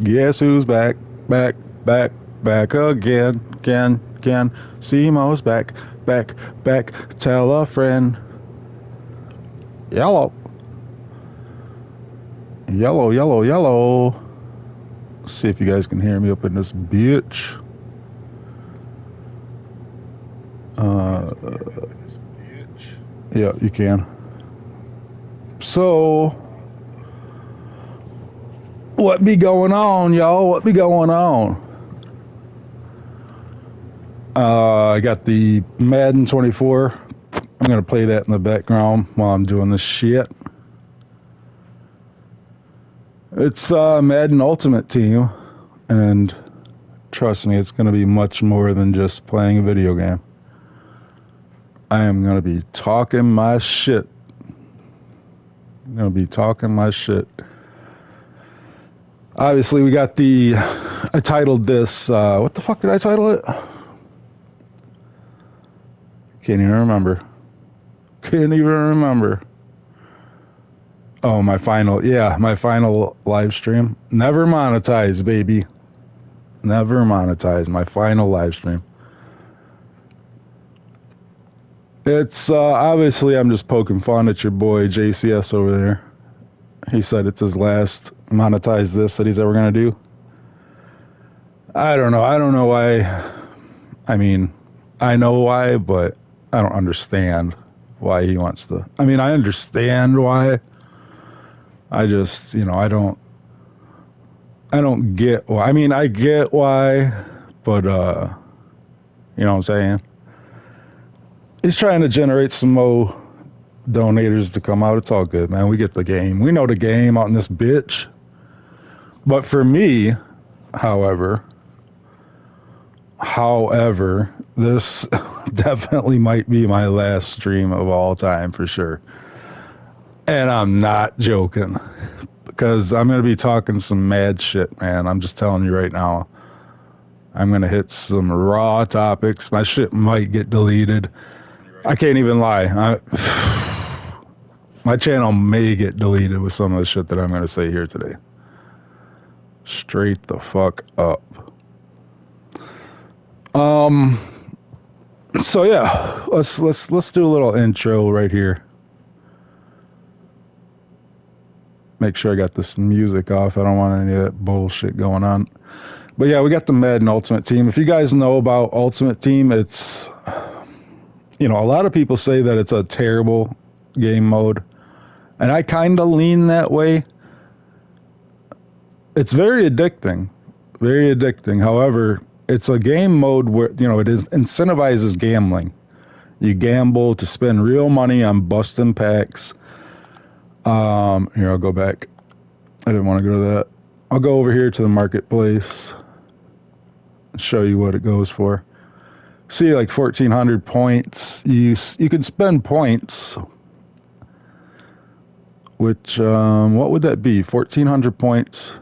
Guess who's back, back, back, back again? Can. Simo's back, back, back. Tell a friend. Yellow. Yellow, yellow, yellow. Let's see if you guys can hear me up in this bitch. Yeah, you can. So, what be going on, y'all? What be going on? I got the Madden 24. I'm going to play that in the background while I'm doing this shit. It's Madden Ultimate Team, and trust me, it's going to be much more than just playing a video game. I am going to be talking my shit. I'm going to be talking my shit. Obviously, we got I titled this, what the fuck did I title it? Can't even remember. Oh, my final live stream. Never monetized, baby. Never monetized. My final live stream. It's, obviously, I'm just poking fun at your boy JCS over there. He said it's his last monetize this that he's ever going to do. I don't know. I don't know why. I mean, I know why, but I don't understand why he wants to. I mean, I understand why. I just, I don't get why. I mean, I get why, but, you know what I'm saying? He's trying to generate some more donators to come out. It's all good, man. We get the game. We know the game out in this bitch. But for me, however, this definitely might be my last stream of all time for sure. And I'm not joking, because I'm going to be talking some mad shit, man. I'm just telling you right now. I'm going to hit some raw topics. My shit might get deleted. I can't even lie. My channel may get deleted with some of the shit that I'm going to say here today. Straight the fuck up. So yeah, let's do a little intro right here. Make sure I got this music off. I don't want any of that bullshit going on. But yeah, we got the Madden Ultimate Team. If you guys know about Ultimate Team, it's, a lot of people say that it's a terrible game mode. And I kind of lean that way. It's very addicting. Very addicting. However, it's a game mode where, it incentivizes gambling. You gamble to spend real money on busting packs. Here, I'll go back. I didn't want to go to that. I'll go over here to the marketplace and show you what it goes for. See, like 1,400 points. You can spend points, which, what would that be? 1,400 points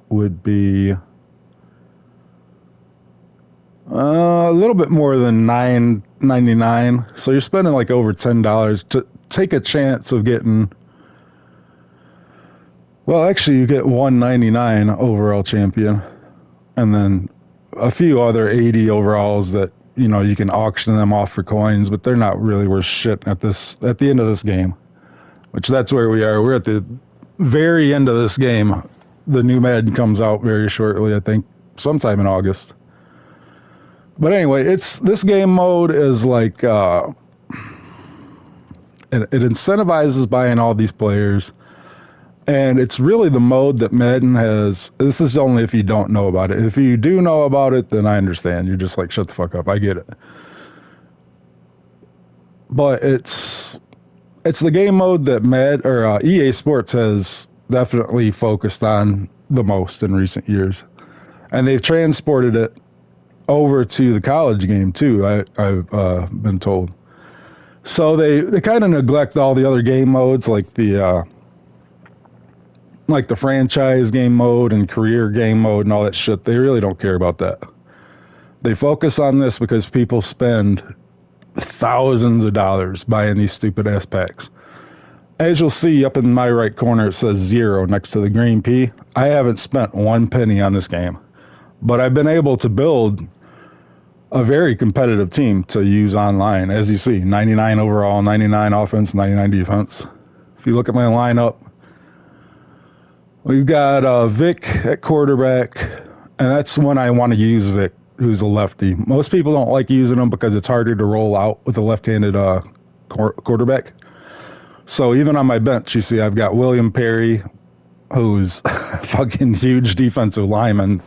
would be a little bit more than $9.99. So you're spending like over $10 to take a chance of getting. Well, actually, you get $199 overall champion, and then a few other 80 overalls that you can auction them off for coins, but they're not really worth shit at the end of this game. Which that's where we are. We're at the very end of this game. The new Madden comes out very shortly, I think, sometime in August. But anyway, this game mode is like it incentivizes buying all these players, and it's really the mode that Madden has. This is only if you don't know about it. If you do know about it, then I understand. You're just like, shut the fuck up. I get it. But it's the game mode that EA Sports has definitely focused on the most in recent years, and they've transported it over to the college game too. I've been told. So they kind of neglect all the other game modes, like the franchise game mode and career game mode and all that shit. They really don't care about that. They focus on this because people spend thousands of dollars buying these stupid ass packs. as you'll see up in my right corner, it says 0 next to the green P. I haven't spent 1 penny on this game, but I've been able to build a very competitive team to use online. As you see, 99 overall, 99 offense, 99 defense. If you look at my lineup, we've got Vic at quarterback, and that's when I want to use Vic, who's a lefty. Most people don't like using him because it's harder to roll out with a left-handed quarterback. So even on my bench, you see I've got William Perry, who's a fucking huge defensive lineman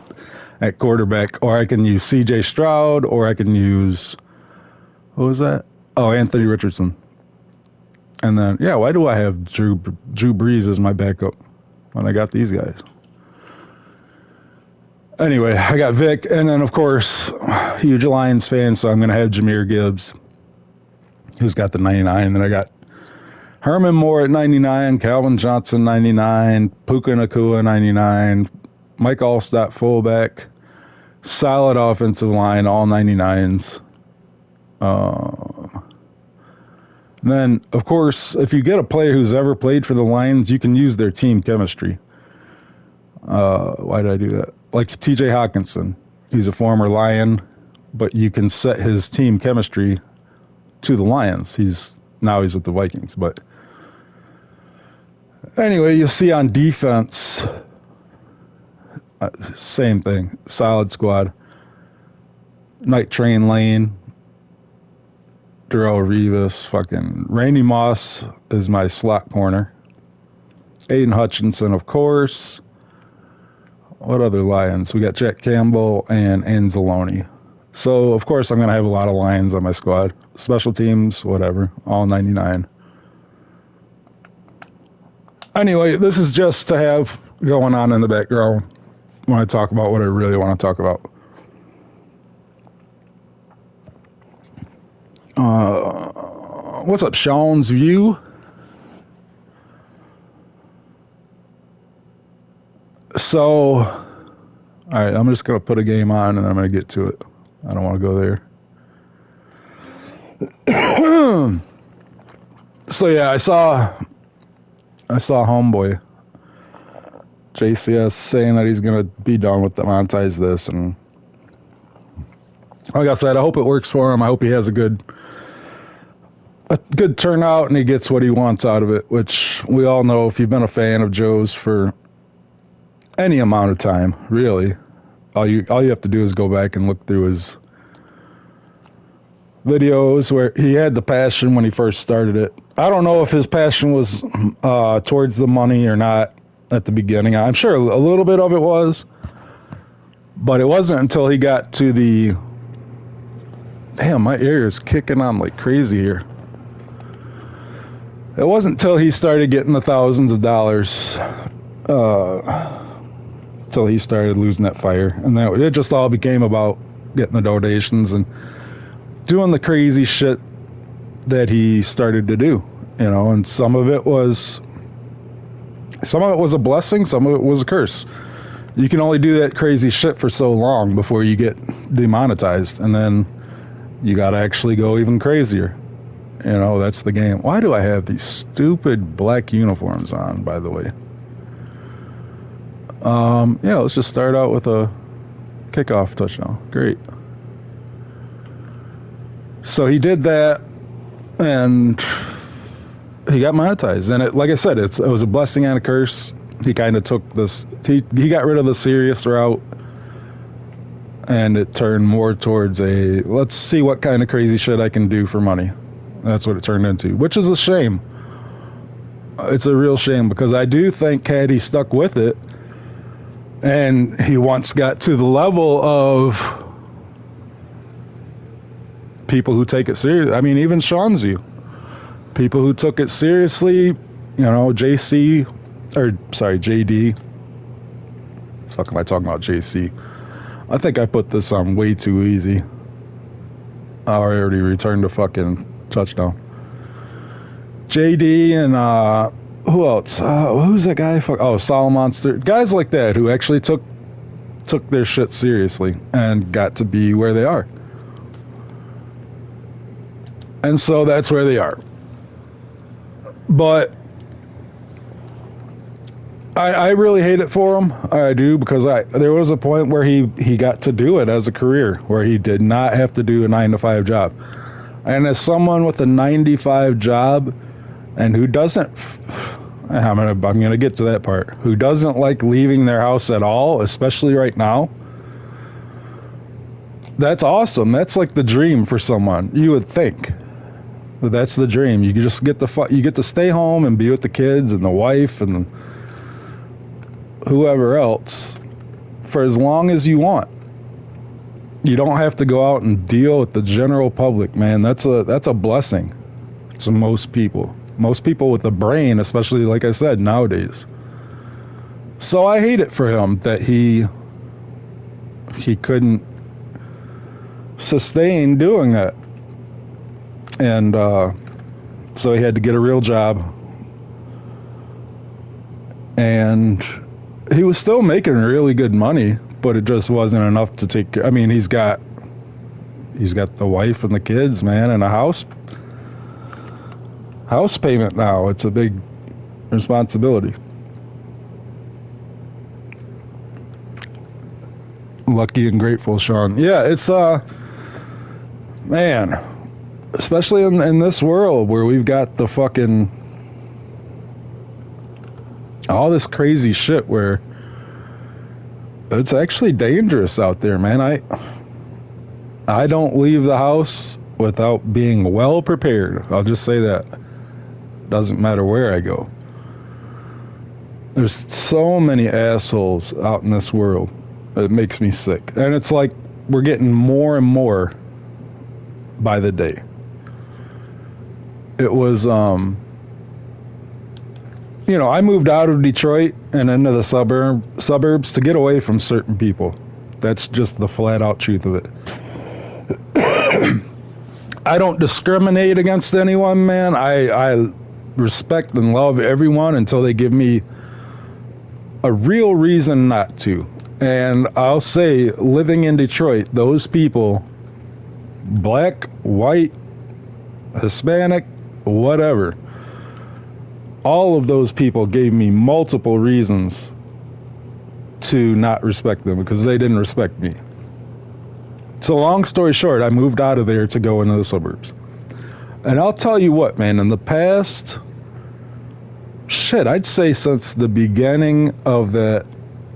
at quarterback, or I can use C.J. Stroud, or I can use, what was that? Oh, Anthony Richardson. And then, yeah, why do I have Drew Brees as my backup when I got these guys? Anyway, I got Vic, and then, of course, huge Lions fan, so I'm going to have Jahmyr Gibbs, who's got the 99. And then I got Herman Moore at 99, Calvin Johnson 99, Puka Nacua 99, Mike Allstott fullback, solid offensive line, all 99s. Then, of course, if you get a player who's ever played for the Lions, you can use their team chemistry. Why did I do that? Like T.J. Hawkinson. He's a former Lion, but you can set his team chemistry to the Lions. Now he's with the Vikings. But anyway, you see on defense, same thing. Solid squad. Night Train Lane, Darrelle Revis, fucking Randy Moss is my slot corner. Aiden Hutchinson, of course. What other Lions? We got Jack Campbell and Anzalone. So, of course, I'm going to have a lot of Lions on my squad. Special teams, whatever. All 99. Anyway, this is just to have going on in the background when I talk about what I really want to talk about. What's up, Sean's View? So, all right, I'm just going to put a game on and then I'm going to get to it. I don't want to go there. So, yeah, I saw homeboy JCS saying that he's going to be done with the Monetized this. And like I said, I hope it works for him. I hope he has a good turnout and he gets what he wants out of it, which we all know if you've been a fan of Joe's for any amount of time, really. All you have to do is go back and look through his videos where he had the passion when he first started it. I don't know if his passion was towards the money or not at the beginning. I'm sure a little bit of it was, but it wasn't until he got to the... Damn, my ear is kicking on like crazy here. It wasn't until he started getting the thousands of dollars till he started losing that fire. And then it just all became about getting the donations and doing the crazy shit that he started to do, you know, and some of it was a blessing, some of it was a curse. You can only do that crazy shit for so long before you get demonetized, and then you gotta actually go even crazier. You know, that's the game. Why do I have these stupid black uniforms on, by the way? Yeah, let's just start out with a kickoff touchdown. Great. So he did that, and he got monetized. And like I said, it was a blessing and a curse. He kind of took this, he got rid of the serious route, and it turned more towards let's see what kind of crazy shit I can do for money. That's what it turned into, which is a shame. It's a real shame, because I do think had he stuck with it, and he once got to the level of people who take it serious. I mean, even Sean's View. People who took it seriously, you know, JD. Fuck am I talking about JC? I think I put this on way too easy. I already returned a fucking touchdown. JD and who else? Who's that guy? Solomonster. Guys like that who actually took their shit seriously and got to be where they are. And so that's where they are. But I really hate it for him. I do, because there was a point where he got to do it as a career, where he did not have to do a 9 to 5 job. And as someone with a 9 to 5 job, and who doesn't, I'm gonna get to that part, who doesn't like leaving their house at all, especially right now. That's awesome. That's like the dream for someone. You would think that's the dream. You just get you get to stay home and be with the kids and the wife and whoever else for as long as you want. You don't have to go out and deal with the general public, man. That's a blessing to most people. Most people with a brain, especially, like I said, nowadays. So I hate it for him that he couldn't sustain doing that. And so he had to get a real job. And he was still making really good money, but it just wasn't enough to take care. I mean, he's got the wife and the kids, man, and a house payment now. It's a big responsibility. Lucky and grateful, Sean. Yeah, it's man, especially in this world where we've got the fucking all this crazy shit, where it's actually dangerous out there, man. I don't leave the house without being well prepared. I'll just say that. Doesn't matter where I go. There's so many assholes out in this world. It makes me sick. And it's like we're getting more and more by the day. It was, I moved out of Detroit and into the suburbs to get away from certain people. That's just the flat out truth of it. I don't discriminate against anyone, man. I respect and love everyone until they give me a real reason not to. And I'll say, living in Detroit, those people, black, white, Hispanic, whatever, all of those people gave me multiple reasons to not respect them, because they didn't respect me. So long story short, I moved out of there to go into the suburbs. And I'll tell you what, man, in the past, I'd say since the beginning of that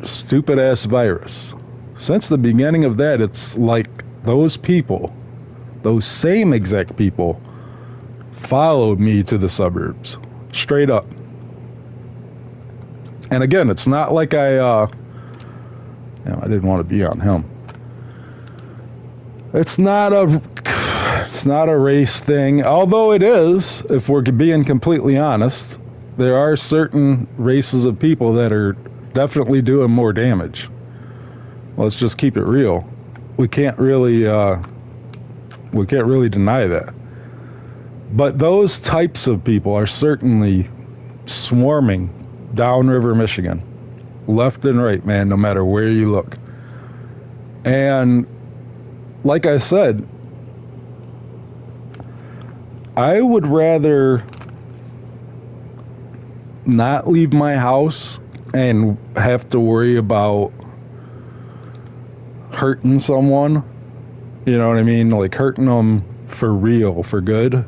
stupid-ass virus, since the beginning of that, it's like those people, those same exact people, followed me to the suburbs. Straight up. And again, it's not like I didn't want to be on him. It's not a race thing, although it is, if we're being completely honest. There are certain races of people that are definitely doing more damage. Let's just keep it real. We can't really deny that. But those types of people are certainly swarming downriver Michigan, left and right, man, no matter where you look. And like I said, I would rather not leave my house and have to worry about hurting someone. You know what I mean? Like hurting them for real, for good.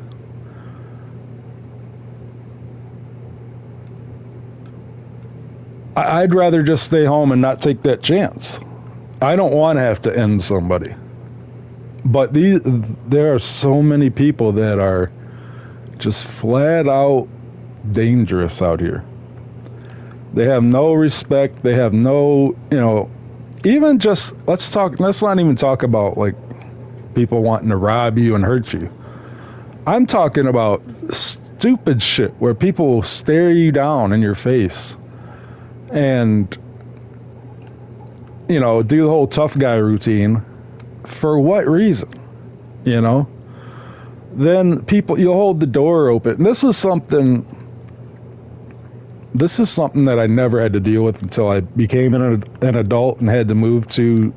I'd rather just stay home and not take that chance. I don't want to have to end somebody. But there are so many people that are just flat out dangerous out here. They have no respect. They have no, even just, let's not even talk about like people wanting to rob you and hurt you. I'm talking about stupid shit where people will stare you down in your face and, do the whole tough guy routine. For what reason? Then you'll hold the door open. And this is something that I never had to deal with until I became an adult and had to move to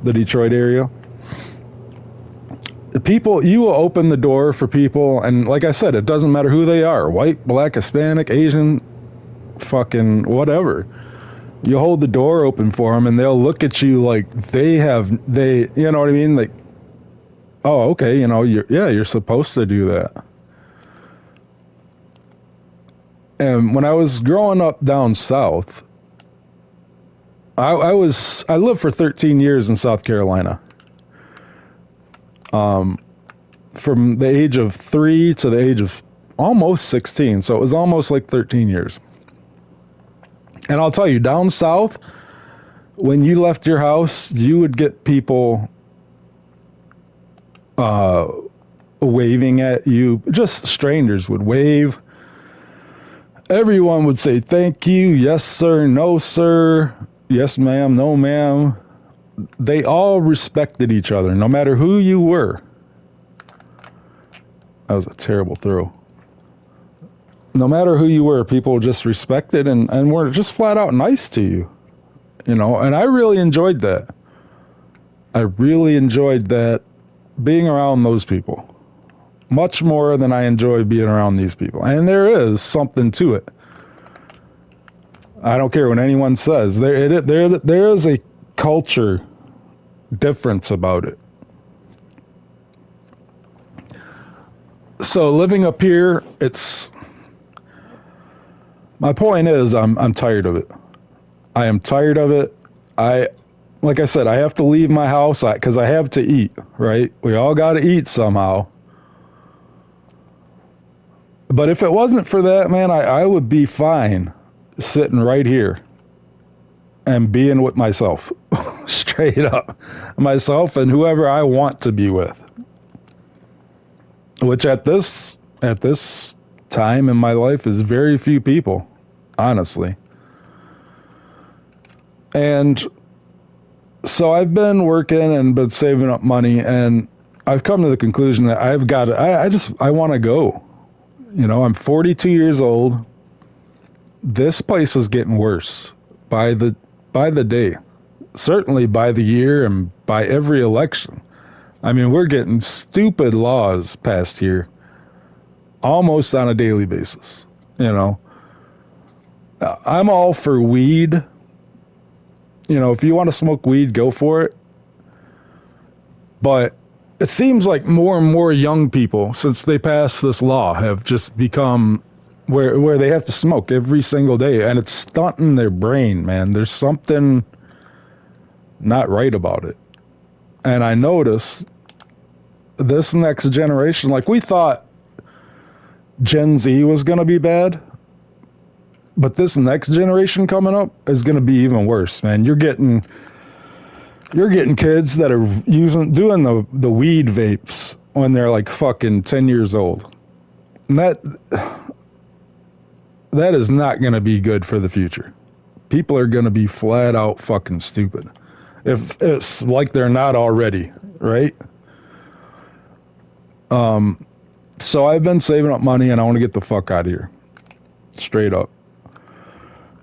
the Detroit area. You will open the door for people, and like I said, it doesn't matter who they are, white, black, Hispanic, Asian, fucking whatever. You hold the door open for them and they'll look at you like you know what I mean? Like, oh, okay, you know, you're supposed to do that. And when I was growing up down south, I lived for 13 years in South Carolina. From the age of 3 to the age of almost 16. So it was almost like 13 years. And I'll tell you, down south, when you left your house, you would get people waving at you. Just strangers would wave. Everyone would say, thank you, yes, sir, no, sir, yes, ma'am, no, ma'am. They all respected each other, no matter who you were. That was a terrible throw. No matter who you were, people just respected and were just flat out nice to you. You know, and I really enjoyed that. I really enjoyed that, being around those people. Much more than I enjoy being around these people. And there is something to it. I don't care what anyone says. There is a culture difference about it. So living up here, my point is I'm tired of it. I am tired of it. Like I said, I have to leave my house because I have to eat, right? We all got to eat somehow. But if it wasn't for that, man, I would be fine sitting right here and being with myself, straight up. Myself and whoever I want to be with. Which at this time in my life is very few people, honestly. And so I've been working and been saving up money, and I've come to the conclusion that I want to go. You know, I'm 42 years old. This place is getting worse by the day. Certainly by the year and by every election. I mean, we're getting stupid laws passed here almost on a daily basis, you know. I'm all for weed. You know, if you want to smoke weed, go for it. But it seems like more and more young people, since they passed this law, have just become where they have to smoke every single day, and it's stunting their brain, man. There's something not right about it. And I noticed this next generation, like we thought Gen Z was going to be bad, but this next generation coming up is going to be even worse, man. You're getting kids that are doing the weed vapes when they're like fucking 10 years old. And that is not going to be good for the future. People are going to be flat out fucking stupid. If it's like they're not already, right? So I've been saving up money and I want to get the fuck out of here. Straight up.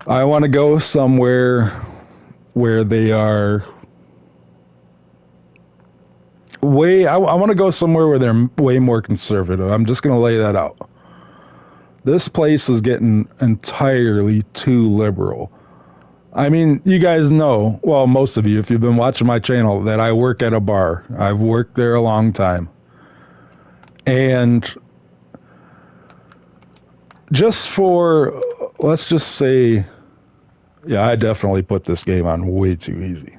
I want to go somewhere where they are I want to go somewhere where they're way more conservative. I'm just going to lay that out. This place is getting entirely too liberal. I mean, you guys know, well, most of you, if you've been watching my channel, that I work at a bar. I've worked there a long time. And just for, let's just say, yeah, I definitely put this game on way too easy.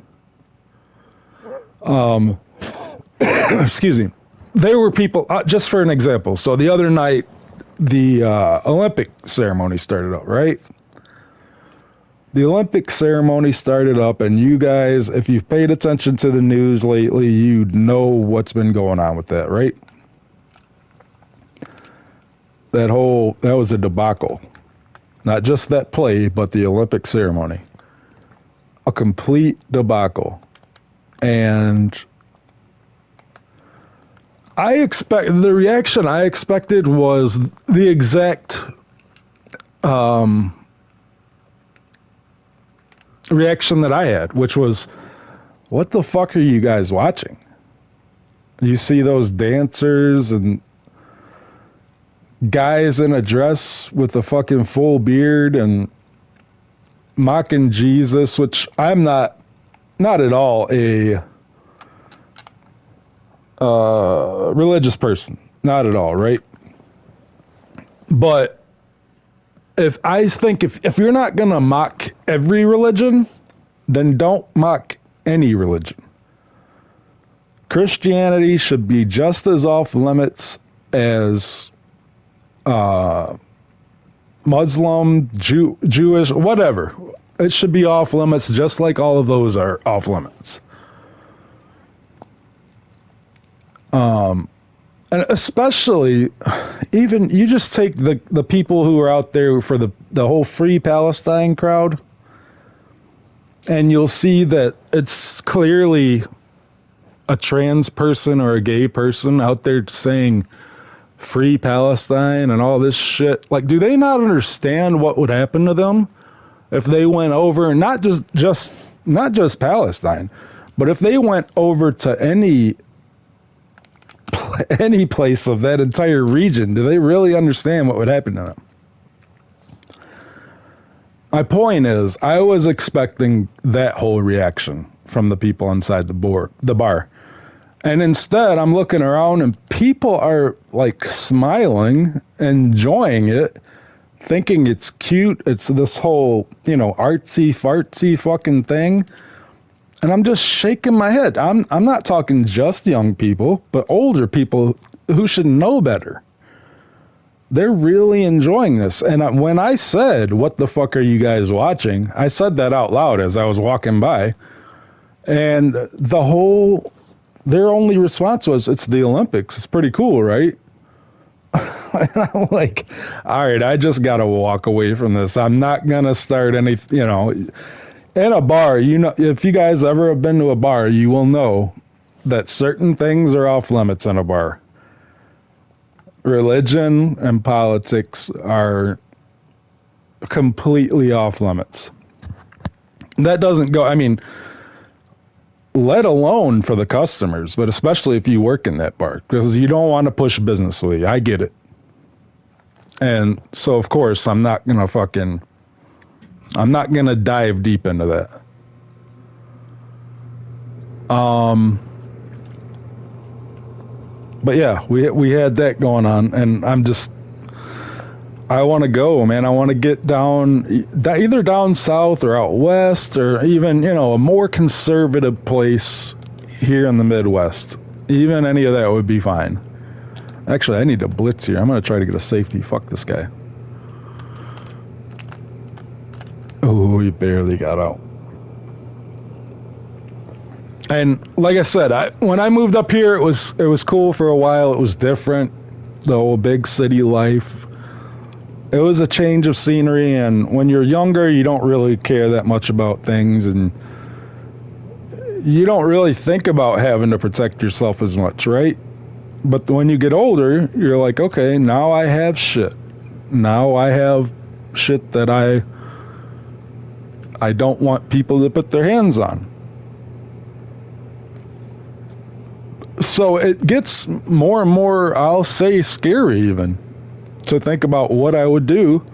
Excuse me. There were people, just for an example. So the other night, the Olympic ceremony started up, right? The Olympic ceremony started up, and you guys, if you've paid attention to the news lately, you know what's been going on with that, right? That was a debacle. Not just that play, but the Olympic ceremony. A complete debacle. And the reaction I expected was the exact reaction that I had, which was, what the fuck are you guys watching? You see those dancers and guys in a dress with a fucking full beard and mocking Jesus, which I'm not at all a religious person, not at all, right? But if you're not gonna mock every religion, then don't mock any religion. Christianity should be just as off limits as Muslim, Jewish, whatever. It should be off limits just like all of those are off limits. And especially, even, you just take the people who are out there for the whole Free Palestine crowd, and you'll see that it's clearly a trans person or a gay person out there saying Free Palestine and all this shit. Like, do they not understand what would happen to them if they went over, not just Palestine, but if they went over to any place of that entire region? Do they really understand what would happen to them? My point is, I was expecting that whole reaction from the people inside the bar. And instead, I'm looking around and people are like smiling, enjoying it, thinking it's cute. It's this whole, artsy fartsy fucking thing. And I'm just shaking my head. I'm not talking just young people, but older people who should know better. They're really enjoying this. And when I said, "What the fuck are you guys watching?" I said that out loud as I was walking by. And their only response was, "It's the Olympics. It's pretty cool, right?" And I'm like, all right, I just got to walk away from this. I'm not going to start any, in a bar, if you guys ever have been to a bar, you will know that certain things are off limits in a bar. Religion and politics are completely off limits. That doesn't go, let alone for the customers, but especially if you work in that bar, because you don't want to push business with you. I get it. And so, of course, I'm not going to dive deep into that. But yeah, we had that going on, and I want to go, man. I want to get down, either down south or out west, or even, a more conservative place here in the Midwest. Even any of that would be fine. Actually, I need to blitz here. I'm going to try to get a safety. Fuck this guy. Oh, he barely got out. And like I said, when I moved up here, it was cool for a while. It was different. The whole big city life. It was a change of scenery, and when you're younger, you don't really care that much about things, and you don't really think about having to protect yourself as much, right? But when you get older, you're like, okay, now I have shit. Now I have shit that I don't want people to put their hands on. So it gets more and more, I'll say, scary even, to think about what I would do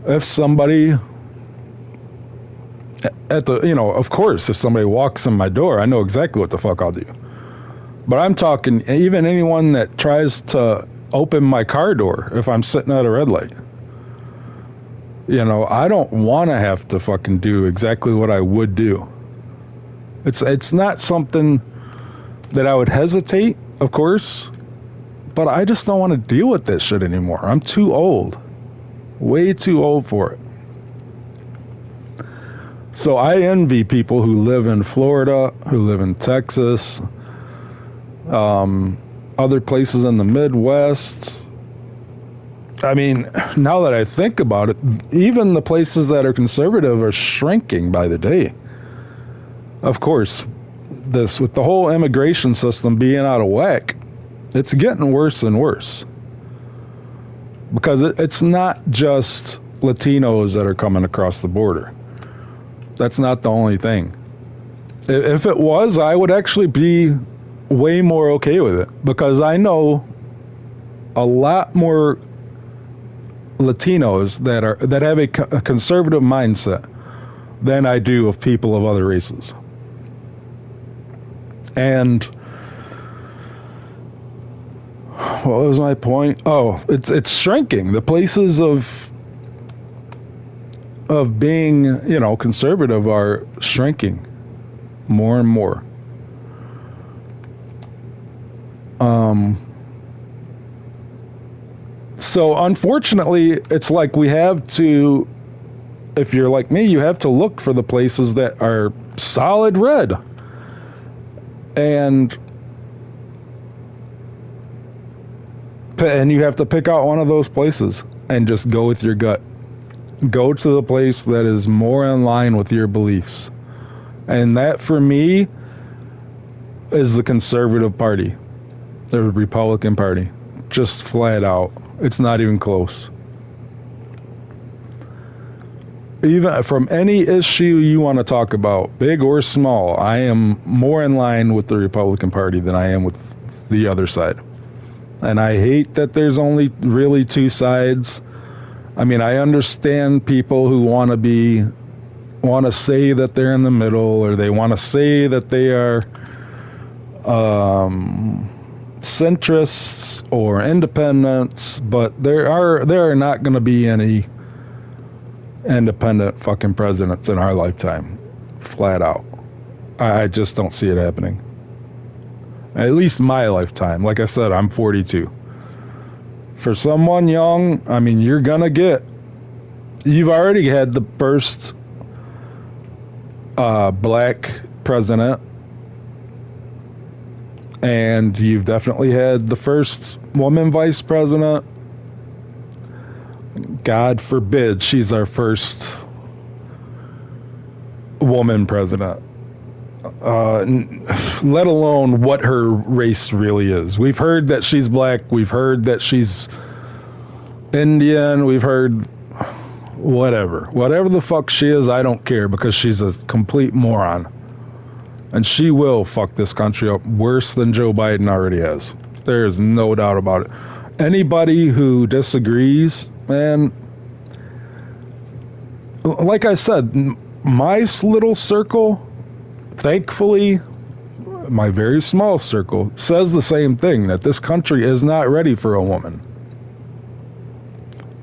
if somebody of course, if somebody walks in my door, I know exactly what the fuck I'll do. But I'm talking even anyone that tries to open my car door if I'm sitting at a red light. I don't want to have to fucking do exactly what I would do. It's not something that I would hesitate, of course, but I just don't want to deal with that shit anymore. I'm too old. Way too old for it. So I envy people who live in Florida, who live in Texas, other places in the Midwest. Now that I think about it, even the places that are conservative are shrinking by the day. Of course, with the whole immigration system being out of whack, it's getting worse and worse. Because it's not just Latinos that are coming across the border. That's not the only thing. If it was, I would actually be way more okay with it, because I know a lot more Latinos that have a conservative mindset than I do of people of other races. And what was my point? Oh, it's shrinking. The places of being, you know, conservative are shrinking more and more. So unfortunately, it's like we have to, if you're like me, you have to look for the places that are solid red. And you have to pick out one of those places and just go with your gut. Go to the place that is more in line with your beliefs. And that, for me, is the Conservative Party. The Republican Party. Just flat out. It's not even close. Even from any issue you want to talk about, big or small, I am more in line with the Republican Party than I am with the other side. And I hate that there's only really two sides. I mean, I understand people who want to say that they're in the middle, or they want to say that they are centrists or independents, but there are not going to be any independent fucking presidents in our lifetime, flat out. I just don't see it happening. At least my lifetime. Like I said, I'm 42. For someone young, I mean, you've already had the first black president, and you've definitely had the first woman vice president. God forbid she's our first woman president. Let alone what her race really is. We've heard that she's black. We've heard that she's Indian. We've heard whatever. Whatever the fuck she is, I don't care, because she's a complete moron. And she will fuck this country up worse than Joe Biden already has. There's no doubt about it. Anybody who disagrees, man, like I said, my little circle, thankfully, my very small circle, says the same thing, that this country is not ready for a woman.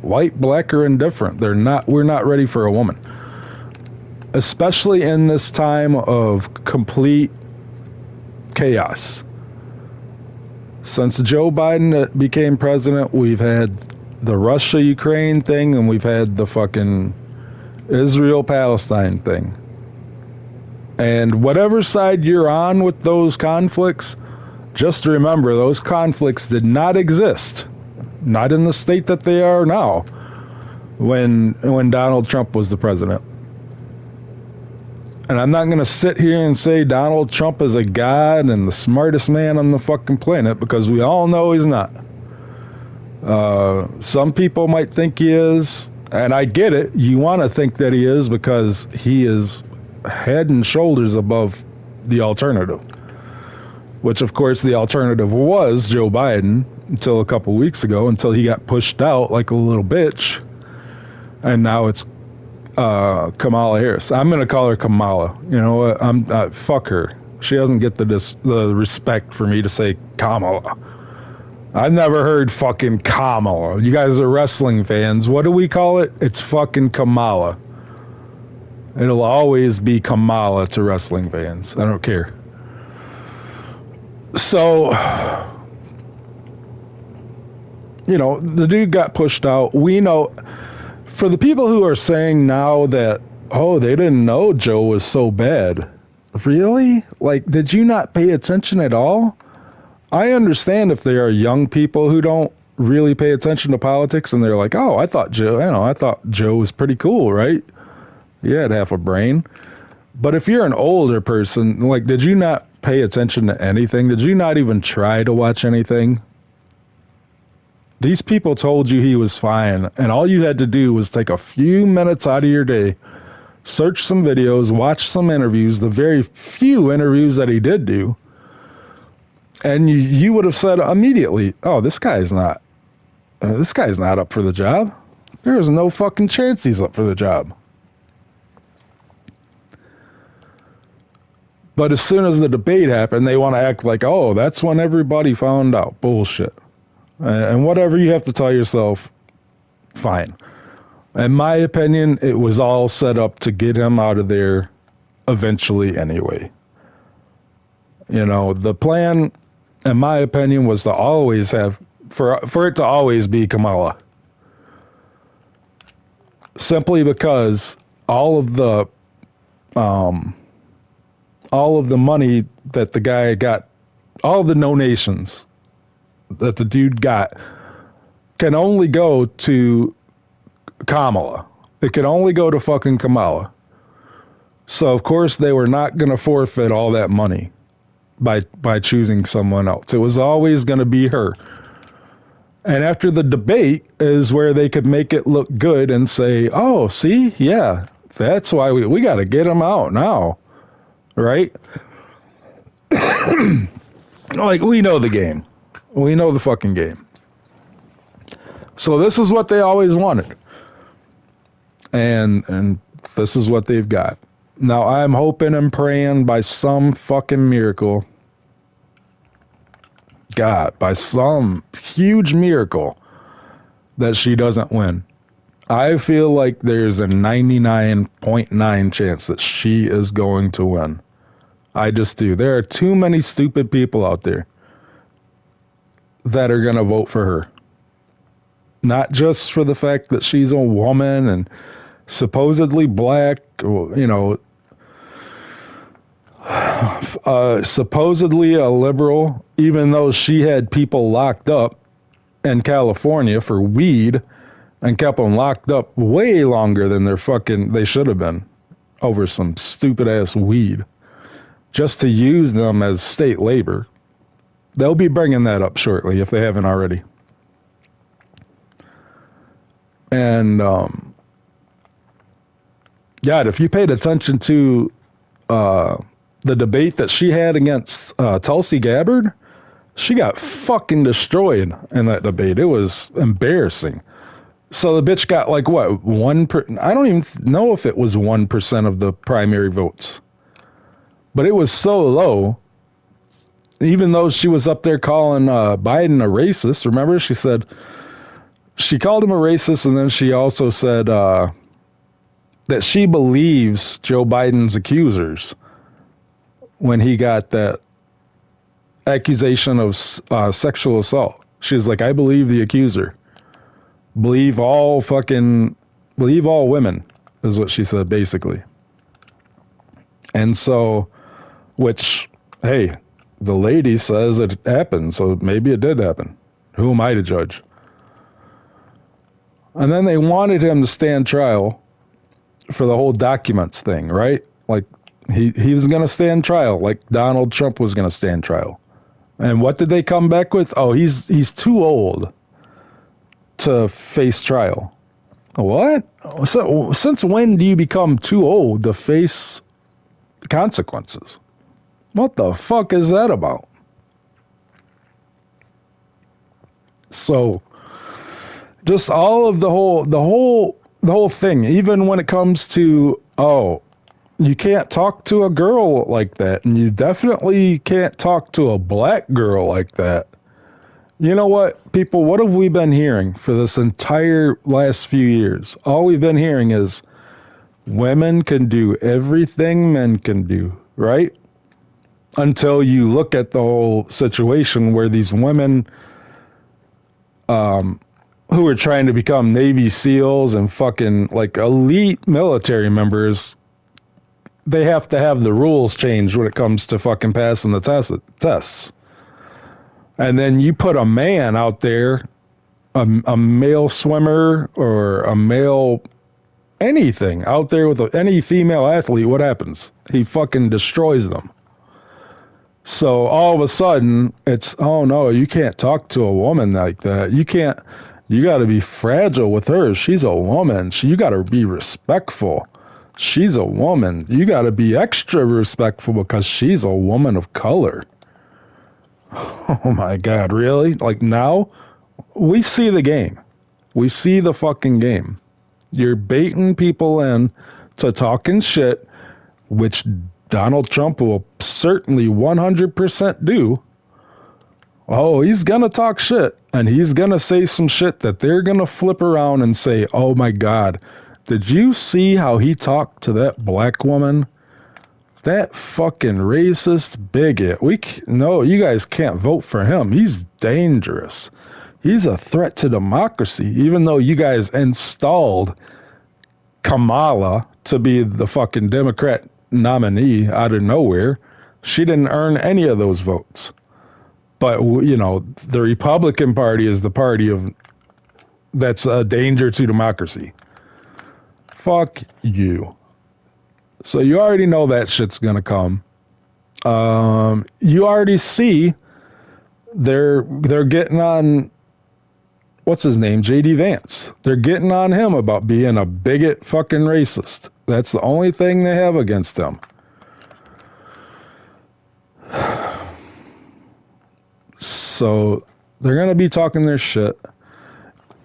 White, black, or indifferent, we're not ready for a woman. Especially in this time of complete chaos. Since Joe Biden became president, we've had the Russia-Ukraine thing, and we've had the fucking Israel-Palestine thing. And whatever side you're on with those conflicts, just remember, those conflicts did not exist. Not in the state that they are now, when Donald Trump was the president. And I'm not going to sit here and say Donald Trump is a god and the smartest man on the fucking planet, because we all know he's not. Some people might think he is, and I get it. You want to think that he is, because he is head and shoulders above the alternative. Which, of course, the alternative was Joe Biden until a couple weeks ago, until he got pushed out like a little bitch. And now it's Kamala Harris. I'm going to call her Kamala. You know what? Fuck her. She doesn't get the respect for me to say Kamala. I've never heard fucking Kamala. You guys are wrestling fans. What do we call it? It's fucking Kamala. It'll always be Kamala to wrestling fans. I don't care. So, you know, the dude got pushed out. We know, for the people who are saying now that, oh, they didn't know Joe was so bad. Really? Like, did you not pay attention at all? I understand if there are young people who don't really pay attention to politics and they're like, oh, I thought Joe was pretty cool, right? He had half a brain. But if you're an older person, like, did you not pay attention to anything? Did you not even try to watch anything? These people told you he was fine, and all you had to do was take a few minutes out of your day, search some videos, watch some interviews, the very few interviews that he did do, and you would have said immediately, oh, this guy's not up for the job. There is no fucking chance he's up for the job. But as soon as the debate happened, they want to act like, oh, that's when everybody found out. Bullshit. And whatever you have to tell yourself, fine. In my opinion, it was all set up to get him out of there eventually anyway. You know, the plan, in my opinion, was to always have, for it to always be Kamala. Simply because all of the money that the guy got, all of the donations that the dude got can only go to Kamala. It can only go to fucking Kamala. So of course they were not going to forfeit all that money by choosing someone else. It was always going to be her. And after the debate is where they could make it look good and say, oh, see, yeah, that's why we got to get him out now. Right? Like, we know the game. We know the fucking game. So this is what they always wanted. And this is what they've got. Now, I'm hoping and praying by some fucking miracle, God, by some huge miracle, that she doesn't win. I feel like there's a 99.9 chance that she is going to win. I just do. There are too many stupid people out there that are going to vote for her. Not just for the fact that she's a woman and supposedly black, you know, supposedly a liberal, even though she had people locked up in California for weed and kept them locked up way longer than they should have been over some stupid ass weed just to use them as state labor. They'll be bringing that up shortly if they haven't already. And God, if you paid attention to the debate that she had against Tulsi Gabbard, she got fucking destroyed in that debate. It was embarrassing. So the bitch got like what, I don't even know if it was 1% of the primary votes, but it was so low. Even though she was up there calling Biden a racist, remember she said she called him a racist, and then she also said that she believes Joe Biden's accusers when he got that accusation of sexual assault. She was like, I believe the accuser. Believe all women, is what she said, basically. And so, which, hey, the lady says it happened, so maybe it did happen. Who am I to judge? And then they wanted him to stand trial for the whole documents thing, right? Like, he was going to stand trial, like Donald Trump was going to stand trial. And what did they come back with? Oh, he's too old to face trial. What? So, since when do you become too old to face consequences? What the fuck is that about? So, just all of the whole thing, even when it comes to, oh, you can't talk to a girl like that, and you definitely can't talk to a black girl like that. You know what, people, what have we been hearing for this entire last few years? All we've been hearing is women can do everything men can do, right? Until you look at the whole situation where these women who are trying to become Navy SEALs and fucking like elite military members, they have to have the rules changed when it comes to fucking passing the tests. And then you put a man out there, a male swimmer or a male anything out there with any female athlete, what happens? He fucking destroys them. So all of a sudden, it's, oh no, you can't talk to a woman like that. You got to be fragile with her. She's a woman. You got to be respectful. She's a woman. You got to be extra respectful because she's a woman of color. Oh my God, really? Like now, we see the game. We see the fucking game. You're baiting people in to talking shit, which Donald Trump will certainly 100% do. Oh, he's going to talk shit, and he's going to say some shit that they're going to flip around and say, oh my God, did you see how he talked to that black woman? That fucking racist bigot. No, you guys can't vote for him. He's dangerous. He's a threat to democracy, even though you guys installed Kamala to be the fucking Democrat nominee out of nowhere. She didn't earn any of those votes. But, you know, the Republican Party is the party that's a danger to democracy. Fuck you. So you already know that shit's gonna come. You already see they're getting on, what's his name, J.D. Vance. They're getting on him about being a bigot fucking racist. That's the only thing they have against him. So they're going to be talking their shit.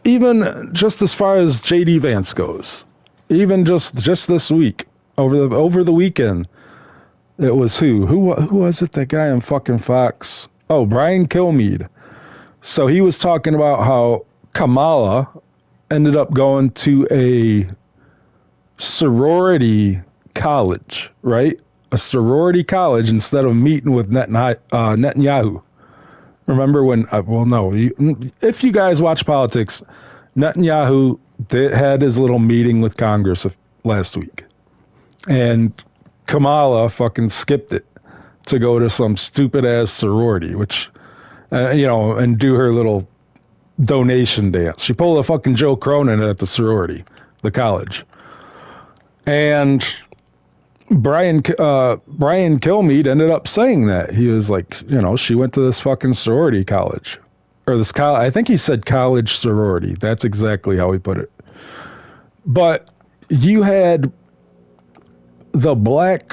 Even just as far as J.D. Vance goes. Even just this week, over the weekend, it was who was it? That guy on fucking Fox. Oh, Brian Kilmeade. So he was talking about how Kamala ended up going to a sorority college, right? A sorority college instead of meeting with Netanyahu. Remember when, if you guys watch politics, Netanyahu had his little meeting with Congress last week. And Kamala fucking skipped it to go to some stupid-ass sorority, which, and do her little donation dance. She pulled a fucking Joe Cronin at the sorority, the college. And Brian Kilmeade ended up saying that. He was like, she went to this fucking sorority college. Or this college, I think he said college sorority. That's exactly how he put it. But you had the black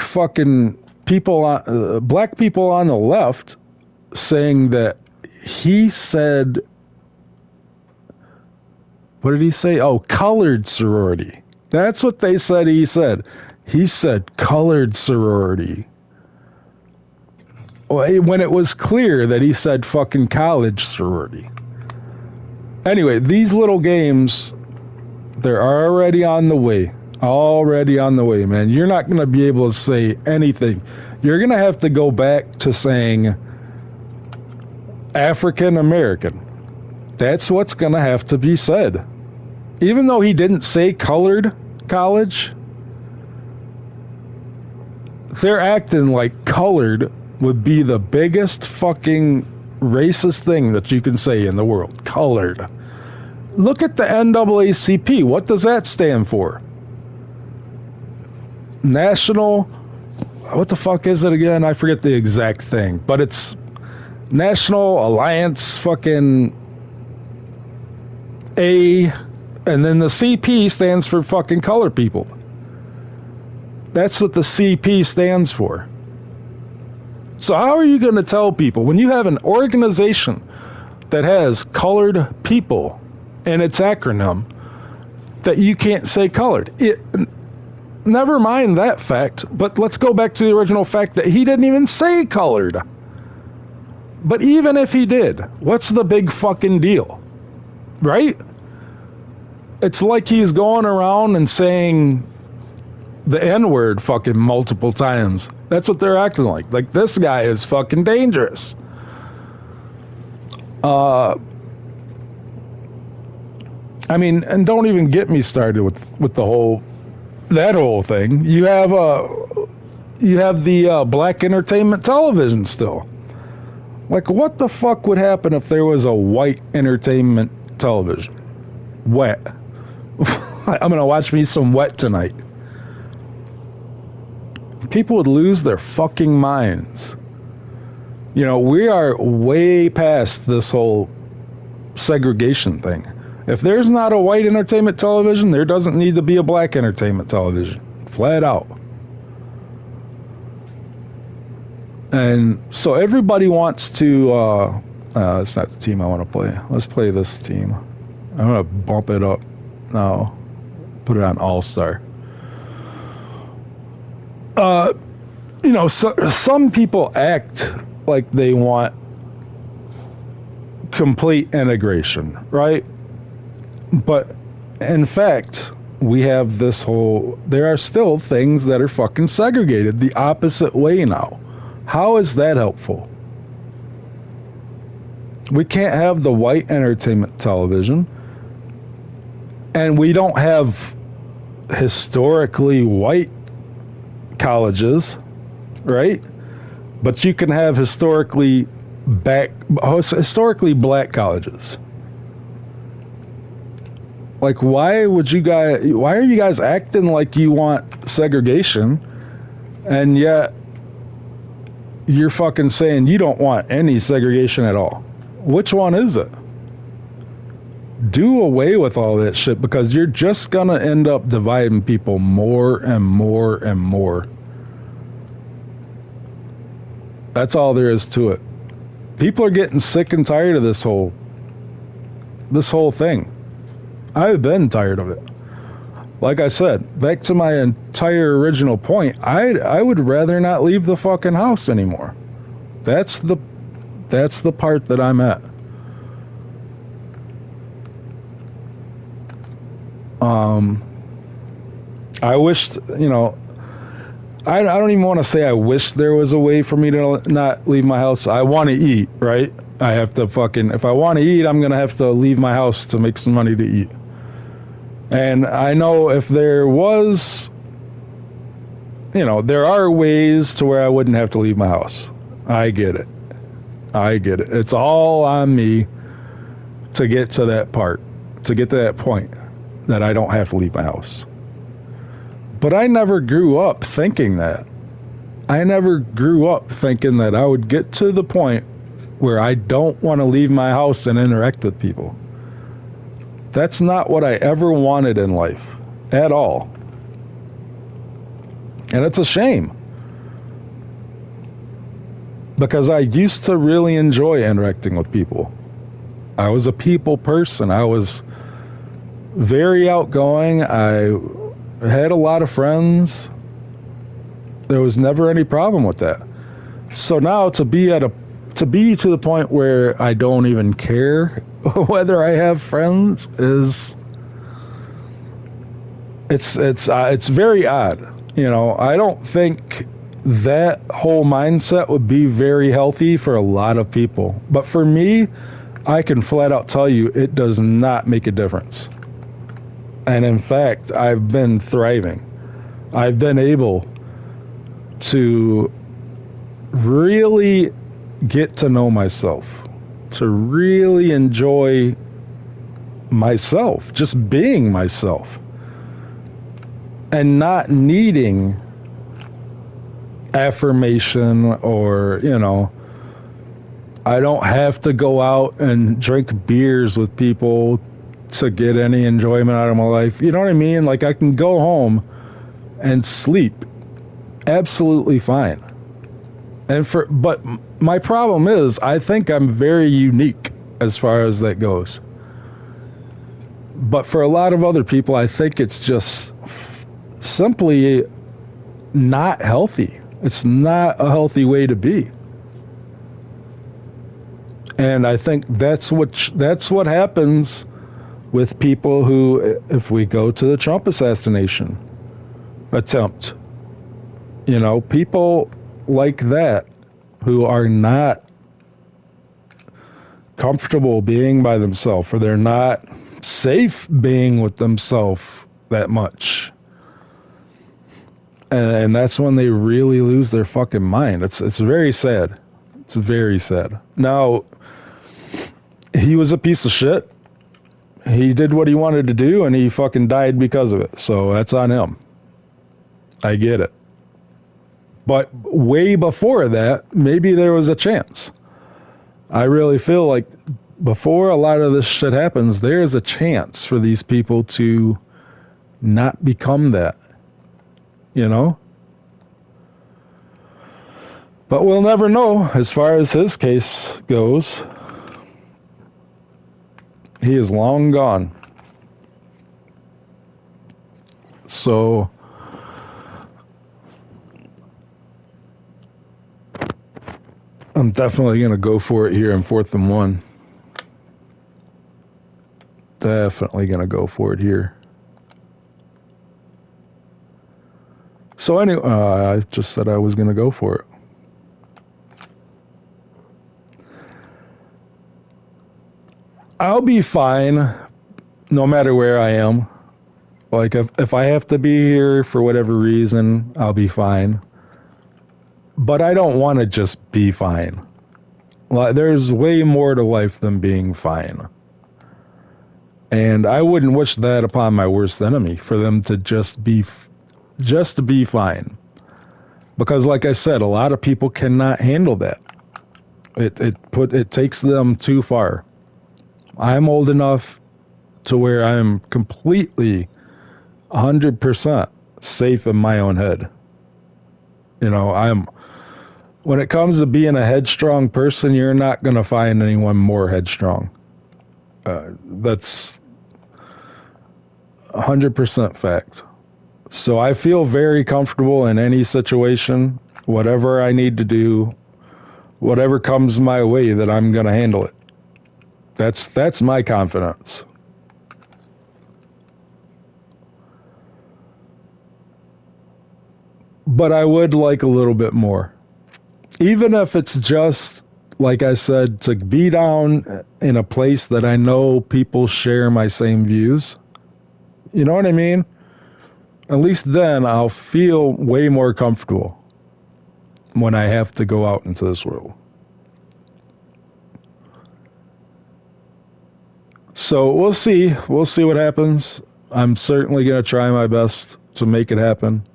people on the left saying that he said, what did he say? Oh, colored sorority. That's what they said he said. He said colored sorority. When it was clear that he said fucking college sorority. Anyway, these little games, they're already on the way. Already on the way, man. You're not going to be able to say anything. You're going to have to go back to saying African American. That's what's going to have to be said. Even though he didn't say colored college, they're acting like colored would be the biggest fucking racist thing that you can say in the world. Colored. Look at the NAACP. What does that stand for? National, what the fuck is it again? I forget the exact thing, but it's National Alliance fucking A, and then the CP stands for fucking colored people. That's what the CP stands for. So how are you going to tell people when you have an organization that has colored people in its acronym that you can't say colored? Never mind that fact, but let's go back to the original fact that he didn't even say colored. But even if he did, what's the big fucking deal? Right? It's like he's going around and saying the N-word fucking multiple times. That's what they're acting like. Like, this guy is fucking dangerous. I mean, and don't even get me started with that whole thing. You have the black entertainment television still. Like, what the fuck would happen if there was a white entertainment television? Wet. I'm gonna watch me some Wet tonight. People would lose their fucking minds. We are way past this whole segregation thing. If there's not a white entertainment television, there doesn't need to be a black entertainment television. Flat out. And so everybody wants to, it's not the team I want to play. Let's play this team. I'm going to bump it up now. Put it on All-Star. some people act like they want complete integration, right? But in fact, we have there are still things that are fucking segregated the opposite way now. How is that helpful? We can't have the white entertainment television, and we don't have historically white colleges, right? But you can have historically black colleges. Like, why are you guys acting like you want segregation, and yet you're fucking saying you don't want any segregation at all? Which one is it? Do away with all that shit, because you're just gonna end up dividing people more and more and more. That's all there is to it. People are getting sick and tired of this whole thing. I've been tired of it. Like I said, back to my entire original point, I would rather not leave the fucking house anymore. That's the part that I'm at. I wished, I don't even want to say I wish there was a way for me to not leave my house. I want to eat, right? I have to if I want to eat, I'm going to have to leave my house to make some money to eat. And I know if there was, there are ways to where I wouldn't have to leave my house. I get it. It's all on me to get to that point that I don't have to leave my house. But I never grew up thinking that. I never grew up thinking that I would get to the point where I don't want to leave my house and interact with people. That's not what I ever wanted in life at all. And it's a shame. Because I used to really enjoy interacting with people. I was a people person. I was very outgoing. I had a lot of friends. There was never any problem with that. So now to be to the point where I don't even care whether I have friends it's very odd. I don't think that whole mindset would be very healthy for a lot of people. But for me, I can flat out tell you it does not make a difference. And in fact, I've been thriving. I've been able to really get to know myself, to really enjoy myself, just being myself, and not needing affirmation or, I don't have to go out and drink beers with people to get any enjoyment out of my life. You know what I mean? Like, I can go home and sleep absolutely fine. But my problem is, I think I'm very unique as far as that goes. But for a lot of other people, I think it's just simply not healthy. It's not a healthy way to be. And I think that's what happens with people who, if we go to the Trump assassination attempt, people like that who are not comfortable being by themselves, or they're not safe being with themselves that much. And that's when they really lose their fucking mind. It's very sad. It's very sad. Now, he was a piece of shit. He did what he wanted to do, and he fucking died because of it. So that's on him. I get it. But way before that, maybe there was a chance. I really feel like before a lot of this shit happens, there is a chance for these people to not become that. But we'll never know as far as his case goes. He is long gone. So I'm definitely going to go for it here in 4th and 1. Definitely going to go for it here. So anyway, I just said I was going to go for it. I'll be fine no matter where I am. Like, if I have to be here for whatever reason, I'll be fine. But I don't want to just be fine. Like, there's way more to life than being fine. And I wouldn't wish that upon my worst enemy, for them to just be fine. Because like I said, a lot of people cannot handle that. It takes them too far. I'm old enough to where I'm completely 100% safe in my own head. You know, when it comes to being a headstrong person, you're not going to find anyone more headstrong. That's 100% fact. So I feel very comfortable in any situation, whatever I need to do, whatever comes my way, that I'm going to handle it. That's my confidence. But I would like a little bit more. Even if it's just, like I said, to be down in a place that I know people share my same views. You know what I mean? At least then I'll feel way more comfortable when I have to go out into this world. So we'll see. We'll see what happens. I'm certainly going to try my best to make it happen.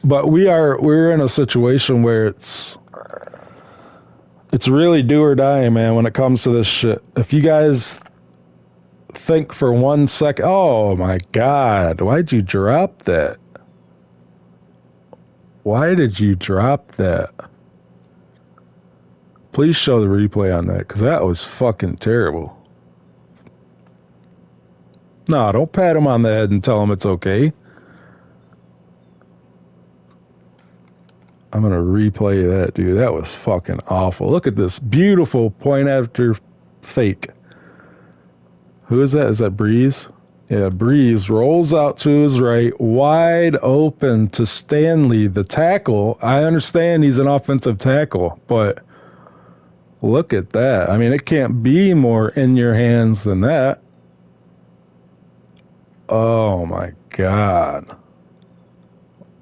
But we're in a situation where it's really do or die, man, when it comes to this shit. If you guys think for 1 second, oh my God, why'd you drop that? Why did you drop that? Please show the replay on that, because that was fucking terrible. No, don't pat him on the head and tell him it's okay. I'm going to replay that, dude. That was fucking awful. Look at this beautiful point after fake. Who is that? Is that Breeze? Yeah, Breeze rolls out to his right, wide open to Stanley, the tackle. I understand he's an offensive tackle, but look at that. I mean, it can't be more in your hands than that. Oh, my God.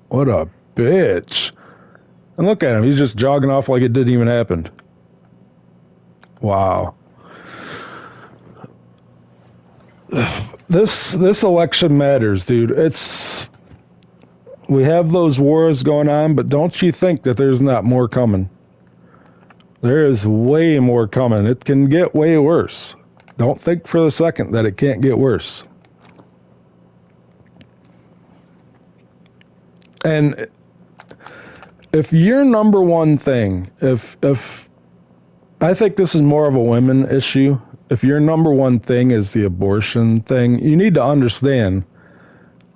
What a bitch. And look at him. He's just jogging off like it didn't even happen. Wow. This election matters, dude. We have those wars going on, but don't you think that there's not more coming? There is way more coming. It can get way worse. Don't think for a second that it can't get worse. And if your number one thing, if I think this is more of a women issue, if your number one thing is the abortion thing, you need to understand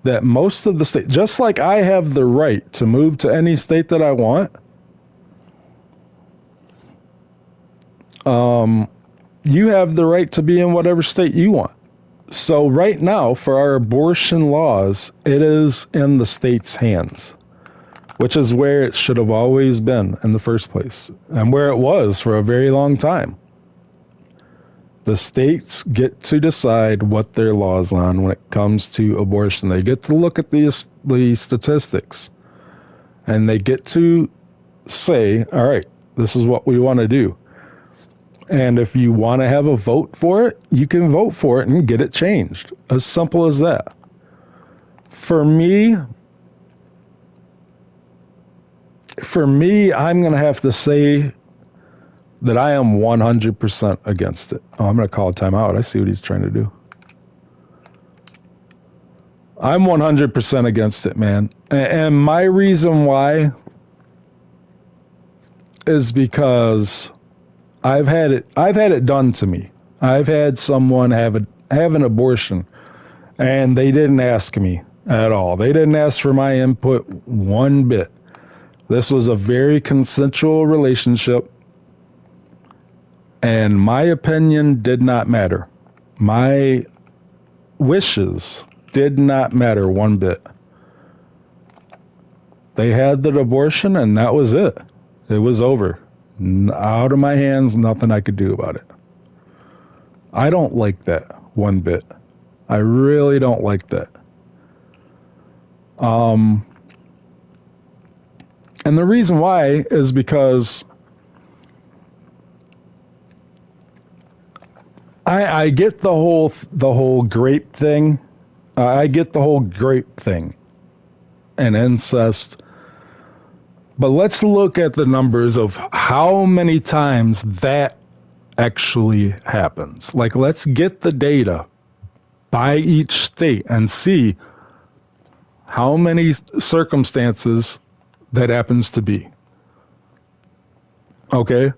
that most of the states, just like I have the right to move to any state that I want, you have the right to be in whatever state you want. So right now, for our abortion laws, it is in the state's hands, which is where it should have always been in the first place, and where it was for a very long time. The states get to decide what their laws on when it comes to abortion. They get to look at the statistics, and they get to say, all right, this is what we want to do. And if you want to have a vote for it, you can vote for it and get it changed. As simple as that. For me, I'm going to have to say that I am 100% against it. Oh, I'm going to call a timeout. I see what he's trying to do. I'm 100% against it, man. And my reason why is because I've had it done to me. I've had someone have an abortion, and they didn't ask me at all. They didn't ask for my input one bit. This was a very consensual relationship, and my opinion did not matter. My wishes did not matter one bit. They had the abortion, and that was it. It was over. Out of my hands, nothing I could do about it. I don't like that one bit. I really don't like that. And the reason why is because I get the whole grape thing. I get the whole grape thing and incest. But let's look at the numbers of how many times that actually happens. Like, let's get the data by each state and see how many circumstances that happens to be. Okay?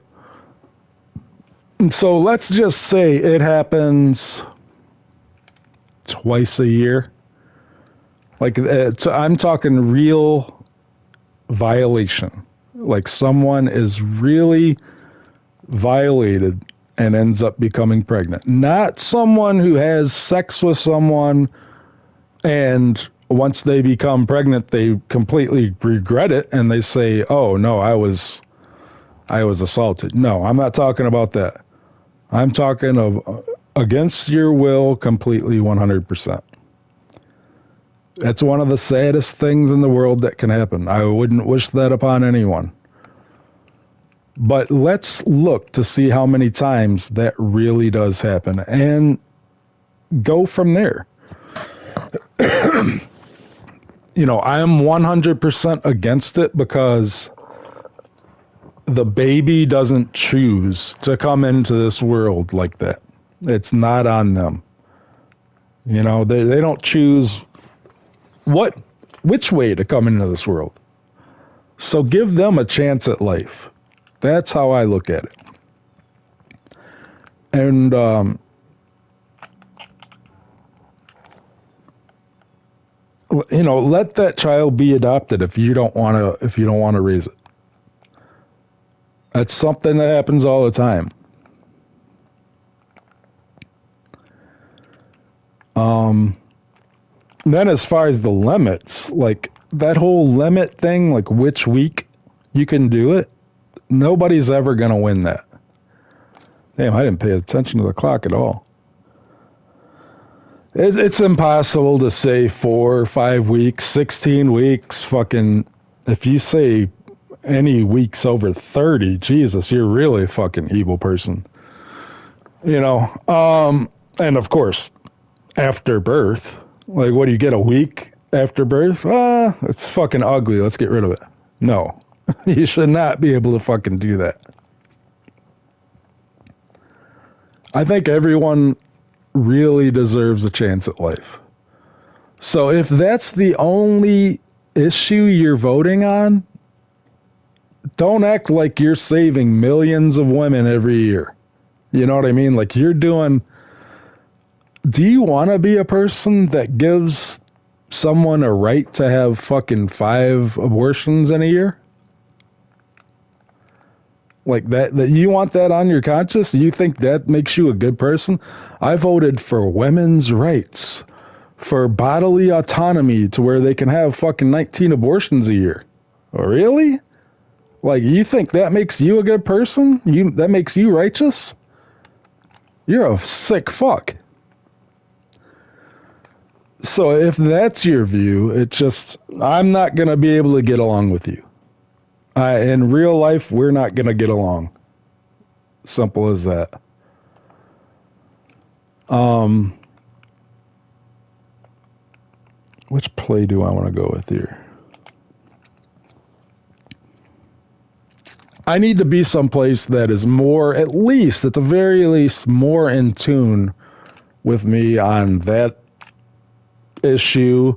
And so let's just say it happens twice a year. Like, I'm talking real violation. Like, someone is really violated and ends up becoming pregnant. Not someone who has sex with someone and once they become pregnant, they completely regret it and they say, oh, no, I was assaulted. No, I'm not talking about that. I'm talking of against your will, completely 100%. That's one of the saddest things in the world that can happen. I wouldn't wish that upon anyone. But let's look to see how many times that really does happen and go from there. You know, I'm 100% against it because the baby doesn't choose to come into this world like that. It's not on them. You know, they don't choose which way to come into this world. So give them a chance at life. That's how I look at it. And you know, let that child be adopted if you don't want to raise it. That's something that happens all the time. Then as far as the limits, like that whole limit thing, like which week you can do it, nobody's ever going to win that. Damn, I didn't pay attention to the clock at all. It's impossible to say 4 or 5 weeks, 16 weeks, fucking, if you say any weeks over 30, Jesus, you're really a fucking evil person. You know, and of course, after birth, like what do you get, a week after birth? It's fucking ugly, let's get rid of it. No, you should not be able to fucking do that. I think everyone really deserves a chance at life. So if that's the only issue you're voting on, don't act like you're saving millions of women every year. You know what I mean? Like you're doing... Do you want to be a person that gives someone a right to have fucking 5 abortions in a year? Like that you want that on your conscience? You think that makes you a good person? I voted for women's rights, for bodily autonomy to where they can have fucking 19 abortions a year. Really? Like, you think that makes you a good person? That makes you righteous? You're a sick fuck. So if that's your view, I'm not going to be able to get along with you. In real life, we're not going to get along. Simple as that. Which play do I want to go with here? I need to be someplace that is more, at least, at the very least, more in tune with me on that issue,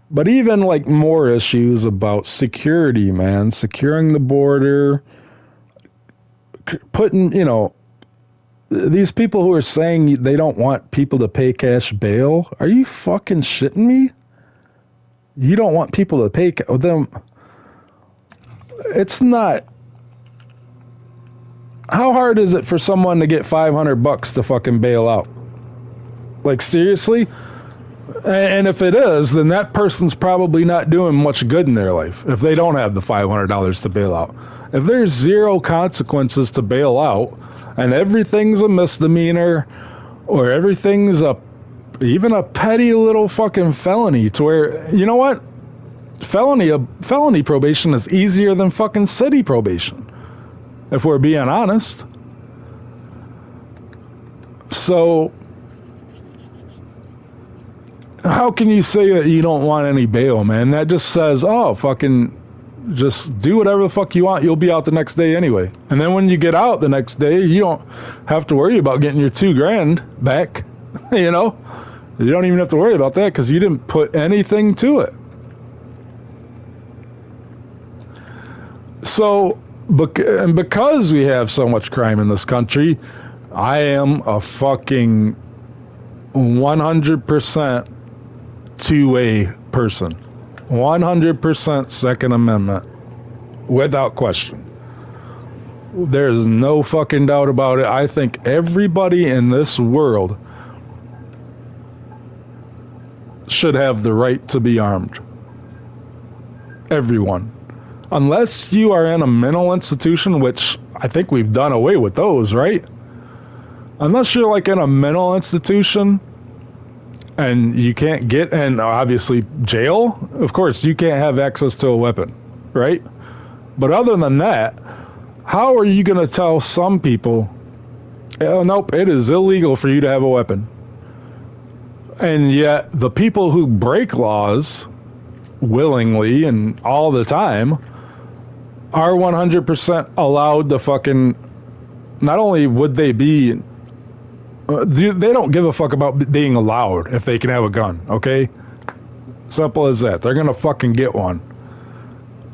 but even like more issues about security, man, securing the border, putting, you know, these people who are saying they don't want people to pay cash bail. Are you fucking shitting me? You don't want people to pay them? It's not. How hard is it for someone to get $500 to fucking bail out? Like, seriously? And if it is, then that person's probably not doing much good in their life if they don't have the $500 to bail out. If there's zero consequences to bail out and everything's a misdemeanor or everything's even a petty little fucking felony to where, you know what? Felony probation is easier than fucking city probation, if we're being honest. So how can you say that you don't want any bail, man? That just says, oh, fucking just do whatever the fuck you want. You'll be out the next day anyway. And then when you get out the next day, you don't have to worry about getting your $2,000 back. You know, you don't even have to worry about that because you didn't put anything to it. So, because we have so much crime in this country, I am a fucking 100% two-way person. 100% Second Amendment. Without question. There's no fucking doubt about it. I think everybody in this world should have the right to be armed. Everyone. Unless you are in a mental institution, which I think we've done away with those, right? Unless you're like in a mental institution and you can't get, and obviously jail, of course, you can't have access to a weapon, right? But other than that, how are you going to tell some people, oh, nope, it is illegal for you to have a weapon? And yet the people who break laws willingly and all the time are 100% allowed to fucking, not only would they be, they don't give a fuck about being allowed if they can have a gun, okay? Simple as that. They're gonna fucking get one.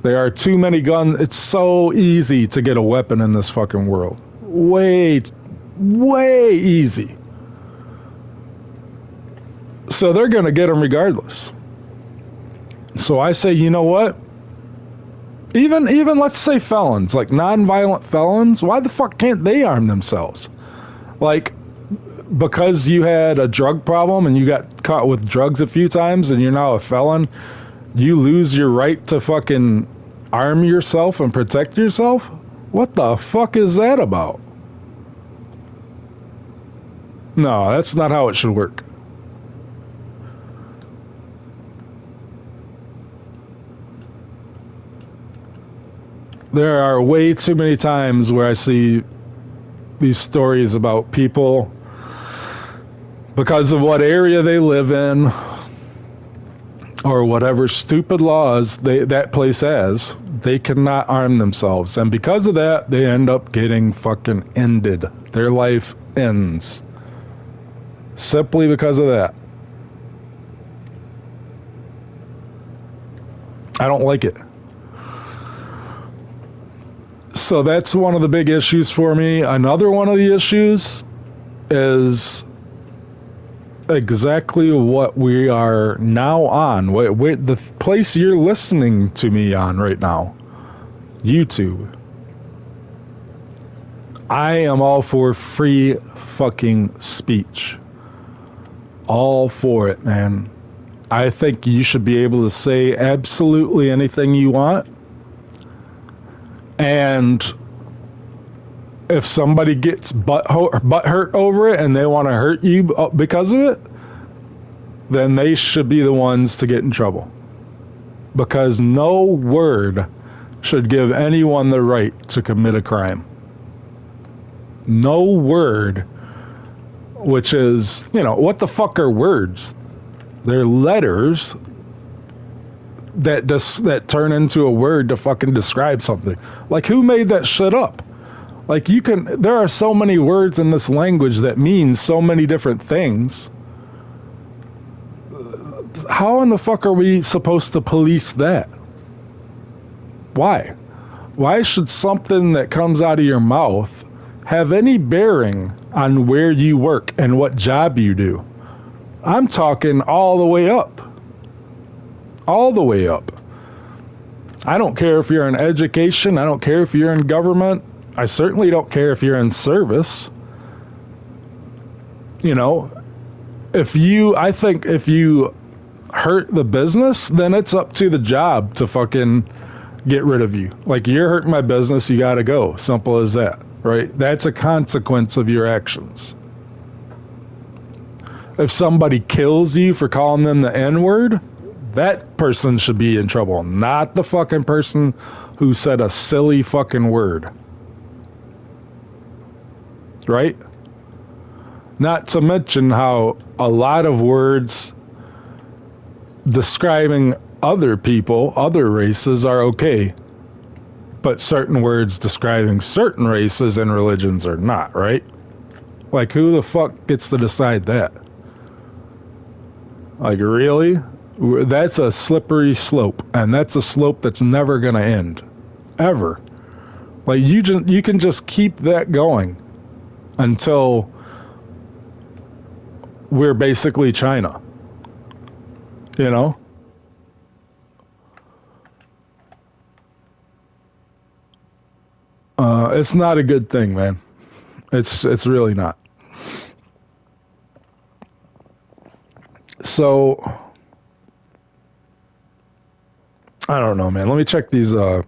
There are too many guns. It's so easy to get a weapon in this fucking world. Way easy. So they're gonna get them regardless. So I say, you know what? Even let's say felons, like non-violent felons, why the fuck can't they arm themselves? Like, because you had a drug problem and you got caught with drugs a few times and you're now a felon, you lose your right to fucking arm yourself and protect yourself? What the fuck is that about? No, that's not how it should work. There are way too many times where I see these stories about people, because of what area they live in or whatever stupid laws that place has, they cannot arm themselves. And because of that, they end up getting fucking ended. Their life ends. Simply because of that. I don't like it. So that's one of the big issues for me. Another one of the issues is exactly what we are now on. The place you're listening to me on right now. YouTube. I am all for free fucking speech. All for it, man. I think you should be able to say absolutely anything you want. And if somebody gets butt hurt over it and they want to hurt you because of it, then they should be the ones to get in trouble. Because no word should give anyone the right to commit a crime. No word, which is, what the fuck are words? They're letters that turn into a word to fucking describe something. Like, who made that shit up? Like, there are so many words in this language that mean so many different things. How in the fuck are we supposed to police that? Why? Why should something that comes out of your mouth have any bearing on where you work and what job you do? I'm talking all the way up. All the way up. I don't care if you're in education. I don't care if you're in government. I certainly don't care if you're in service. You know, I think if you hurt the business, then it's up to the job to fucking get rid of you. Like, you're hurting my business, you gotta go. Simple as that, right? That's a consequence of your actions. If somebody kills you for calling them the N-word, that person should be in trouble, not the fucking person who said a silly fucking word. Right? Not to mention how a lot of words describing other people, other races are okay, but certain words describing certain races and religions are not, right? Like, who the fuck gets to decide that? Like, really? That's a slippery slope, and that's a slope that's never gonna end. Ever. Like, you can just keep that going until we're basically China. You know? It's not a good thing, man. It's really not. So, I don't know, man. Let me check these. I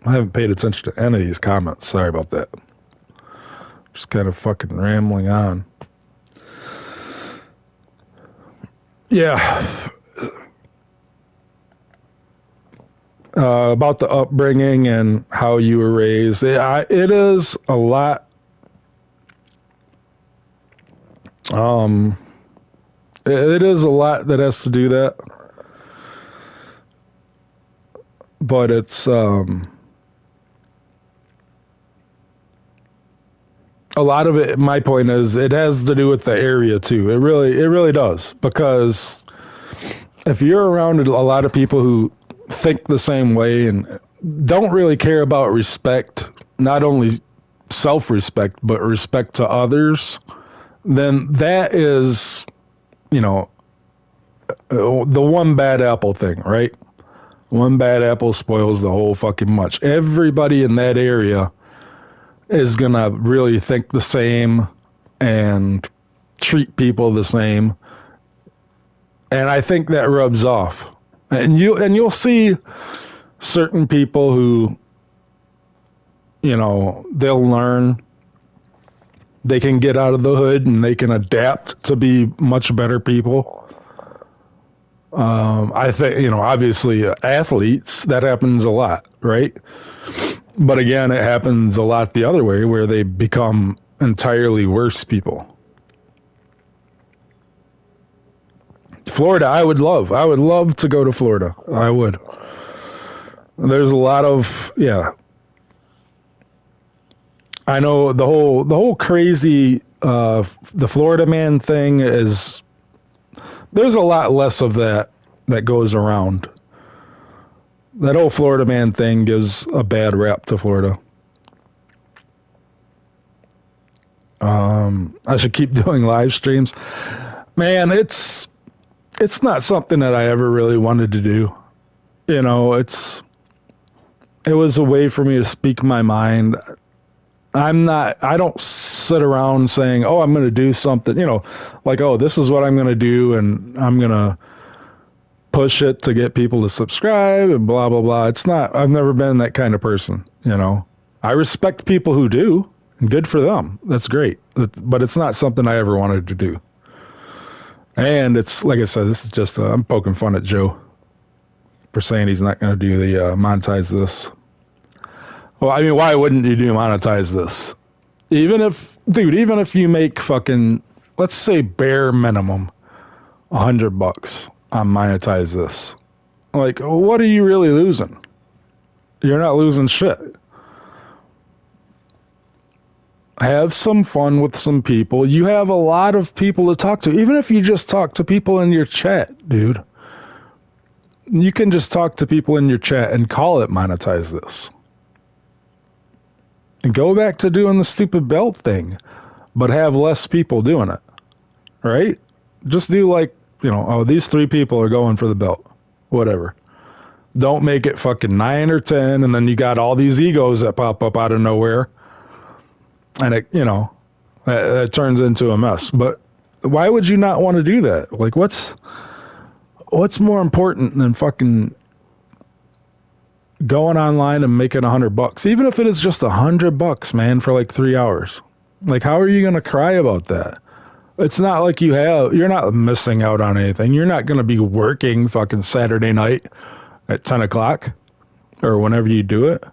haven't paid attention to any of these comments. Sorry about that. Just kind of fucking rambling on. Yeah. About the upbringing and how you were raised. It is a lot. It is a lot that has to do that. But it's a lot of it. My point is, it has to do with the area too. It really does, because if you're around a lot of people who think the same way and don't really care about respect, not only self-respect but respect to others, then that is, the one bad apple thing, right? One bad apple spoils the whole fucking bunch. Everybody in that area is gonna really think the same and treat people the same, and I think that rubs off. And you'll see certain people who, they'll learn, they can get out of the hood and they can adapt to be much better people. I think, obviously athletes, that happens a lot, right? But again, it happens a lot the other way, where they become entirely worse people. Florida, I would love to go to Florida. I would. There's a lot of, yeah. I know the whole crazy, the Florida man thing is, there's a lot less of that goes around. That whole Florida man thing gives a bad rap to Florida. I should keep doing live streams. Man, it's not something that I ever really wanted to do. It was a way for me to speak my mind. I don't sit around saying, oh, I'm going to do something, like, oh, this is what I'm going to do, and I'm going to push it to get people to subscribe and blah, blah, blah. I've never been that kind of person, I respect people who do, and good for them. That's great. But it's not something I ever wanted to do. And it's, like I said, this is just, I'm poking fun at Joe for saying he's not going to do the monetize this. Well, I mean, why wouldn't you do monetize this? Even if you make fucking, let's say bare minimum, $100 on monetize this. Like, what are you really losing? You're not losing shit. Have some fun with some people. You have a lot of people to talk to. Even if you just talk to people in your chat, dude. You can just talk to people in your chat and call it monetize this. And go back to doing the stupid belt thing, but have less people doing it. Right? Just do like, oh, these 3 people are going for the belt. Whatever. Don't make it fucking 9 or 10, and then you got all these egos that pop up out of nowhere, and it turns into a mess. But why would you not want to do that? Like, what's more important than fucking going online and making $100, even if it is just $100, man, for like 3 hours? Like, how are you gonna cry about that? It's not like you're not missing out on anything. You're not gonna be working fucking Saturday night at 10 o'clock or whenever you do it.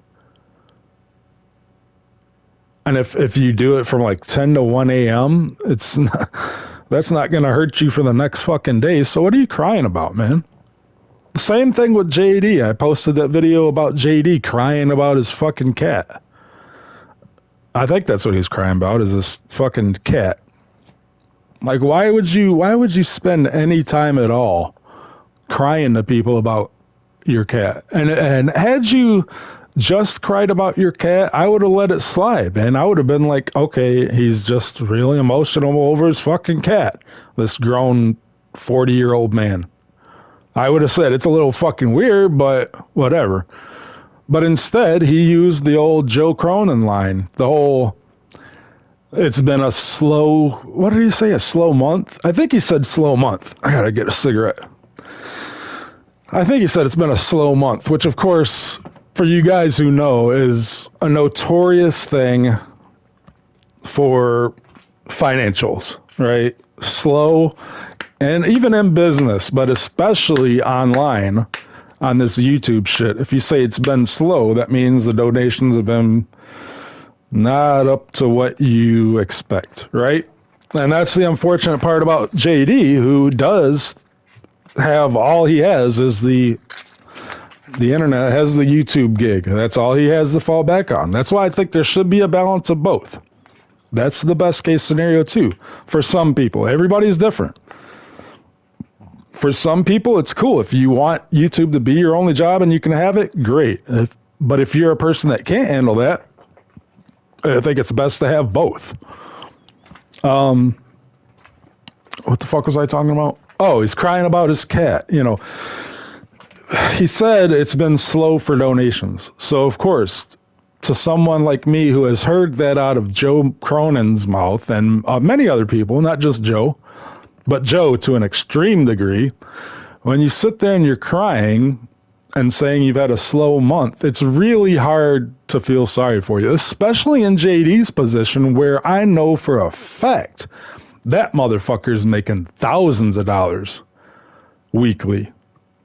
And if you do it from like 10 to 1 a.m., that's not going to hurt you for the next fucking day. So what are you crying about, man? Same thing with JD. I posted that video about JD crying about his fucking cat. I think that's what he's crying about, is this fucking cat. Like, why would you spend any time at all crying to people about your cat? And had you just cried about your cat, I would have let it slide, man. I would have been like, okay, he's just really emotional over his fucking cat, this grown 40-year-old man. I would have said, it's a little fucking weird, but whatever. But instead, he used the old Joe Cronin line. The whole, it's been a slow, what did he say, a slow month? I think he said slow month. I gotta get a cigarette. I think he said it's been a slow month, which of course, for you guys who know, is a notorious thing for financials, right? Slow, and even in business, but especially online on this YouTube shit. If you say it's been slow, that means the donations have been not up to what you expect, right? And that's the unfortunate part about JD, who does have, all he has is the internet, has the YouTube gig. That's all he has to fall back on. That's why I think there should be a balance of both. That's the best case scenario too. For some people, everybody's different. For some people, it's cool. If you want YouTube to be your only job and you can have it, great. But if you're a person that can't handle that, I think it's best to have both. What the fuck was I talking about? Oh, he's crying about his cat. He said it's been slow for donations. So, of course, to someone like me who has heard that out of Joe Cronin's mouth and many other people, not just Joe, but Joe to an extreme degree, when you sit there and you're crying and saying you've had a slow month, it's really hard to feel sorry for you, especially in JD's position, where I know for a fact that motherfucker's making thousands of dollars weekly.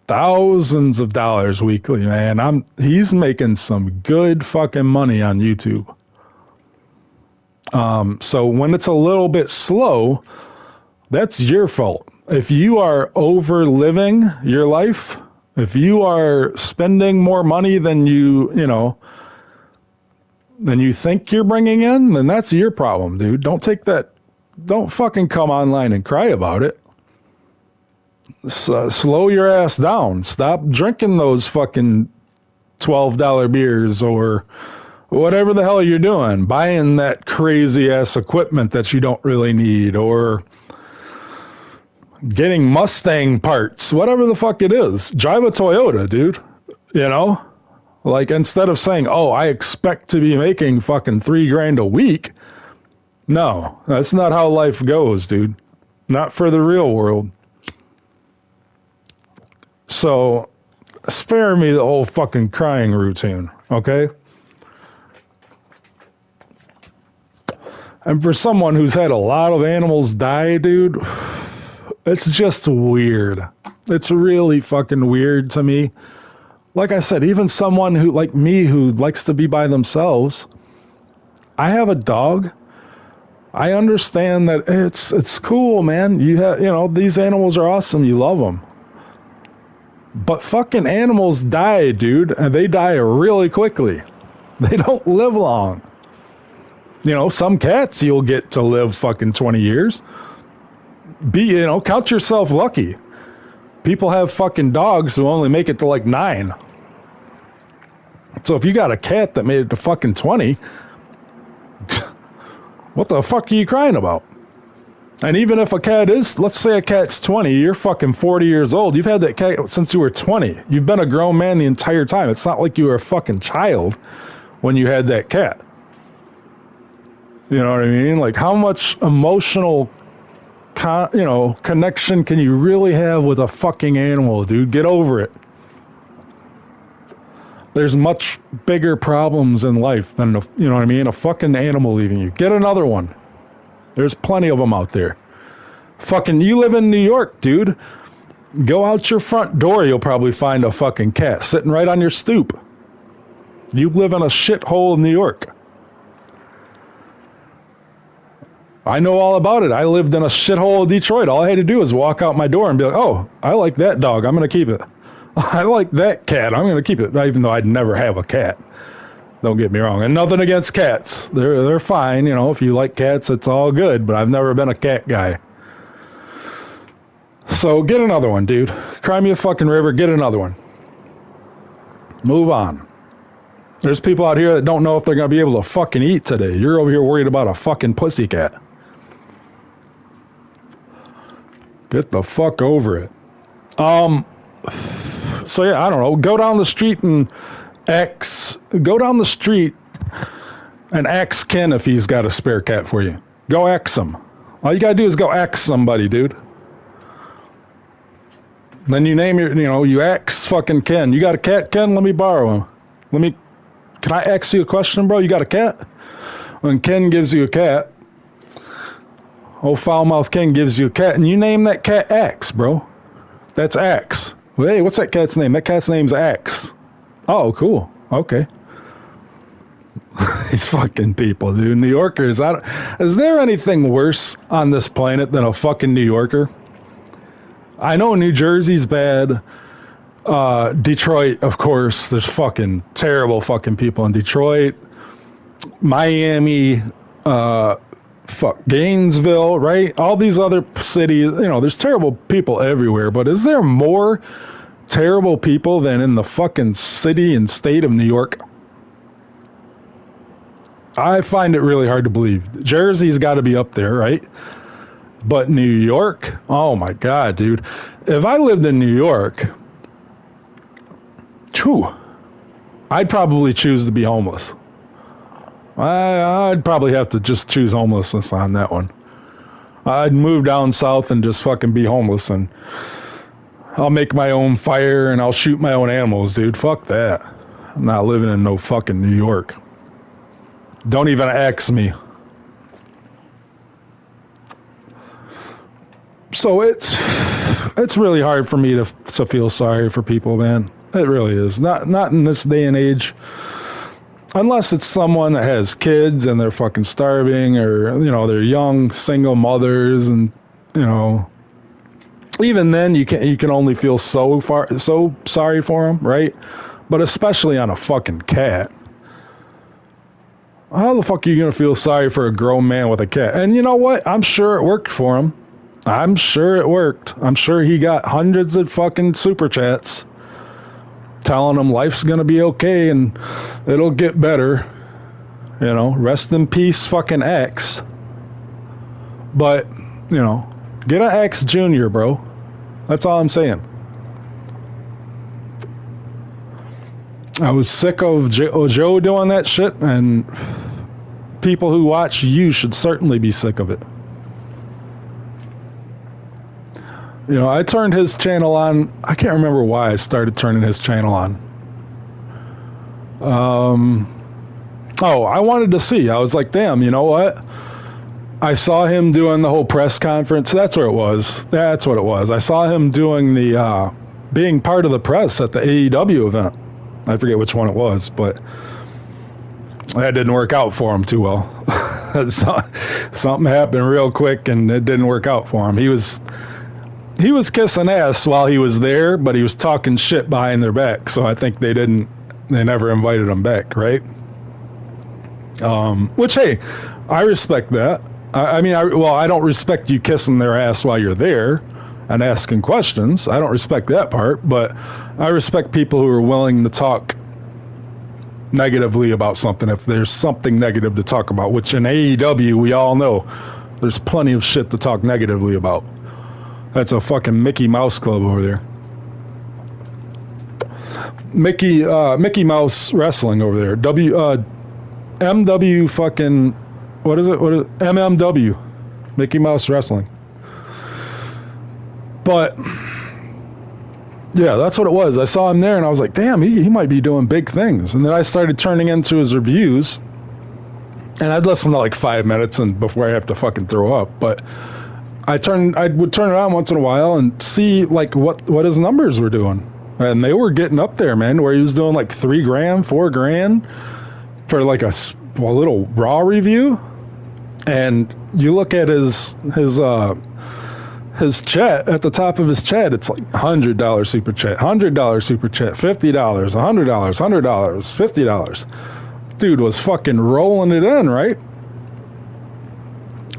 Thousands of dollars weekly, man. He's making some good fucking money on YouTube. So when it's a little bit slow, that's your fault. If you are over living your life, if you are spending more money than you think you're bringing in, then that's your problem, dude. Don't fucking come online and cry about it. Slow your ass down. Stop drinking those fucking $12 beers or whatever the hell you're doing. Buying that crazy ass equipment that you don't really need, or getting Mustang parts, whatever the fuck it is. Drive a Toyota, dude. Like, instead of saying, oh, I expect to be making fucking $3,000 a week. No, that's not how life goes, dude. Not for the real world. So, spare me the whole fucking crying routine, okay? And for someone who's had a lot of animals die, dude, it's just weird. It's really fucking weird to me. Like I said, even someone who, like me, who likes to be by themselves, I have a dog. I understand that it's cool, man. These animals are awesome. You love them. But fucking animals die, dude, and they die really quickly. They don't live long. Some cats you'll get to live fucking 20 years. Count yourself lucky. People have fucking dogs who only make it to like 9. So if you got a cat that made it to fucking 20, what the fuck are you crying about? And even if a cat is, let's say a cat's 20, you're fucking 40 years old. You've had that cat since you were 20. You've been a grown man the entire time. It's not like you were a fucking child when you had that cat. You know what I mean? Like, how much emotional, connection can you really have with a fucking animal, dude? Get over it. There's much bigger problems in life than, you know what I mean? A fucking animal leaving you. Get another one. There's plenty of them out there. Fucking, you live in New York, dude. Go out your front door, you'll probably find a fucking cat sitting right on your stoop. You live in a shithole in New York. I know all about it. I lived in a shithole of Detroit. All I had to do was walk out my door and be like, oh, I like that dog. I'm going to keep it. I like that cat. I'm going to keep it. Even though I'd never have a cat. Don't get me wrong. And nothing against cats. They're fine. You know, if you like cats, it's all good. But I've never been a cat guy. So get another one, dude. Cry me a fucking river. Get another one. Move on. There's people out here that don't know if they're going to be able to fucking eat today. You're over here worried about a fucking pussycat. Get the fuck over it. So yeah, I don't know. Go down the street and ask Ken if he's got a spare cat for you. Go ask him. All you gotta do is go ask somebody, dude. Then you name you ask fucking Ken. You got a cat, Ken? Let me borrow him. Can I ask you a question, bro? You got a cat? When Ken gives you a cat, old foul-mouthed Ken gives you a cat, and you name that cat Axe, bro. That's Axe. Well, hey, what's that cat's name? That cat's name's Axe. Oh, cool. Okay. These fucking people, dude. New Yorkers. Is there anything worse on this planet than a fucking New Yorker? I know New Jersey's bad. Detroit, of course. There's fucking terrible fucking people in Detroit. Miami, Gainesville, right? All these other cities, there's terrible people everywhere, but is there more terrible people than in the fucking city and state of New York? I find it really hard to believe. Jersey's got to be up there, right? But New York? Oh my God, dude. If I lived in New York, I'd probably choose to be homeless. I'd probably have to just choose homelessness on that one. I'd move down south and just fucking be homeless, and I'll make my own fire and I'll shoot my own animals, dude. Fuck that. I'm not living in no fucking New York. Don't even ask me. So it's really hard for me to feel sorry for people, man. It really is. Not in this day and age. Unless it's someone that has kids and they're fucking starving, or, they're young, single mothers, and, even then you can only feel so sorry for them, right? But especially on a fucking cat. How the fuck are you going to feel sorry for a grown man with a cat? And you know what? I'm sure it worked for him. I'm sure it worked. I'm sure he got hundreds of fucking super chats telling him life's gonna be okay and it'll get better. Rest in peace, fucking X. But, get an X Junior, bro. That's all I'm saying. I was sick of Joe doing that shit, and people who watch you should certainly be sick of it. I turned his channel on. I can't remember why I started turning his channel on. I wanted to see. I was like, damn, you know what? I saw him doing the whole press conference. That's where it was. That's what it was. I saw him doing the, being part of the press at the AEW event. I forget which one it was, but that didn't work out for him too well. Something happened real quick and it didn't work out for him. He was kissing ass while he was there, but he was talking shit behind their back. So I think they never invited him back, right? Which, hey, I respect that. I don't respect you kissing their ass while you're there and asking questions. I don't respect that part, but I respect people who are willing to talk negatively about something if there's something negative to talk about, which in AEW, we all know There's plenty of shit to talk negatively about. That's a fucking Mickey Mouse Club over there. Mickey Mouse Wrestling over there. MW fucking, what is it? MMW. Mickey Mouse Wrestling. But yeah, that's what it was. I saw him there and I was like, damn, he might be doing big things. And then I started turning into his reviews. And I'd listen to like 5 minutes and before I have to fucking throw up. But I would turn around once in a while and see like what his numbers were doing. And they were getting up there, man, where he was doing like $3,000, $4,000 for like a little Raw review. And you look at his chat, at the top of his chat, it's like $100 super chat, $100 super chat, $50, $100, $50. Dude was fucking rolling it in, right?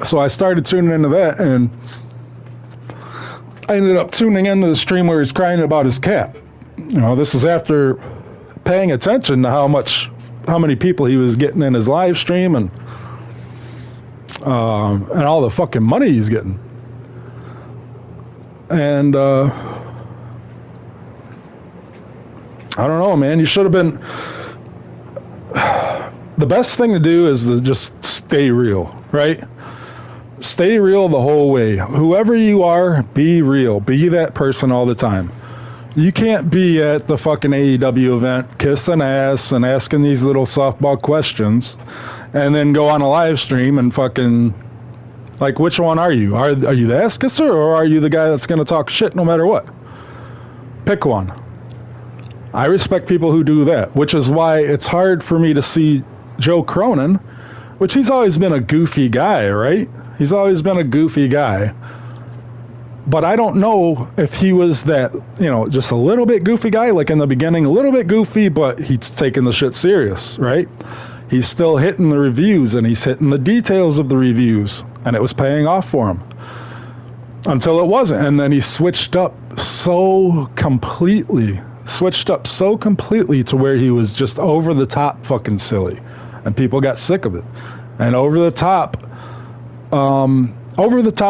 So I started tuning into that, and I ended up tuning into the stream where he's crying about his cat. You know, this is after paying attention to how many people he was getting in his live stream and all the fucking money he's getting. And I don't know, man. You should have been. The best thing to do is to just stay real, right? Stay real the whole way. Whoever you are, be real. Be that person all the time. You can't be at the fucking AEW event kissing ass and asking these little softball questions and then go on a live stream and fucking, like, which one are you? Are you the ass kisser or are you the guy that's going to talk shit no matter what? Pick one. I respect people who do that, which is why it's hard for me to see Joe Cronin, which he's always been a goofy guy, right? He's always been a goofy guy. But I don't know if he was that, you know, just a little bit goofy guy, like in the beginning, a little bit goofy, but he's taking the shit serious, right? He's still hitting the reviews and he's hitting the details of the reviews, and it was paying off for him until it wasn't. And then he switched up so completely to where he was just over the top fucking silly, and people got sick of it. And over the top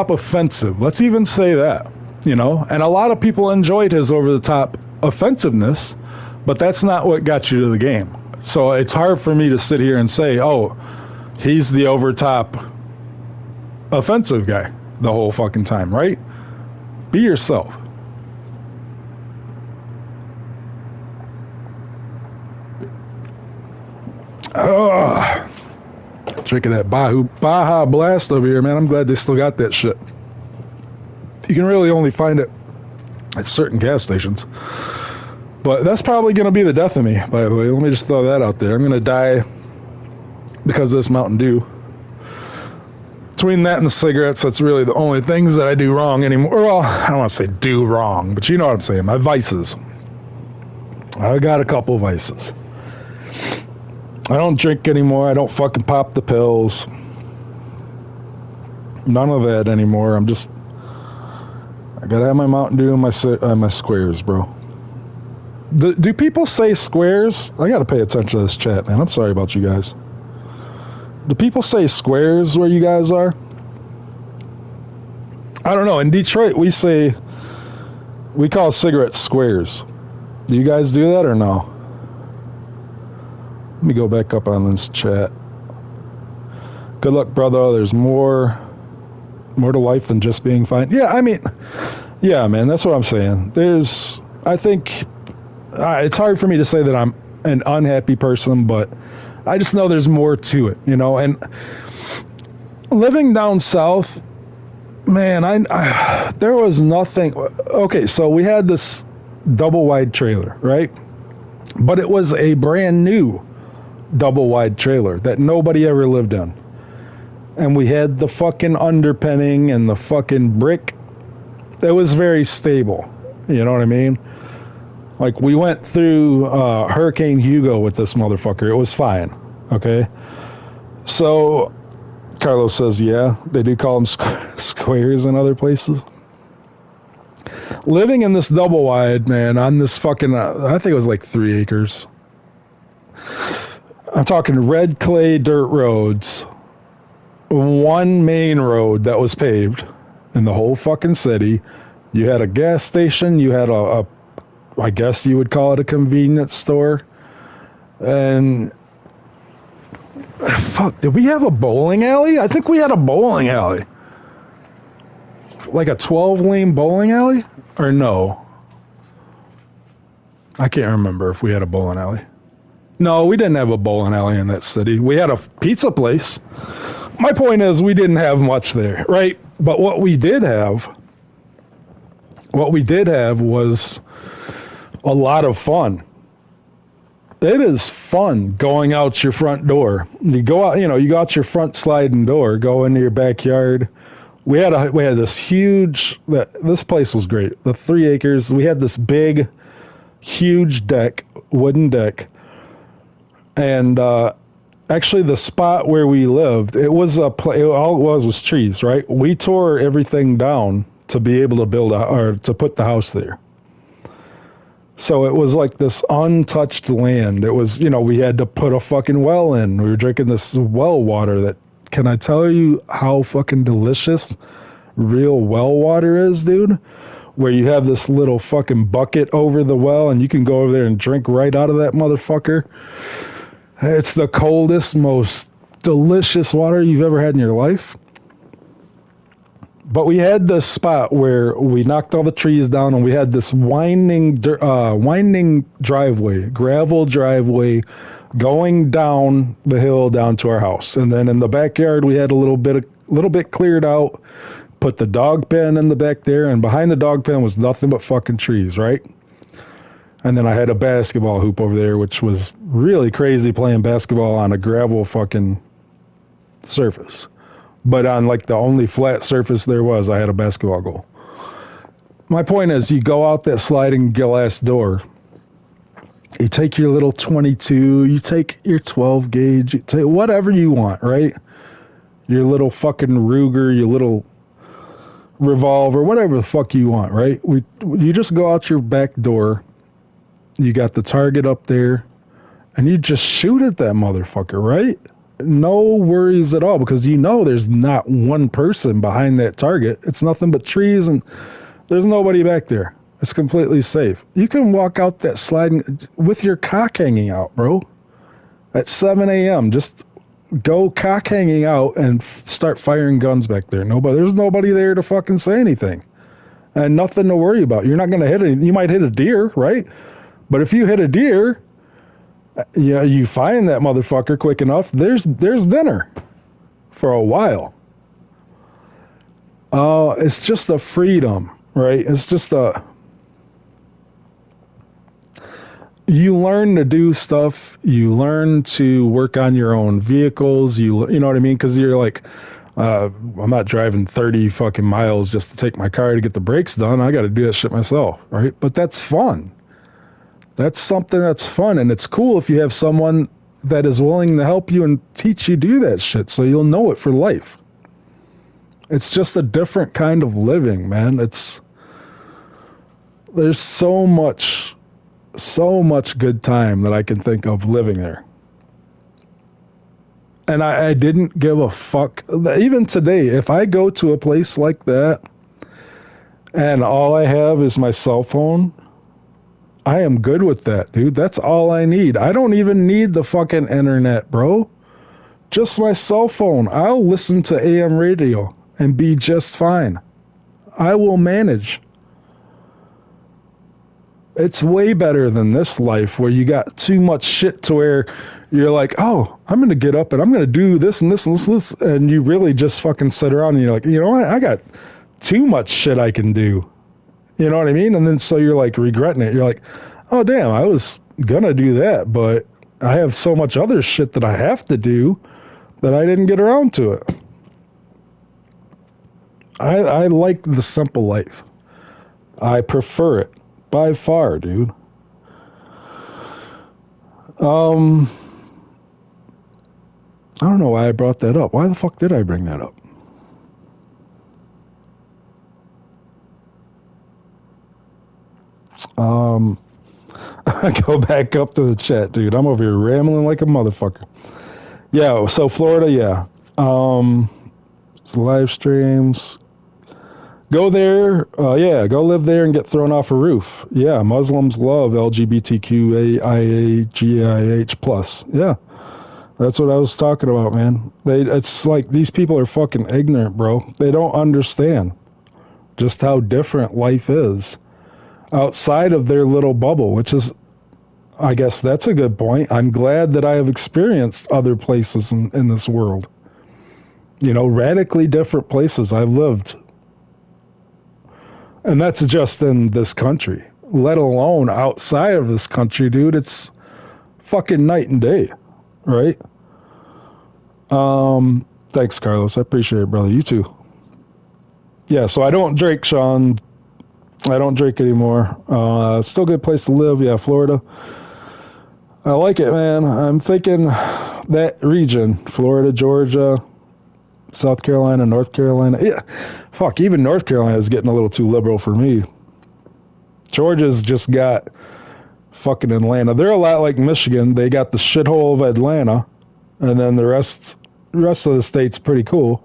offensive. Let's even say that, you know? And a lot of people enjoyed his over the top offensiveness, but that's not what got you to the game. So it's hard for me to sit here and say, oh, he's the over top offensive guy the whole fucking time, right? Be yourself. Drinking that Baja Blast over here, man. I'm glad they still got that shit. You can really only find it at certain gas stations. But that's probably going to be the death of me, by the way. Let me just throw that out there. I'm going to die because of this Mountain Dew. Between that and the cigarettes, that's really the only things that I do wrong anymore. Well, I don't want to say do wrong, but you know what I'm saying. My vices. I got a couple vices. I don't drink anymore. I don't fucking pop the pills. None of that anymore. I gotta have my Mountain Dew and my squares, bro. Do people say squares? I gotta pay attention to this chat, man. I'm sorry about you guys. Do people say squares where you guys are? I don't know. In Detroit, we call cigarettes squares. Do you guys do that or no? Let me go back up on this chat. Good luck, brother. There's more to life than just being fine. Yeah, I mean, yeah, man, that's what I'm saying. I think, it's hard for me to say that I'm an unhappy person, but I just know there's more to it, you know? And living down south, man, there was nothing. Okay, so we had this double wide trailer, right? But it was a brand new double wide trailer that nobody ever lived in. And we had the fucking underpinning and the fucking brick. It was very stable. You know what I mean? Like, we went through Hurricane Hugo with this motherfucker. It was fine. Okay? So, Carlos says, yeah, they do call them squares in other places. Living in this double wide, man, on this fucking, I think it was like 3 acres. I'm talking red clay dirt roads one main road that was paved in the whole fucking city. You had a gas station. You had a I guess you would call it a convenience store. And fuck, did we have a bowling alley? I think we had a bowling alley. Like a 12-lane bowling alley? Or no? I can't remember if we had a bowling alley. No, we didn't have a bowling alley in that city. We had a pizza place. My point is, we didn't have much there, right? But what we did have was a lot of fun. It is fun going out your front door. You go out, you go out your front sliding door, go into your backyard. We had this huge. This place was great. The 3 acres. We had this big, huge deck, wooden deck, and actually the spot where we lived, it was all it was trees, right? We tore everything down to be able to to put the house there. So it was like this untouched land. It was, we had to put a fucking well in. We were drinking this well water that, can I tell you how fucking delicious real well water is, dude? Where you have this little fucking bucket over the well and you can go over there and drink right out of that motherfucker. It's the coldest, most delicious water you've ever had in your life. But we had this spot where we knocked all the trees down and we had this winding driveway, gravel driveway going down the hill down to our house. And then in the backyard, we had a little bit cleared out, put the dog pen in the back there, and behind the dog pen was nothing but fucking trees, right? And then I had a basketball hoop over there, which was really crazy playing basketball on a gravel fucking surface. But on like the only flat surface there was, I had a basketball goal. My point is, you go out that sliding glass door, you take your little 22, you take your 12 gauge, you take whatever you want, right? Your little fucking Ruger, your little revolver, whatever the fuck you want, right? You just go out your back door, you got the target up there, and you just shoot at that motherfucker, right? No worries at all, because there's not one person behind that target. It's nothing but trees and there's nobody back there. It's completely safe. You can walk out that sliding with your cock hanging out, bro. At 7 a.m., just go cock hanging out and start firing guns back there. There's nobody there to fucking say anything. And nothing to worry about. You're not going to hit it. You might hit a deer, right? But if you hit a deer, you find that motherfucker quick enough, there's dinner for a while. It's just a freedom, right? It's just you learn to do stuff. You learn to work on your own vehicles. You know what I mean? Because you're like, I'm not driving 30 fucking miles just to take my car to get the brakes done. I got to do that shit myself, right? But that's fun. That's something that's fun, and it's cool if you have someone that is willing to help you and teach you do that shit, so you'll know it for life. It's just a different kind of living, man. There's so much good time that I can think of living there. And I didn't give a fuck. Even today, if I go to a place like that and all I have is my cell phone, I am good with that, dude. That's all I need. I don't even need the fucking internet, bro. Just my cell phone. I'll listen to AM radio and be just fine. I will manage. It's way better than this life where you got too much shit to where you're like, oh, I'm going to get up and I'm going to do this and this and this. And you really just fucking sit around and you're like, you know what? I got too much shit I can do. You know what I mean? And then so you're like regretting it. You're like, oh, damn, I was going to do that, but I have so much other shit that I have to do that I didn't get around to it. I like the simple life. I prefer it by far, dude. I don't know why I brought that up. Why the fuck did I bring that up? I go back up to the chat, dude. I'm over here rambling like a motherfucker. Yeah, so Florida, yeah. So live streams. Go there, yeah, go live there and get thrown off a roof. Yeah, Muslims love LGBTQAIAGIH plus. Yeah, that's what I was talking about, man. It's like these people are fucking ignorant, bro. They don't understand just how different life is outside of their little bubble, which is, I guess that's a good point. I'm glad that I have experienced other places in this world. You know, radically different places I've lived. And that's just in this country, let alone outside of this country, dude. It's fucking night and day, right? Thanks, Carlos. I appreciate it, brother. You too. Yeah, so I don't drink, Sean. I don't drink anymore. Still a good place to live. Yeah, Florida. I like it, man. I'm thinking that region, Florida, Georgia, South Carolina, North Carolina. Yeah, fuck, even North Carolina is getting a little too liberal for me. Georgia's just got fucking Atlanta. They're a lot like Michigan. They got the shithole of Atlanta, and then the rest of the state's pretty cool.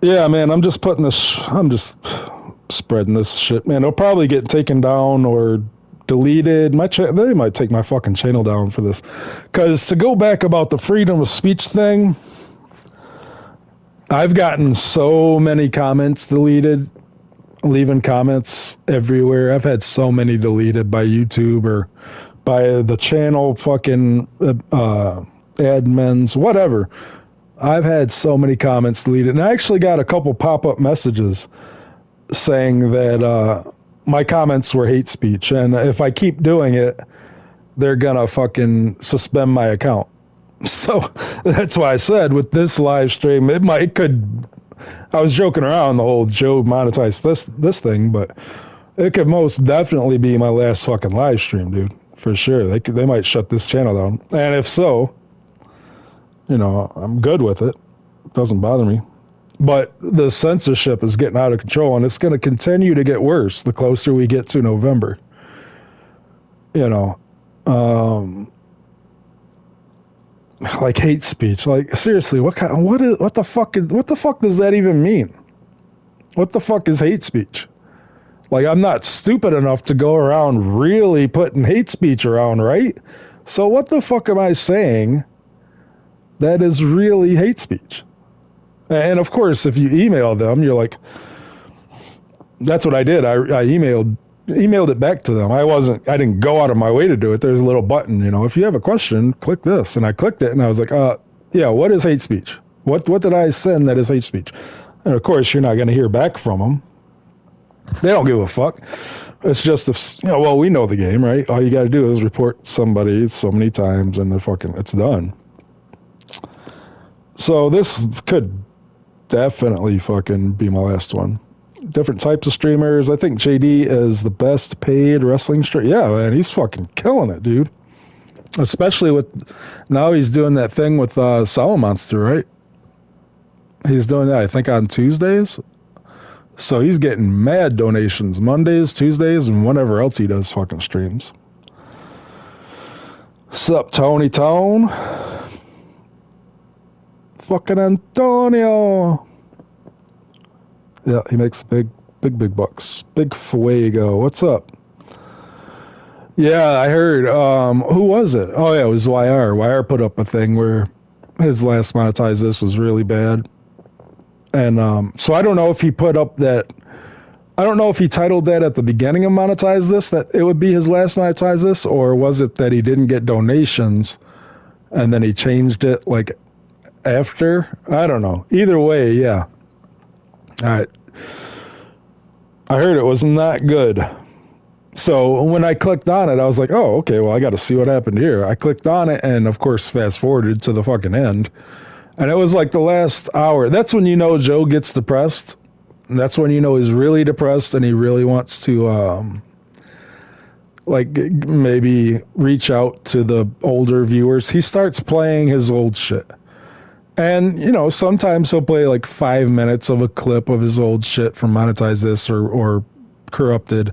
Yeah, man, I'm just spreading this shit, man. It'll probably get taken down or deleted. They might take my fucking channel down for this. Because to go back about the freedom of speech thing, I've gotten so many comments deleted, leaving comments everywhere. I've had so many deleted by YouTube or by the channel fucking admins, whatever. I've had so many comments deleted. And I actually got a couple pop-up messages saying that my comments were hate speech. And if I keep doing it, they're going to fucking suspend my account. So that's why I said with this live stream, I was joking around the whole Joe monetized this thing, but it could most definitely be my last fucking live stream, dude. For sure. They might shut this channel down. And if so, you know, I'm good with it. It doesn't bother me. But the censorship is getting out of control, and it's going to continue to get worse the closer we get to November. You know, like hate speech. Like seriously, what the fuck does that even mean? What the fuck is hate speech? Like, I'm not stupid enough to go around really putting hate speech around, right? So what the fuck am I saying that is really hate speech? And of course, if you email them, you're like, that's what I did. I emailed it back to them. I didn't go out of my way to do it. There's a little button, you know, if you have a question, click this. And I clicked it and I was like, yeah, what is hate speech? What did I send that is hate speech? And of course, you're not going to hear back from them. They don't give a fuck. It's just, well, we know the game, right? All you got to do is report somebody so many times and it's done. So this could definitely fucking be my last one. Different types of streamers. I think JD is the best paid wrestling streamer. Yeah, man, he's fucking killing it, dude. Especially now he's doing that thing with Solid Monster, right? He's doing that, I think, on Tuesdays. So he's getting mad donations Mondays, Tuesdays, and whenever else he does fucking streams. Sup, Tony Tone? Fucking Antonio. Yeah, he makes big bucks. Big Fuego. What's up? Yeah, I heard. Who was it? Oh, yeah, it was YR. YR put up a thing where his last monetized this was really bad. And so I don't know if he put up that. I don't know if he titled that at the beginning of monetize this, that it would be his last monetize this, or was it that he didn't get donations and then he changed it like after? I don't know. Either way, yeah. I heard it was not good. So when I clicked on it, I was like, oh, okay, well, I got to see what happened here. I clicked on it and, of course, fast forwarded to the fucking end. And it was like the last hour. That's when you know Joe gets depressed. And that's when you know he's really depressed and he really wants to, maybe reach out to the older viewers. He starts playing his old shit. And, sometimes he'll play like 5 minutes of a clip of his old shit from Monetize This or Corrupted.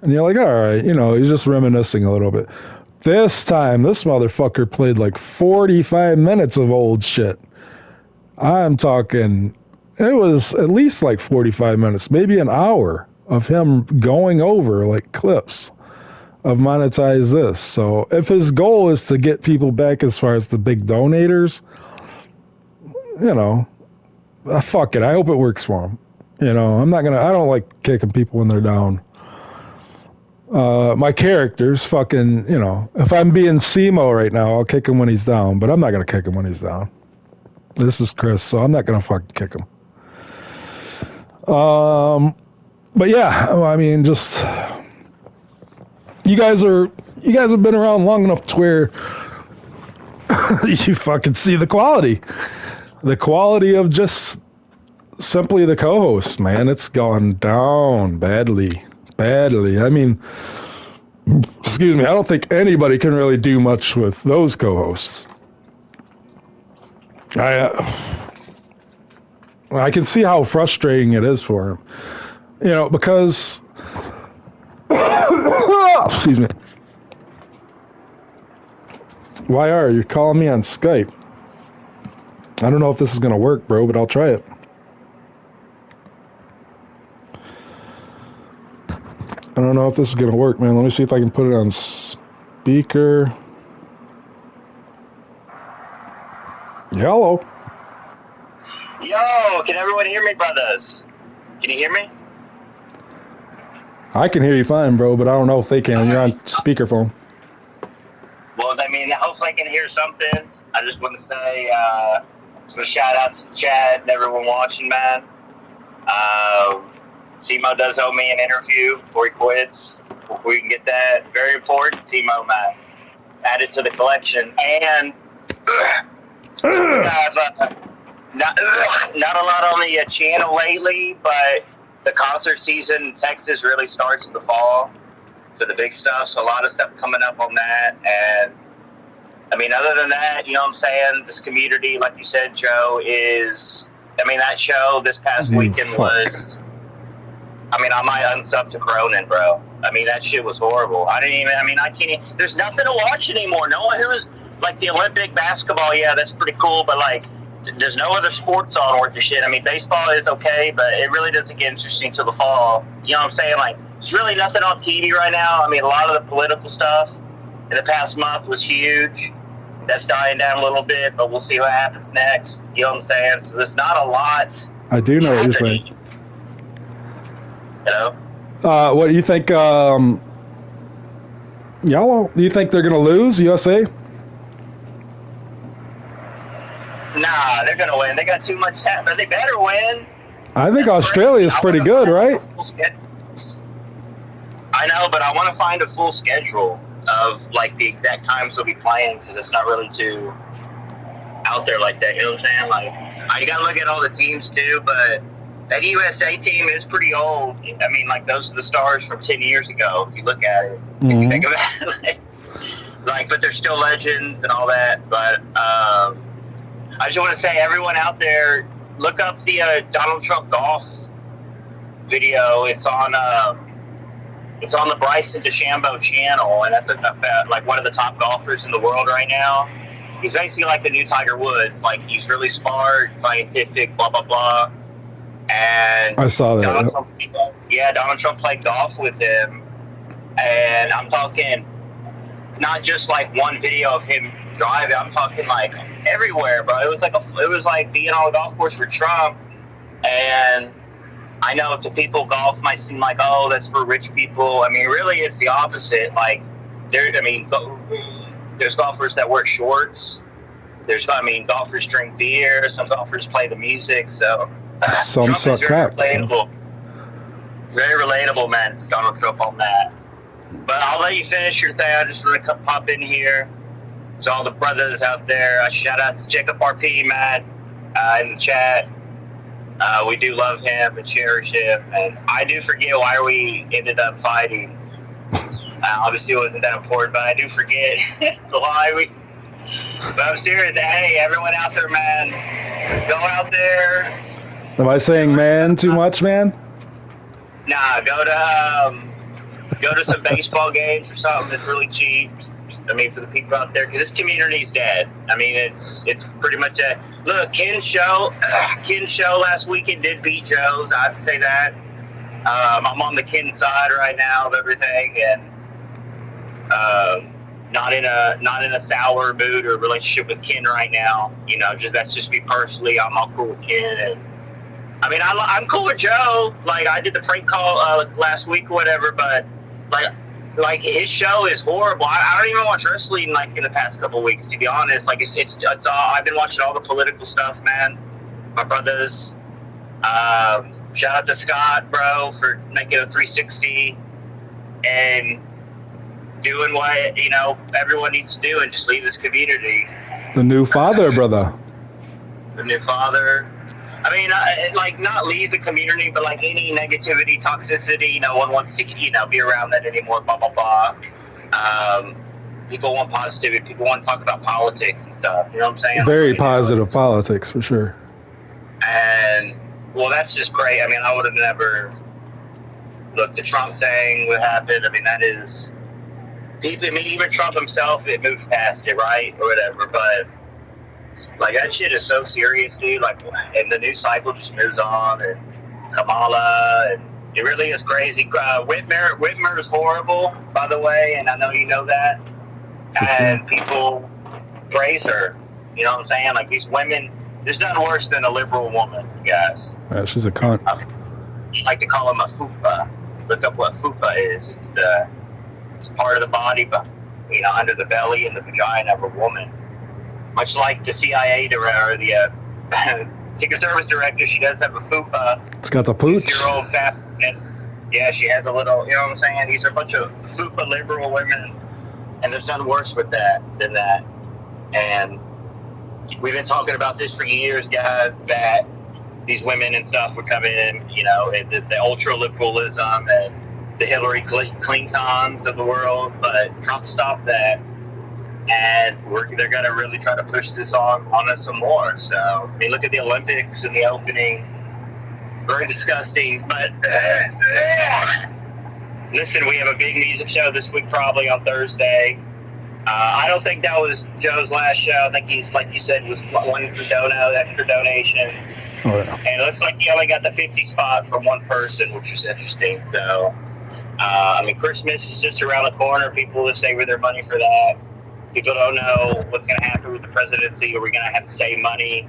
And you're like, all right, he's just reminiscing a little bit. This time, this motherfucker played like 45 minutes of old shit. I'm talking, it was at least like 45 minutes, maybe an hour of him going over like clips of Monetize This. So if his goal is to get people back as far as the big donators, you know, fuck it. I hope it works for him. You know, I don't like kicking people when they're down. My character's fucking, you know, if I'm being SEMO right now, I'll kick him when he's down, but I'm not going to kick him when he's down. This is Chris, so I'm not going to fucking kick him. But yeah, I mean, just, you guys have been around long enough to where you fucking see the quality of just simply the co-host, man. It's gone down badly. I mean, excuse me, I don't think anybody can really do much with those co-hosts. I can see how frustrating it is for him, you know, because excuse me. YR, you're calling me on Skype. I don't know if this is gonna work, bro, but I'll try it. I don't know if this is going to work, man. Let me see if I can put it on speaker. Hello. Yo, can everyone hear me, brothers? Can you hear me? I can hear you fine, bro, but I don't know if they can. You're on speakerphone. Well, I mean, hopefully I can hear something. I just want to say a shout out to the chat and everyone watching, man. Simo does owe me an interview before he quits. If we can get that, very important, Simo, man. Add it to the collection. And we have not a lot on the channel lately, but the concert season in Texas really starts in the fall. So the big stuff, so a lot of stuff coming up on that. And I mean, other than that, you know what I'm saying? This community, like you said, Joe, that show this past weekend was, I might unsub to Cronin, bro. I mean, that shit was horrible. I can't, there's nothing to watch anymore. No one like the Olympic basketball, yeah, that's pretty cool, but like, there's no other sports on worth of shit. I mean, baseball is okay, but it really doesn't get interesting till the fall. You know what I'm saying? Like, there's really nothing on TV right now. I mean, a lot of the political stuff in the past month was huge. That's dying down a little bit, but we'll see what happens next. You know what I'm saying? So there's not a lot. I do know what you're saying. You know? What do you think? Y'all, do you think they're going to lose, USA? Nah, they're going to win. They got too much talent, but they better win. I think Australia's pretty good, right? I know, but I want to find a full schedule of like the exact times we'll be playing, because it's not really too out there like that. You know what I'm saying? Like, you got to look at all the teams too, but that USA team is pretty old. I mean, like, those are the stars from 10 years ago, if you look at it. Mm-hmm. If you think about it. Like, but they're still legends and all that. But I just want to say, everyone out there, look up the Donald Trump golf video. It's on the Bryson DeChambeau channel, and that's like one of the top golfers in the world right now. He's basically like the new Tiger Woods. Like, he's really smart, scientific, blah, blah, blah. And I saw that. Donald Trump played golf with him. And I'm talking not just like one video of him driving. I'm talking like everywhere, bro. It was like being on a golf course for Trump. And I know to people, golf might seem like, oh, that's for rich people. I mean, really, it's the opposite. Like, there's golfers that wear shorts. Golfers drink beer. Some golfers play the music. So some suck crap. Very relatable, man. Donald Trump on that. But I'll let you finish your thing. I just want to pop in here to all the brothers out there. Shout out to Jacob RP, man, in the chat. We do love him and cherish him. And I do forget why we ended up fighting. Obviously, it wasn't that important, but I do forget why we. But I'm serious. Hey, everyone out there, man, go out there. Am I saying man too much, man? Nah, go to some baseball games or something that's really cheap. I mean, for the people out there, because this community's dead. I mean, it's pretty much a look. Ken's show last weekend did beat Joe's. I'd say that. I'm on the Ken side right now of everything, and not in a sour mood or relationship with Ken right now. You know, that's just me personally. I'm all cool with Ken, and I mean, I'm cool with Joe. Like, I did the prank call last week or whatever, but like his show is horrible. I don't even watch wrestling like in the past couple of weeks, to be honest. Like, it's all, I've been watching all the political stuff, man. My brothers. Shout out to Scott, bro, for making a 360 and doing what everyone needs to do and just leave this community. The new father, brother. The new father. I mean, like, not leave the community, but like any negativity, toxicity, no one wants to, be around that anymore, blah, blah, blah. People want positivity. People want to talk about politics and stuff. You know what I'm saying? Very positive politics, for sure. And, well, that's just great. I mean, I would have never, look, the Trump thing, what happened, I mean, that is, people, I mean, even Trump himself, it moved past it, right? Or whatever, but like, that shit is so serious, dude. Like, and the news cycle just moves on, and Kamala, and it really is crazy. Whitmer is horrible, by the way, and I know you know that. And people praise her. You know what I'm saying? Like, these women, there's nothing worse than a liberal woman, guys. Yeah, she's a cunt. I like to call them a fupa. Look up what fupa is. It's part of the body, but under the belly and the vagina of a woman. Much like the CIA or the Secret Service director, she does have a fupa. It's got the pooch. 6-year-old fat. Yeah, she has a little. You know what I'm saying? These are a bunch of fupa liberal women, and there's nothing worse than that. And we've been talking about this for years, guys. That these women and stuff would come in, and the ultra liberalism and the Hillary Clintons of the world, but Trump stopped that. And they're going to really try to push this on us some more. So, I mean, look at the Olympics and the opening. Very disgusting. But, listen, we have a big music show this week, probably on Thursday. I don't think that was Joe's last show. I think he's, like you said, was wanting some extra donations. Oh, yeah. And it looks like he only got the 50 spot from one person, which is interesting. So, I mean, Christmas is just around the corner. People will save their money for that. People don't know what's going to happen with the presidency. Are we going to have to save money?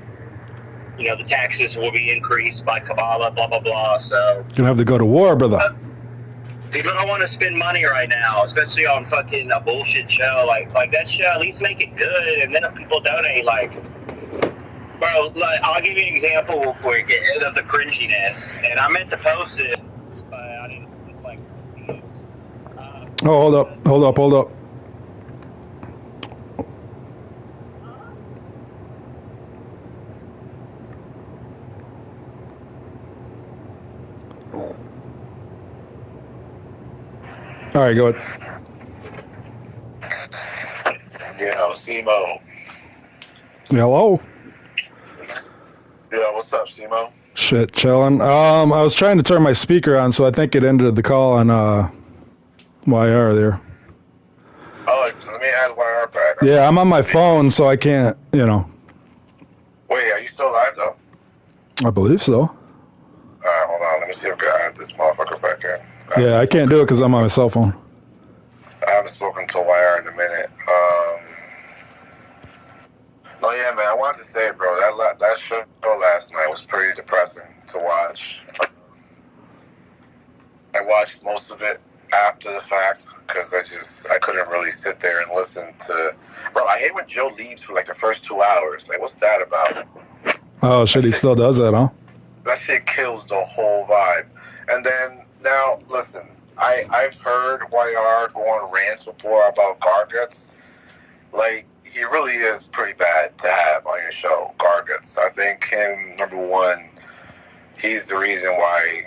The taxes will be increased by Kamala, blah, blah, blah. So You're going to have to go to war, brother. People don't want to spend money right now, especially on fucking a bullshit show. Like that show, at least make it good. And then if people donate, bro, I'll give you an example real quick of the cringiness. And I meant to post it, but I didn't. It's like, hold up. All right, go ahead. Simo. Hello. Yeah, what's up, Simo? Shit, chilling. I was trying to turn my speaker on, so I think it ended the call on YR there. Oh, let me add YR back. Yeah, I'm on my phone, so I can't, Wait, are you still live, though? I believe so. Alright, hold on. Let me see if I can add this motherfucker back in. Yeah, I can't do it because I'm on my cell phone. I haven't spoken to YR in a minute. No, yeah, man, I wanted to say, bro, that show last night was pretty depressing to watch. I watched most of it after the fact because I couldn't really sit there and listen to. Bro, I hate when Joe leaves for like the first 2 hours. Like, what's that about? Oh shit, he still does that, huh? That shit kills the whole vibe. And then now, listen, I've heard YR go on rants before about Garguts. Like, he really is pretty bad to have on your show, Garguts. I think him, number one, he's the reason why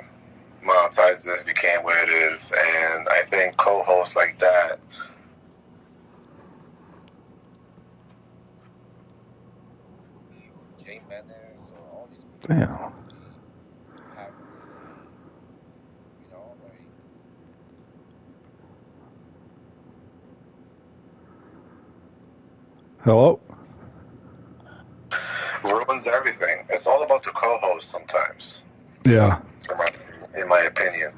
Monetized became what it is. And I think co-hosts like that, Jay Menace or all these people, Damn. have really, you know, like, Hello? Ruins everything. It's all about the co-host sometimes, Yeah. in my opinion.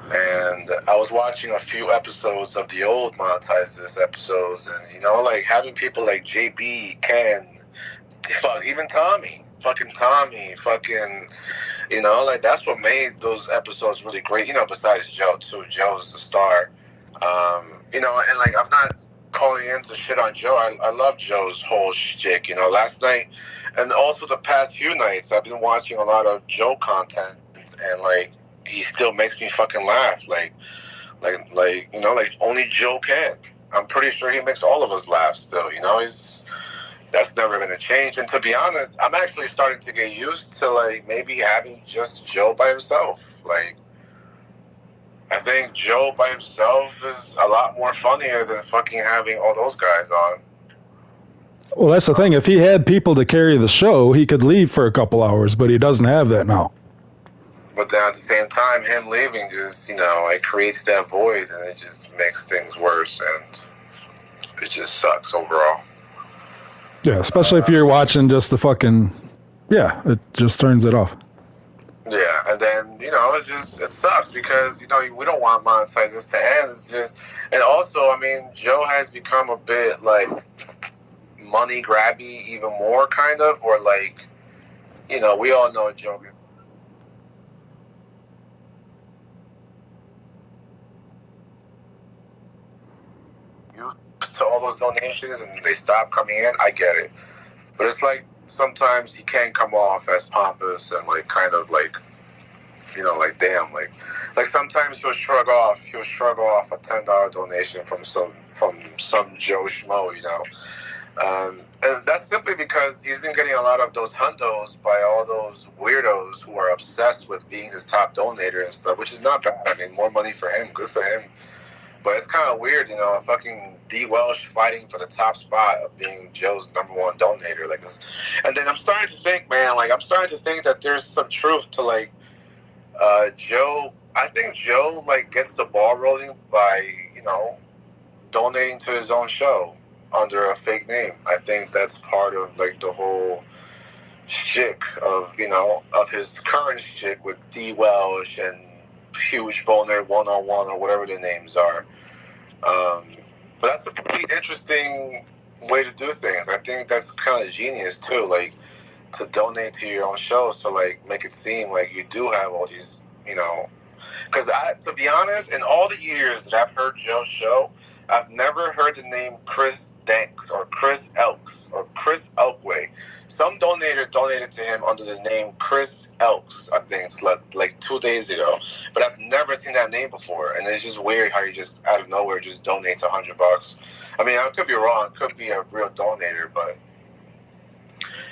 And I was watching a few episodes of the old Monetized episodes, and you know, like having people like JB, Ken, even Tommy, you know, like that's what made those episodes really great. You know, besides Joe too. Joe's the star. You know, and like I'm not calling in to shit on Joe. I love Joe's whole shtick. You know, last night and also the past few nights, I've been watching a lot of Joe content, and like he still makes me fucking laugh. Like you know, like only Joe can. I'm pretty sure he makes all of us laugh still. You know, that's never going to change. And to be honest, I'm actually starting to get used to like maybe having just Joe by himself. Like, I think Joe by himself is a lot more funnier than fucking having all those guys on. Well, that's the thing. If he had people to carry the show, he could leave for a couple hours, but he doesn't have that now. But then at the same time, him leaving just, you know, it creates that void, and it just makes things worse, and it just sucks overall. Yeah, especially if you're watching just the fucking... Yeah, it just turns it off. Yeah, and then, you know, it sucks because, you know, we don't want monetize this to end. It's just, and also, I mean, Joe has become a bit, like, money grabby even more, kind of, or like, you know, we all know Joe used to all those donations and they stop coming in. I get it. But it's like sometimes he can come off as pompous and like kind of like, you know, like damn, like sometimes he'll shrug off a $10 donation from some Joe Schmo, you know. And that's simply because he's been getting a lot of those hundos by all those weirdos who are obsessed with being his top donator and stuff, which is not bad. I mean, more money for him, good for him. But it's kind of weird, you know, fucking D. Welsh fighting for the top spot of being Joe's #1 donator. Like this. And then I'm starting to think, man, like I'm starting to think that there's some truth to like Joe. I think Joe like gets the ball rolling by, you know, donating to his own show under a fake name. I think that's part of like the whole shtick of, you know, of his current shtick with D. Welsh and Huge Boner 101 or whatever their names are. But that's a pretty interesting way to do things. I think that's kind of genius too, like to donate to your own shows to like make it seem like you do have all these, you know. Because to be honest, in all the years that I've heard Joe's show, I've never heard the name Chris Danks or Chris Elks or Chris Elkway. Some donator donated to him under the name Chris Elks, I think, like 2 days ago. But I've never seen that name before, and it's just weird how you just out of nowhere just donates $100. I mean, I could be wrong. It could be a real donator, but.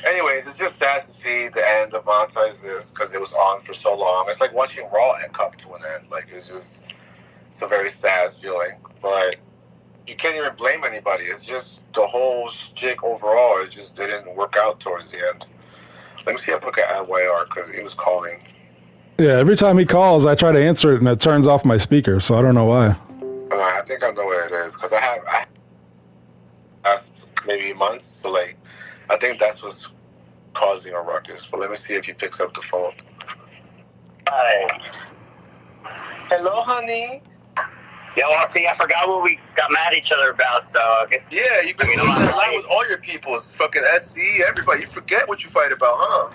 Anyways, it's just sad to see the end of Monetize This because it was on for so long. It's like watching Raw come to an end. Like, it's a very sad feeling. But you can't even blame anybody. It's just the whole shtick overall. It just didn't work out towards the end. Let me see if I can add YR because he was calling. Yeah, every time he calls, I try to answer it and it turns off my speaker, so I don't know why. I think I know what it is because I have asked maybe months. So, like, I think that's what's causing a ruckus. But let me see if he picks up the phone. Hi. Hello, honey. Yeah, see, I forgot what we got mad at each other about, so I guess... Yeah, you've been doing that a lot with all your people. It's fucking SC, everybody. You forget what you fight about, huh?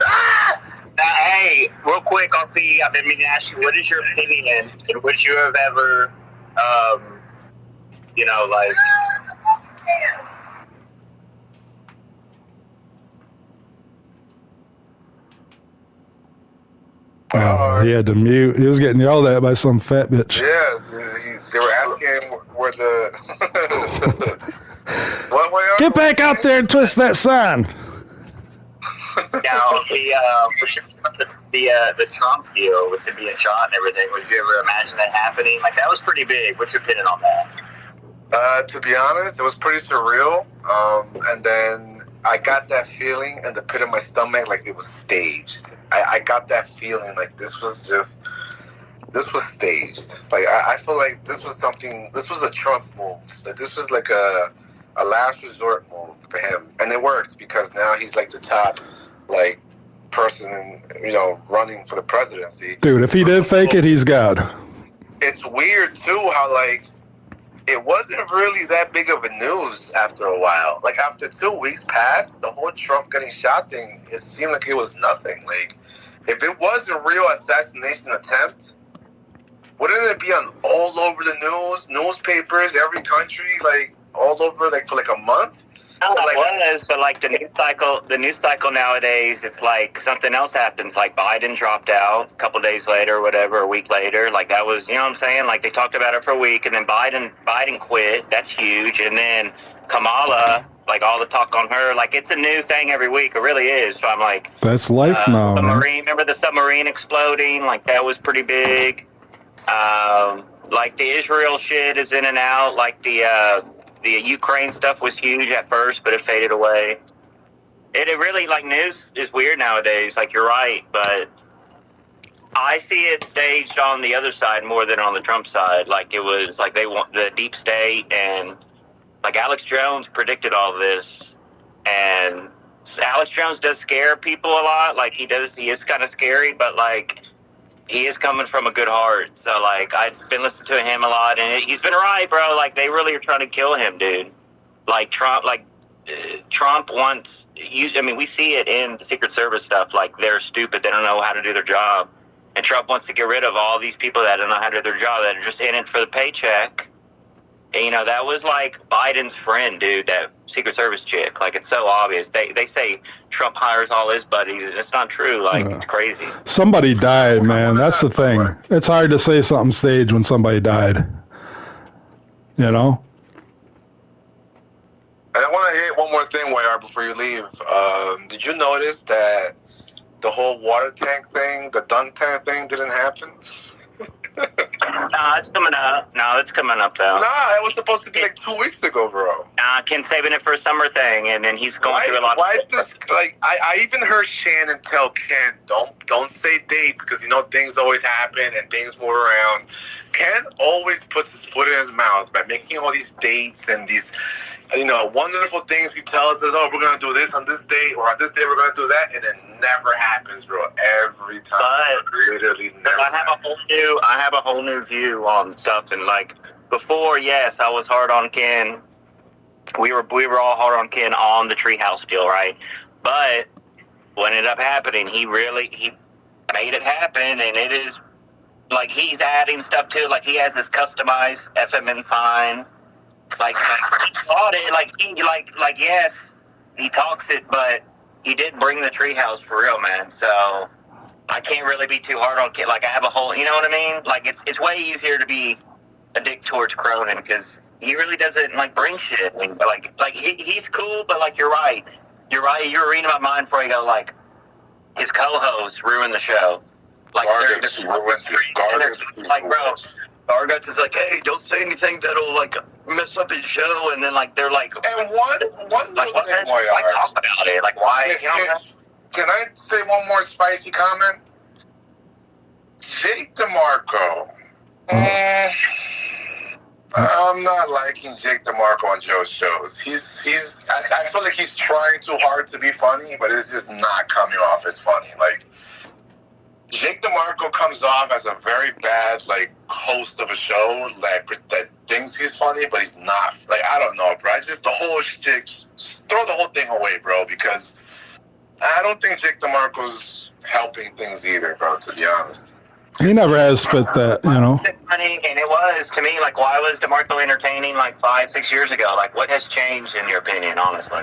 Ah! Hey, real quick, RP, I've been meaning to ask you, what is your opinion, and would you have ever, you know, like... He had to mute. He was getting yelled at by some fat bitch. Yeah, they were asking where the... What way are Get back out there and twist that sign. Now, the Trump deal with him being shot and everything, would you ever imagine that happening? Like, that was pretty big. What's your opinion on that? To be honest, it was pretty surreal. And then I got that feeling in the pit of my stomach like it was staged. I got that feeling like this was staged. Like I feel like this was a Trump move. Like this was like a a last resort move for him, and it worked because now he's like the top, like, person, running for the presidency. Dude, if he did fake it, he's God. It's weird too how like it wasn't really that big of a news after a while. Like after 2 weeks passed, the whole Trump getting shot thing, it seemed like it was nothing. Like if it was a real assassination attempt, wouldn't it be on all over the news, newspapers, every country, like all over, like for like a month? But like the news cycle nowadays, it's like something else happens. Like Biden dropped out a couple days later, or whatever, a week later. Like that was, you know what I'm saying? Like they talked about it for a week, and then Biden quit. That's huge. And then Kamala, like all the talk on her, like it's a new thing every week. It really is. So I'm like, that's life now, man. Remember the submarine exploding? Like that was pretty big. Like the Israel shit is in and out. Like the Ukraine stuff was huge at first, but it faded away. It really, like, news is weird nowadays. Like, you're right, but I see it staged on the other side more than on the Trump side. Like, it was, like, they want the deep state, and, like, Alex Jones predicted all this, and Alex Jones does scare people a lot. Like, he is kind of scary, but, like, he is coming from a good heart. So, like, I've been listening to him a lot, and he's been right, bro. Like, they really are trying to kill him, dude. Like, Trump wants... I mean, we see it in the Secret Service stuff. Like, they're stupid. They don't know how to do their job. And Trump wants to get rid of all these people that don't know how to do their job, that are just in it for the paycheck. And, that was, like, Biden's friend, dude, that Secret Service chick. Like, it's so obvious. They say Trump hires all his buddies, and it's not true. Like, It's crazy. Somebody died, man. That's the thing. It's hard to say something staged when somebody died. You know? And I want to hit one more thing, YR, before you leave. Did you notice that the whole water tank thing, the dunk tank thing, didn't happen? It's coming up. No, it's coming up, though. Nah, it was supposed to be like 2 weeks ago, bro. Ken's saving it for a summer thing, and then he's going through a lot I even heard Shannon tell Ken, don't say dates, because, things always happen and things move around. Ken always puts his foot in his mouth by making all these dates and these, wonderful things he tells us, oh, we're going to do this on this date, or on this day we're going to do that, and it never happens, bro. Every time. But literally never I have a whole new view on stuff, and, like, before, yes, I was hard on Ken. We were all hard on Ken on the treehouse deal, right? But what ended up happening, he made it happen, and it is, like, he's adding stuff to it. Like, he has his customized FMN sign. Like he thought it, yes, he talks it, but he did bring the treehouse for real, man. So I can't really be too hard on Kid. Like, I have a whole, you know what I mean? Like, it's way easier to be a dick towards Cronin, because he really doesn't, like, bring shit. Like he's cool, but, like, you're right. You're reading my mind before you go, like, his co-hosts ruin the show. Like, like, bro, Garguts is like, hey, don't say anything that'll, like, mess up his show, and then, like, they're like, and one like, little thing, like, talk about it, like, why, Can I say one more spicy comment? Jake DeMarco. I'm not liking Jake DeMarco on Joe's shows. I feel like he's trying too hard to be funny, but it's just not coming off as funny. Like, Jake DeMarco comes off as a very bad, like, host of a show, like, that thinks he's funny, but he's not. Like, I don't know, bro. The whole shtick, just throw the whole thing away, bro, because I don't think Jake DeMarco's helping things either, bro, to be honest. He never has fit that, Funny, and it was, to me, like, why was DeMarco entertaining, like, 5-6 years ago? Like, what has changed, in your opinion, honestly?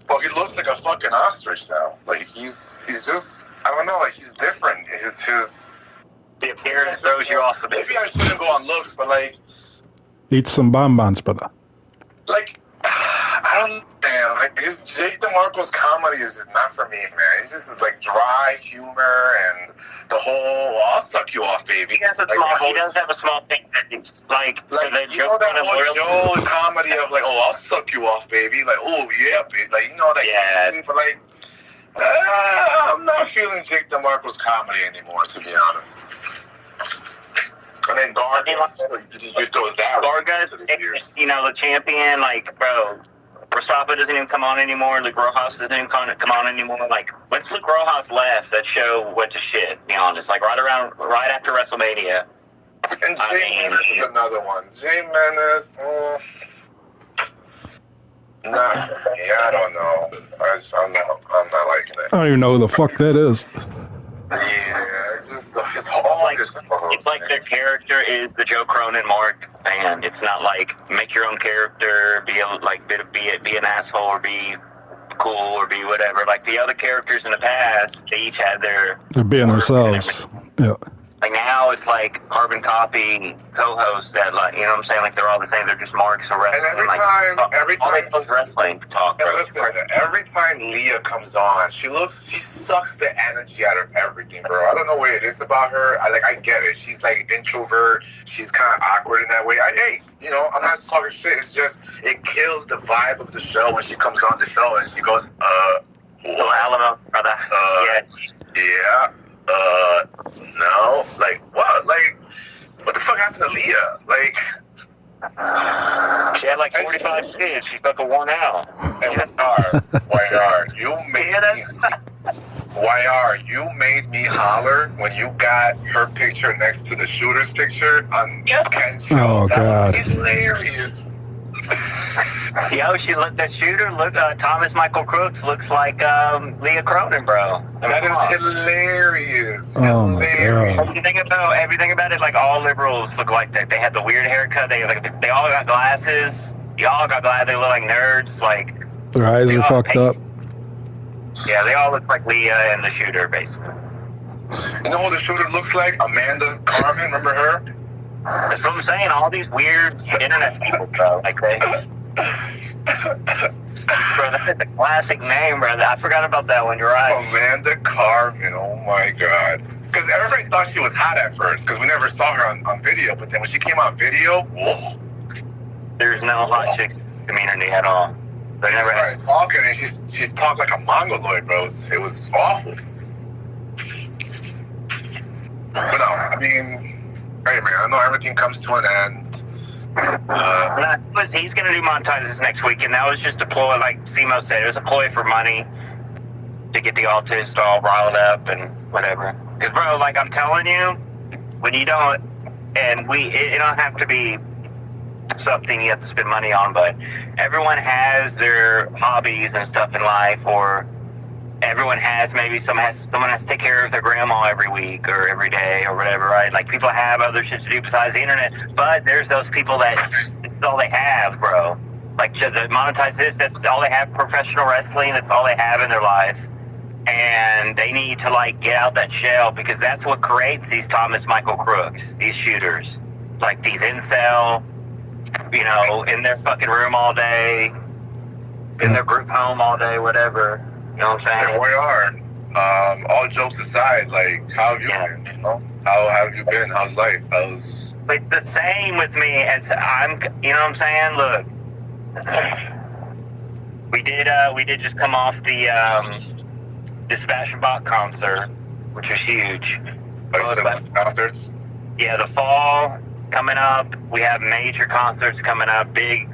Well, he looks like a fucking ostrich now. Like, he's just, I don't know, like, he's different. The appearance throws you off a bit. Maybe I shouldn't go on looks, but, like... Eat some bonbons, brother. Like, I don't, man, like, Jake DeMarco's comedy is just not for me, man. It's just, like, dry humor and the whole, I'll suck you off, baby. He does have a small thing that is, like that whole Joe comedy of, like, oh, I'll suck you off, baby. Like, oh, yeah, baby. Like, that comedy, but, like, I'm not feeling Jake DeMarco's comedy anymore, to be honest. And then Garguts, you throw that Garguts, you know, the champion, like, bro, Mustafa doesn't even come on anymore. Luke Rojas doesn't even come on anymore. Like, once Luke Rojas left, that show went to shit, to be honest. Like, right after WrestleMania. And Jay Menace is another one. Jay Menace, not for me. I don't know. I'm not liking it. I don't even know who the fuck that is. Yeah, it's all like, it's like their character is the Joe Cronin mark, and it's not like make your own character, be an asshole or be cool or be whatever. Like the other characters in the past, they each had their. They're being themselves. Yeah. Like now it's like carbon copy co-hosts that, like, you know what I'm saying? Like they're all the same. They're just marks of wrestling. And every time wrestling talk. And listen, every time Leah comes on, she sucks the energy out of everything, bro. I don't know what it is about her. I get it. She's like introvert. She's kind of awkward in that way. Hey, you know, I'm not talking shit. It's just it kills the vibe of the show when she comes on the show and she goes, Little Alamo, brother. Yes. Yeah. No. Like, what? Like, what the fuck happened to Leah? Like, she had like 45 kids. She fucking won out. And YR, you made me holler when you got her picture next to the shooter's picture on Ken's show. Oh, God. That was hilarious. Yo, that shooter, Thomas Michael Crooks looks like Leah Cronin, bro. That is hilarious. Oh, my hilarious. God. Everything about it, like all liberals look like that. They had the weird haircut. They all got glasses. They all got glasses. They look like nerds. Like their eyes are fucked up. Yeah, they all look like Leah and the shooter, basically. You know what the shooter looks like? Amanda Carmen, remember her? That's what I'm saying. All these weird internet people, bro. Like they. Bro, that's a classic name, bro. I forgot about that one. You're right. Amanda Carmen. Oh my God. Because everybody thought she was hot at first, because we never saw her on video. But then when she came on video, whoa. There's no hot chick community at all. They never started talking, and she talked like a mongoloid, bro. It was awful. But no, I mean, hey man, I know everything comes to an end. He's going to do Monetized next week, and that was just a ploy, like Zemo said. It was a ploy for money to get the artist all riled up and whatever. Because, bro, like I'm telling you, when you don't, and it don't have to be something you have to spend money on, but everyone has their hobbies and stuff in life, or everyone has someone has to take care of their grandma every week or every day or whatever, right? Like people have other shit to do besides the internet, but there's those people that it's all they have, bro. Like the Monetize this, that's all they have. Professional wrestling, that's all they have in their life, and they need to like get out that shell, because that's what creates these Thomas Michael Crooks, these shooters, like these incel, you know, in their fucking room all day, in their group home all day, whatever. You know what I'm saying? And we are. All jokes aside, like, how have you been? You know? How have you been? How's life? It's the same with me as you know what I'm saying? Look, we did just come off the Sebastian Bach concert, which was huge. Concerts? Yeah, the fall coming up. We have major concerts coming up. Big.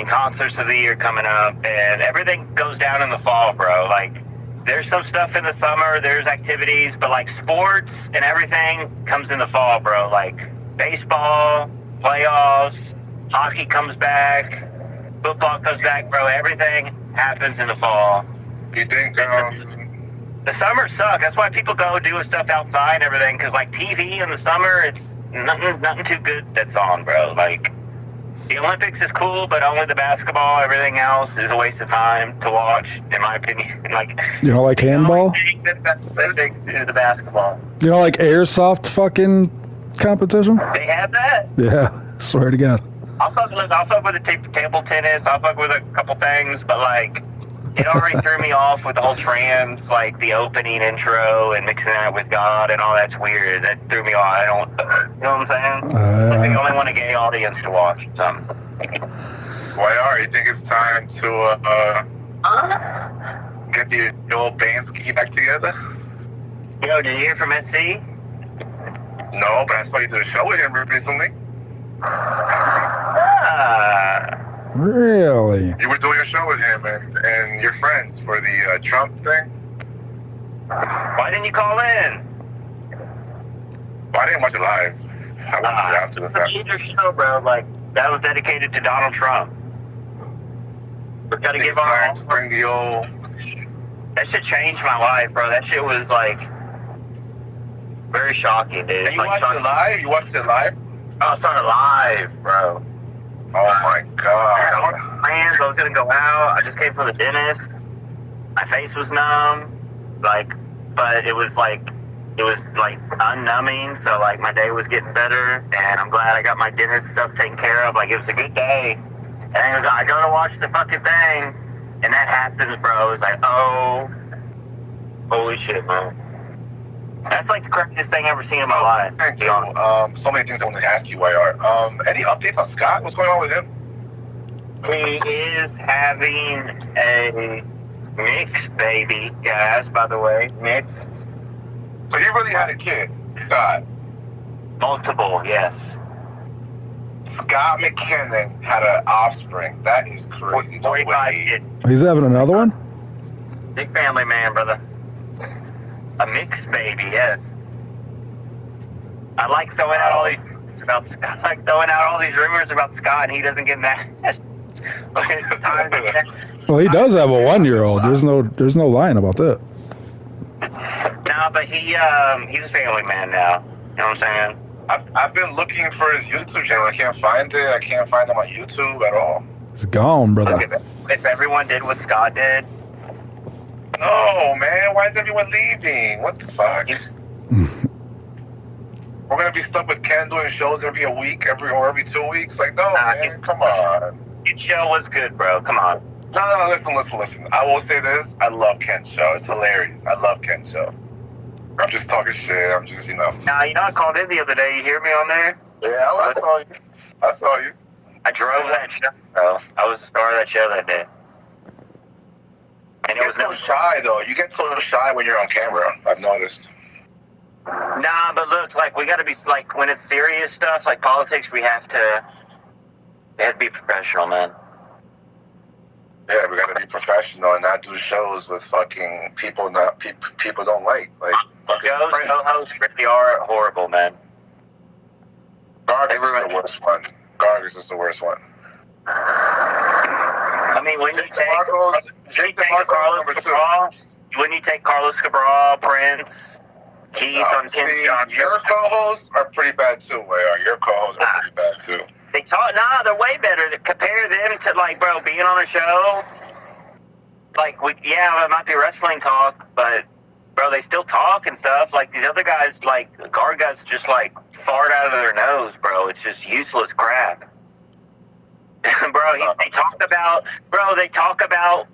Concerts of the year coming up, and everything goes down in the fall, bro. Like, there's some stuff in the summer, there's activities, but like sports and everything comes in the fall, bro. Like baseball, playoffs, hockey comes back, football comes back, bro. Everything happens in the fall. You think, the summer sucks. That's why people go do stuff outside and everything, because like TV in the summer, it's nothing too good that's on, bro. Like, the Olympics is cool, but only the basketball. Everything else is a waste of time to watch, in my opinion. Like, you know, like handball? The Olympics is the basketball. You know, like airsoft fucking competition? They have that? Yeah, swear to God. I'll fuck with the table tennis. I'll fuck with a couple things, but like, it already threw me off with the whole trans, like the opening intro and mixing that with God and all that's weird. That threw me off. You know what I'm saying? Like they only want a gay audience to watch. So. YR, you think it's time to get the old Bansky back together? Yo, did you hear from SC? No, but I saw you did a show with him recently. Really? You were doing a show with him and your friends for the Trump thing. Why didn't you call in? Well, I didn't watch it live. I watched it after the It's a fact. major show, bro. Like, that was dedicated to Donald Trump. We're gonna I think give it's our time to bring the old. That shit changed my life, bro. That shit was like very shocking, dude. And you like, watched it live? You watched it live? I started live, bro. Oh my I had all god. my plans. I was gonna go out. I just came from the dentist. My face was numb, like, but it was like unnumbing. So like my day was getting better, and I'm glad I got my dentist stuff taken care of. Like it was a good day. And I go to watch the fucking thing, and that happens, bro. It's like, oh, holy shit, man. That's like the craziest thing I've ever seen in my life. Thank you. So many things I wanted to ask you, YR. Any updates on Scott? What's going on with him? He is having a mixed baby, guys, by the way. Mixed. So he really had a kid, Scott. Multiple, yes. Scott McKinnon had an offspring. That is crazy. No 45 way. kids. He's having another one? Big family man, brother. A mixed baby, yes. I like throwing out all these about Scott. I like throwing out all these rumors about Scott, and he doesn't get mad. Well, he does have a 1-year-old. There's no lying about that. No, but he's a family man now. You know what I'm saying? I've been looking for his YouTube channel. I can't find it. I can't find him on YouTube at all. It's gone, brother. Look, if everyone did what Scott did, No, man. Why is everyone leaving? What the fuck? We're gonna be stuck with Ken doing shows every week, every 2 weeks. Like, no, man. Come on. your show was good, bro. Come on. No, listen. I will say this. I love Ken's show. It's hilarious. I love Ken's show. I'm just talking shit. I'm just, Now, you know, I called in the other day. You hear me on there? Yeah, I saw you. I drove that show, bro. I was the star of that show that day. And You get so shy, though. You get so shy when you're on camera, I've noticed. Nah, but look, like, we gotta be, like, when it's serious stuff, like politics, we have to be professional, man. Yeah, we gotta be professional and not do shows with fucking people people don't like fucking Joe's friends. co-hosts really are horrible, man. Gargis is the worst one. Gargis is the worst one. I mean, when you take Carlos number 2. Cabral, when you take Carlos Cabral, Prince, Keith on Ken John, your co-hosts are pretty bad too, Way. Your co-hosts are pretty bad too. they talk. Nah, they're way better. Compare them to, like, bro, being on a show. Like, it might be wrestling talk, but bro, they still talk and stuff. Like, these other guys, like Gargas, just like fart out of their nose, bro. It's just useless crap. Bro, they talk about,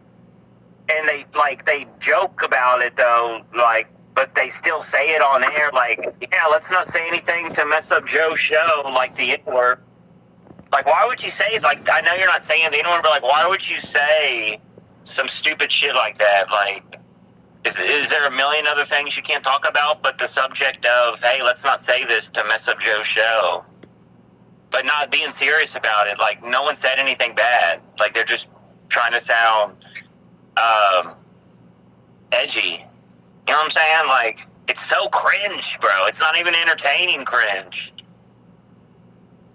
and they joke about it though, like, but they still say it on air, like, yeah, let's not say anything to mess up Joe's show, like the N-word. Like, why would you say, like, I know you're not saying the N-word, but, like, why would you say some stupid shit like that? Like, is there a million other things you can't talk about but the subject of, hey, let's not say this to mess up Joe's show? But not being serious about it. Like, no one said anything bad. Like, they're just trying to sound edgy. You know what I'm saying? Like, it's so cringe, bro. It's not even entertaining cringe.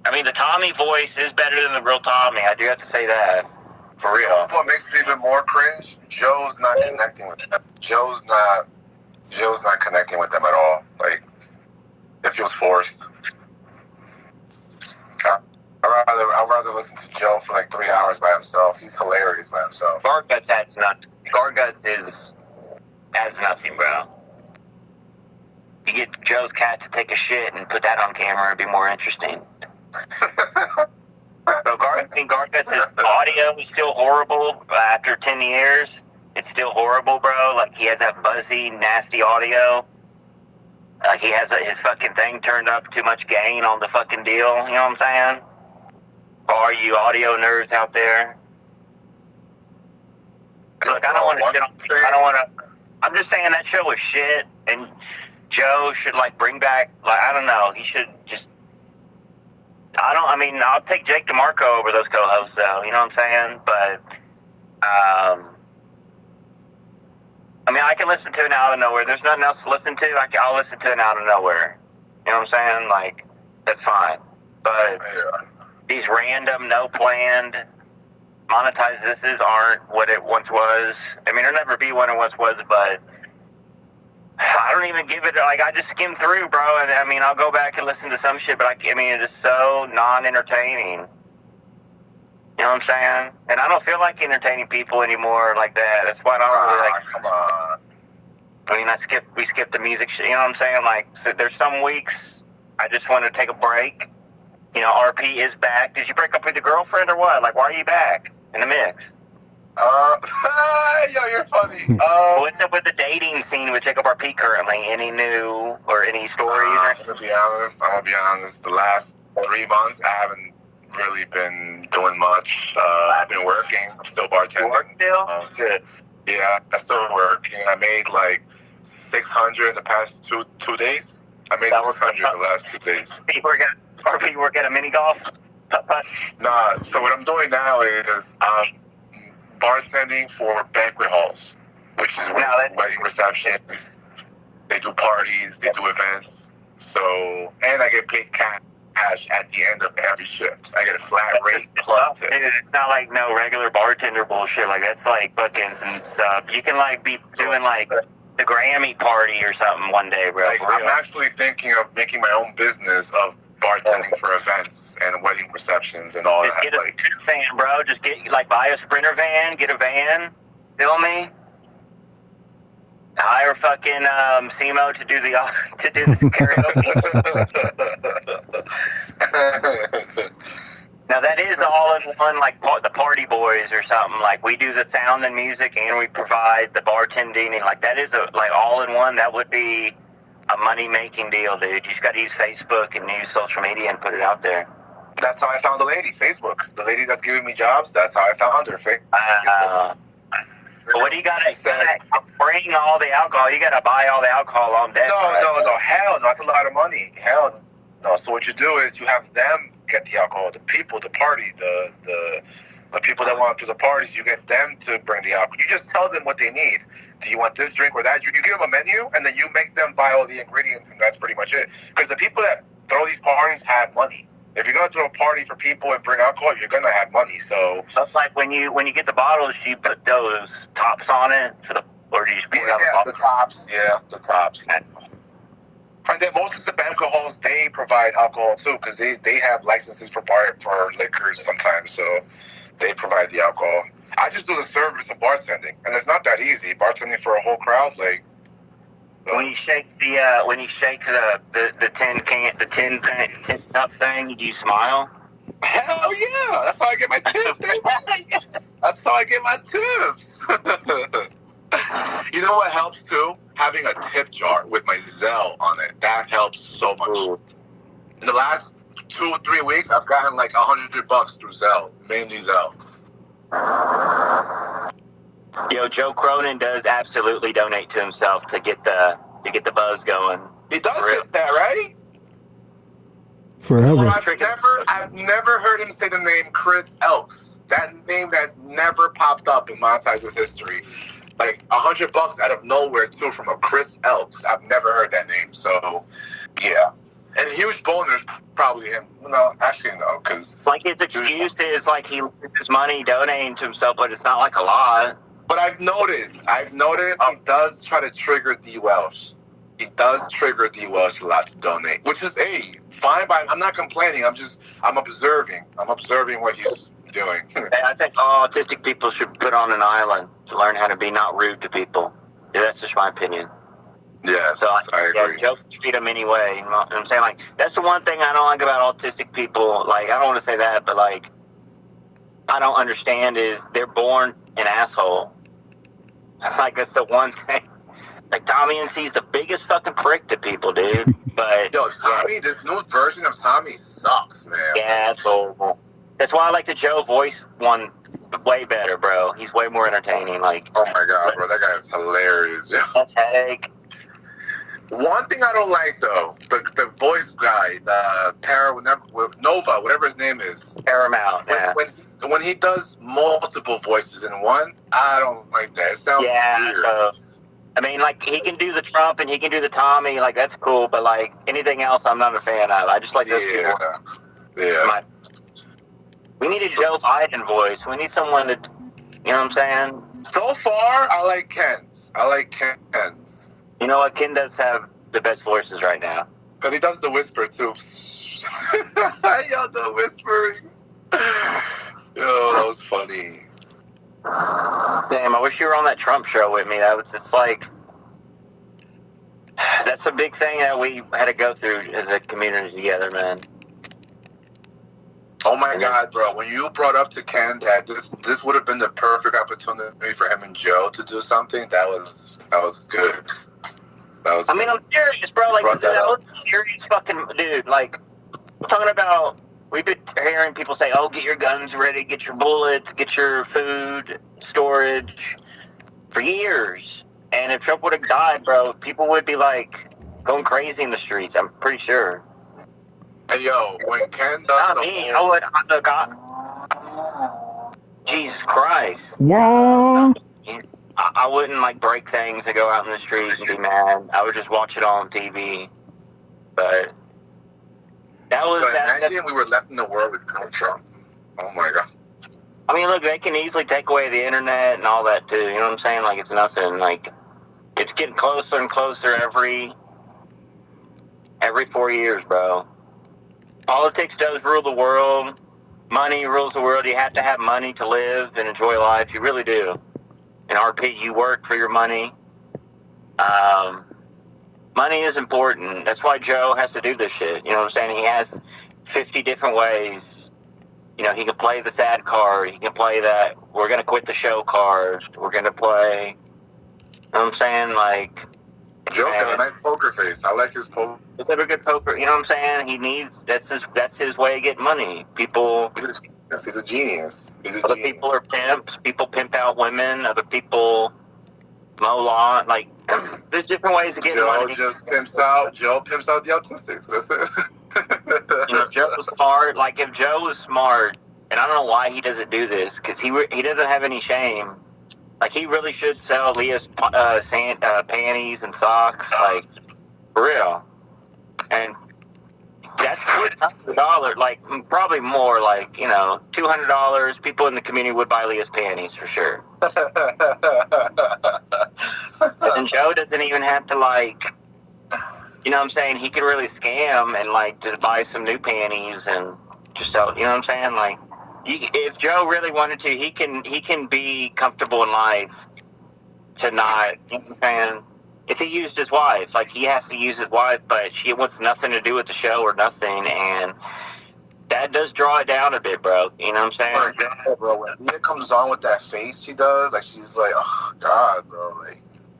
I mean, the Tommy voice is better than the real Tommy. I do have to say that. For real. What makes it even more cringe? Joe's not connecting with them. Joe's not connecting with them at all. Like, it feels forced. I'd rather listen to Joe for like 3 hours by himself. He's hilarious by himself. Garguts has nothing, bro. You get Joe's cat to take a shit and put that on camera, it'd be more interesting. So Garguts' audio is still horrible after 10 years. It's still horrible, bro. Like, he has that buzzy, nasty audio. He has his fucking thing turned up too much gain on the fucking deal. You know what I'm saying? For all you audio nerds out there. Look, I don't want to shit on. I'm just saying that show was shit, and Joe should, like, bring back, like, I don't know, he should just I mean, I'll take Jake DeMarco over those co-hosts, though. You know what I'm saying? But, I mean, I can listen to it out of nowhere. There's nothing else to listen to. I'll listen to it out of nowhere. You know what I'm saying? Like, that's fine. But these random, no planned, monetized thises aren't what it once was. I mean, there'll never be what it once was, but I don't even give it, like, I just skim through, bro. And I mean, I'll go back and listen to some shit, but I mean, it is so non-entertaining. You know what I'm saying? And I don't feel like entertaining people anymore like that. That's why I don't really like. Come on. I mean, we skipped the music shit. You know what I'm saying? Like, so there's some weeks I just want to take a break. You know, RP is back. Did you break up with your girlfriend or what? Like, why are you back in the mix? Yo, you're funny. What's up with the dating scene with Jacob RP currently? Any new or any stories? I'm gonna be honest. The last 3 months, I haven't really been doing much. I've been working. I'm still bartending. Work still? Good. Yeah, I'm still working. I made like 600 in the past two days. I made 600 the last 2 days. RP work at a mini golf? Nah, so what I'm doing now is bartending for banquet halls, which is wedding receptions. They do parties, they do events. So, and I get paid cash at the end of every shift. I get a flat rate plus tips. Dude, it's not like no regular bartender bullshit. Like, that's like fucking some stuff. You can like be doing like the Grammy party or something one day, bro. Like, I'm actually thinking of making my own business of bartending for events and wedding receptions and all just that. Get a Sprinter van, bro. Just buy a Sprinter van, get a van. Feel me? Hire fucking Simo to do the karaoke. Now that is all in one, like the Party Boys or something. Like, we do the sound and music, and we provide the bartending, and like that is like all in one. That would be a money making deal, dude. You just got to use Facebook and use social media and put it out there. That's how I found the lady, Facebook. The lady that's giving me jobs, that's how I found her, Facebook. But what do you got to bring all the alcohol? You got to buy all the alcohol on deck. No, hell no, that's a lot of money. Hell no. So what you do is you have them get the alcohol, the people, the party, the people that want to do the parties, you get them to bring the alcohol. You just tell them what they need. Do you want this drink or that? You give them a menu, and then you make them buy all the ingredients, and that's pretty much it. Because the people that throw these parties have money. If you're going to throw a party for people and bring alcohol, you're going to have money. So it's like when you get the bottles, you put those tops on it, or do you just pour it out the bottle? The tops. Yeah, the tops. And then most of the banquet halls, they provide alcohol too, because they have licenses for liquors sometimes, so they provide the alcohol. I just do the service of bartending, and it's not that easy. Bartending for a whole crowd, like. When you shake the tin cup thing, do you smile? Hell yeah! That's how I get my tips, baby. That's how I get my tips. You know what helps too? Having a tip jar with my Zelle on it. That helps so much. Ooh. In the last 2 or 3 weeks, I've gotten like $100 through Zelle, mainly Zelle. Yo, Joe Cronin does absolutely donate to himself to get the buzz going. He does get that, right? Forever. I've never heard him say the name Chris Elks. That name has never popped up in Monetize's history. Like $100 out of nowhere too from a Chris Elks. I've never heard that name. So, yeah. And Huge Boner's probably him. No, actually no, because like his excuse is like he loses his money donating to himself, but it's not like a lot. But I've noticed he does try to trigger D. Welsh. He does trigger D. Welsh a lot to donate, which is fine. But I'm not complaining. I'm observing. I'm observing what he's doing. I think all autistic people should put on an island to learn how to be not rude to people. Yeah, that's just my opinion. Yeah, so I agree. Joe, treat them anyway. You know what I'm saying? Like, that's the one thing I don't like about autistic people. Like, I don't want to say that, but like, I don't understand is they're born an asshole. Like, that's the one thing. Like, Tommy NC's the biggest fucking prick to people, dude. But yo, Tommy, this new version of Tommy sucks, man. Yeah, it's horrible. That's why I like the Joe voice one way better, bro. He's way more entertaining. Like, oh my god, bro, that guy is hilarious. Yeah. That's headache. One thing I don't like though, the voice guy, the Nova, whatever his name is. Paramount. Yeah. When he does multiple voices in one, I don't like that. It sounds weird. So, I mean, like, he can do the Trump and he can do the Tommy, like, that's cool, but, like, anything else I'm not a fan of. I just like those two voices. Yeah. We need a Joe Biden voice. We need someone to, you know what I'm saying? So far, I like Ken's. You know what? Ken does have the best voices right now. Because he does the whisper, too. Yo, the whispering. Yo, that was funny. Damn, I wish you were on that Trump show with me. It's like, that's a big thing that we had to go through as a community together, man. Oh my God, bro! When you brought up to Ken that this would have been the perfect opportunity for him and Joe to do something, that was good. I mean, I'm serious, bro. Like, that was a serious fucking dude. Like, we're talking about. We've been hearing people say, "Oh, get your guns ready, get your bullets, get your food storage," for years. And if Trump would have died, bro, people would be like going crazy in the streets. I'm pretty sure. Hey, yo, when Ken does Jesus Christ. Wow. I wouldn't, like, break things and go out in the street and be mad. I would just watch it all on TV. But that was... Imagine we were left in the world with Trump. Oh, my God. I mean, look, they can easily take away the internet and all that, too. You know what I'm saying? Like, it's nothing. Like, it's getting closer and closer every 4 years, bro. Politics does rule the world. Money rules the world. You have to have money to live and enjoy life. You really do. In RP, you work for your money. Money is important. That's why Joe has to do this shit. You know what I'm saying? He has 50 different ways. You know, he can play the sad card. He can play that we're going to quit the show card. We're going to play, you know what I'm saying? Like, Joe's got a nice poker face. I like his poker. He's got a good poker. You know what I'm saying? He needs, that's his way of getting money. People. He's a genius. Other people are pimps. People pimp out women. Other people mow lawn. Like, there's different ways to get money. Joe pimps out the autistics. That's it. You know, Joe was smart. Like, if Joe was smart, and I don't know why he doesn't do this, because he doesn't have any shame. Like, he really should sell Leah's panties and socks, like, for real. And that's $200, like, probably more, like, you know, $200. People in the community would buy Leah's panties for sure. And Joe doesn't even have to, like, you know what I'm saying? He could really scam and, like, just buy some new panties and just sell, you know what I'm saying? Like, if Joe really wanted to, he can be comfortable in life to not, you know what I'm saying? If he used his wife, like, he has to use his wife, but she wants nothing to do with the show or nothing, and that does draw it down a bit, bro. You know what I'm saying? Oh, God, bro, when Leah comes on with that face she does, like, she's like, oh, God, bro,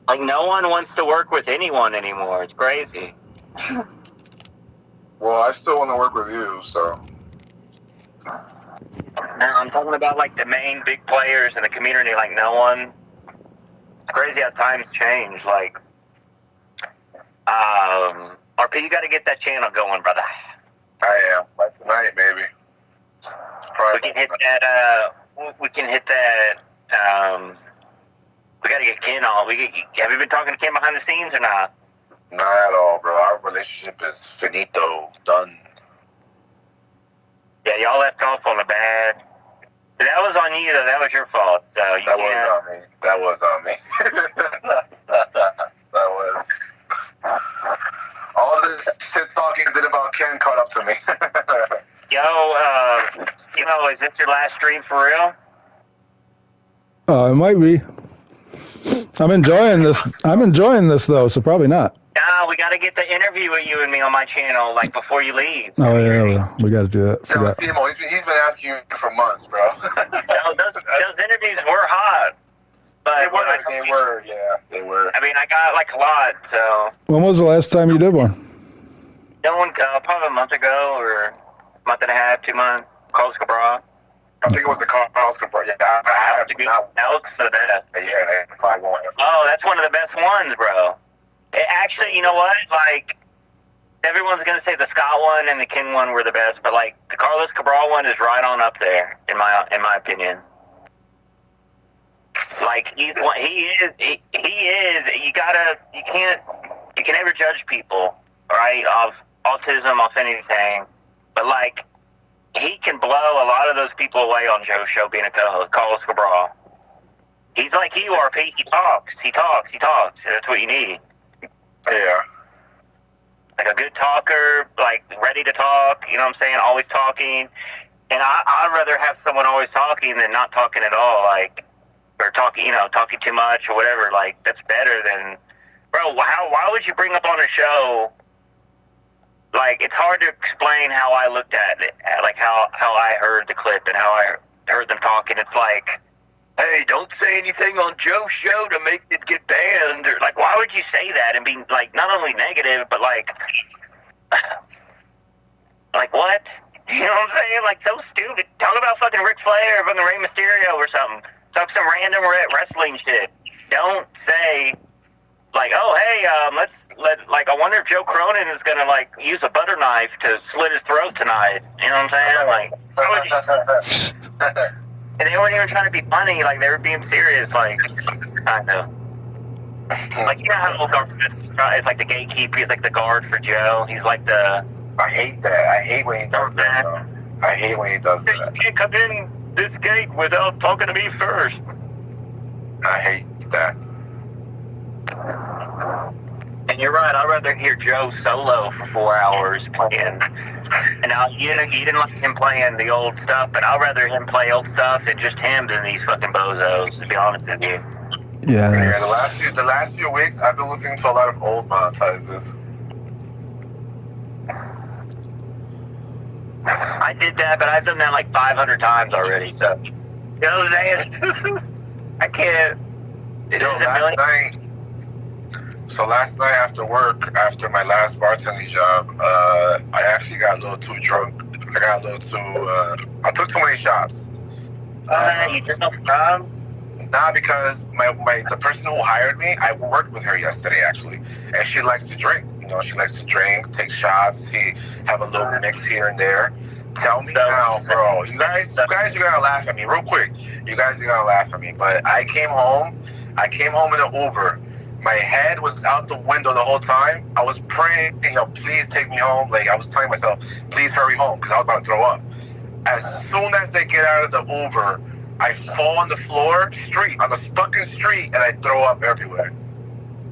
like, no one wants to work with anyone anymore. It's crazy. Well, I still want to work with you, so. No, I'm talking about, like, the main big players in the community, like, no one. It's crazy how times change, like, RP, you gotta get that channel going, brother. I am. By tonight, maybe. We can hit that, we gotta get Ken on. Have you been talking to Ken behind the scenes or not? Not at all, bro. Our relationship is finito. Done. Yeah, y'all left off on a bad. That was on you, though. That was your fault. So that was on me. That was. All the shit talking did about Ken caught up to me. Yo, is this your last stream for real? It might be. I'm enjoying this though, so probably not. Nah, we got to get the interview with you and me on my channel, like, before you leave. Oh, yeah, we got to do that. He's been asking you for months, bro. No, those interviews were hot. But they were. I mean, I got, like, a lot, so. When was the last time you did one? Probably a month ago, or a month and a half, 2 months. Carlos Cabral. I think it was the Carlos Cabral. Yeah, that was the best. Yeah, they probably won't. Oh, that's one of the best ones, bro. Actually, you know what? Like, everyone's gonna say the Scott one and the King one were the best, but like the Carlos Cabral one is right on up there in my opinion. Like he is. You can never judge people, right? Of autism, off anything, but like he can blow a lot of those people away on Joe's show being a co-host. Carlos Cabral. He's like you are, Pete. He talks. That's what you need. Yeah. Like a good talker, like ready to talk, you know what I'm saying? Always talking. And I'd rather have someone always talking than not talking at all, like, or talking, talking too much or whatever. Like, that's better than, bro, why would you bring up on a show, like, it's hard to explain how I looked at it, like how I heard the clip and how I heard them talking. It's like, hey, don't say anything on Joe's show to make it get banned. Or, like, why would you say that and be, like, not only negative, but, like what? You know what I'm saying? Like, so stupid. Talk about fucking Ric Flair or fucking Rey Mysterio or something. Talk some random wrestling shit. Don't say, like, oh, hey, I wonder if Joe Cronin is gonna, like, use a butter knife to slit his throat tonight. You know what I'm saying? Like, why would you... And they weren't even trying to be funny, like, they were being serious, like, kind of. Like, you know how old Garfield is like the gatekeeper, he's like the guard for Joe, he's like the... I hate that. I hate when he does that, though. I hate when he does that. You can't come in this gate without talking to me first. I hate that. And you're right, I'd rather hear Joe solo for 4 hours playing. And now, you didn't like him playing the old stuff, but I'd rather him play old stuff and just him than these fucking bozos, to be honest with you. Yeah. Yeah, the last few weeks, I've been listening to a lot of old Monetized. I did that, but I've done that like 500 times already, so... You know what I'm saying? I can't... Last night after work, after my last bartending job, I actually got a little too drunk. I took too many shots. You just off the job? Nah, because the person who hired me, I worked with her yesterday actually, and she likes to drink. She likes to drink, take shots, have a little mix here and there. Tell me now, bro. You guys, you gotta laugh at me real quick. You guys are gonna laugh at me, but I came home in an Uber. My head was out the window the whole time. I was praying, please take me home. Like, I was telling myself, please hurry home, because I was about to throw up. As soon as I get out of the Uber, I fall on the floor, on the fucking street, and I throw up everywhere.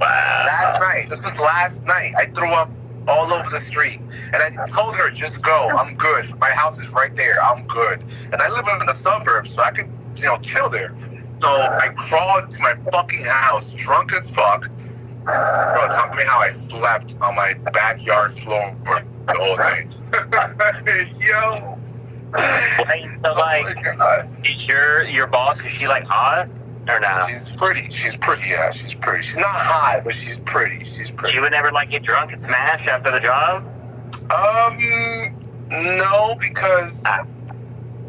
Wow. This was last night. I threw up all over the street. And I told her, just go. I'm good. My house is right there. I'm good. And I live in the suburbs, so I could, chill there. So I crawled to my fucking house, drunk as fuck. Bro, tell me how I slept on my backyard floor the whole night. Yo. Wait, so is your boss, is she like hot or no? She's pretty, yeah, she's pretty. She's not hot, but she's pretty. She would never get drunk and smash after the job? No, because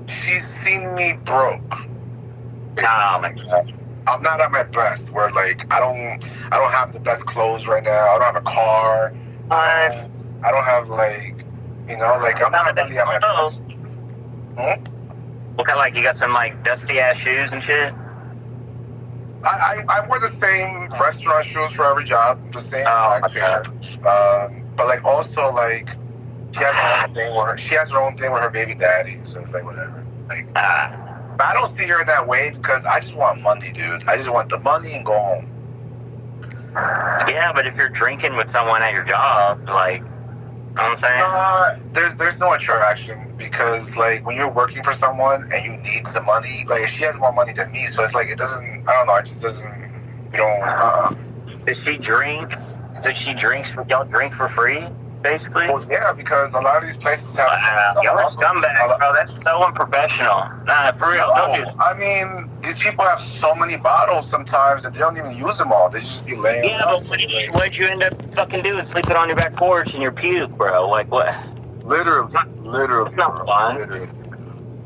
she's seen me broke. Oh my God. I'm not at my best. Where I don't have the best clothes right now. I don't have a car. I don't have I'm not really at my best. What kind of you got some dusty ass shoes and shit? I wear the same restaurant shoes for every job, the same black pair. But also she has her own thing with her baby daddy, so it's whatever. But I don't see her in that way because I just want money, dude. I just want the money and go home. Yeah, but if you're drinking with someone at your job, you know what I'm saying? There's no attraction because when you're working for someone and you need the money, she has more money than me, so it's it doesn't. I don't know. It just doesn't. You don't. Does she drink? So she drinks. Y'all drink for free, basically. Well, yeah, because a lot of these places have. Y'all are scumbags, bro. That's so unprofessional. Nah, for real. Don't do. I mean, these people have so many bottles sometimes that they don't even use them all. They just be laying. Yeah, but what'd you end up fucking doing? Sleeping on your back porch in your puke, bro? What? Literally. It's not fun. Literally.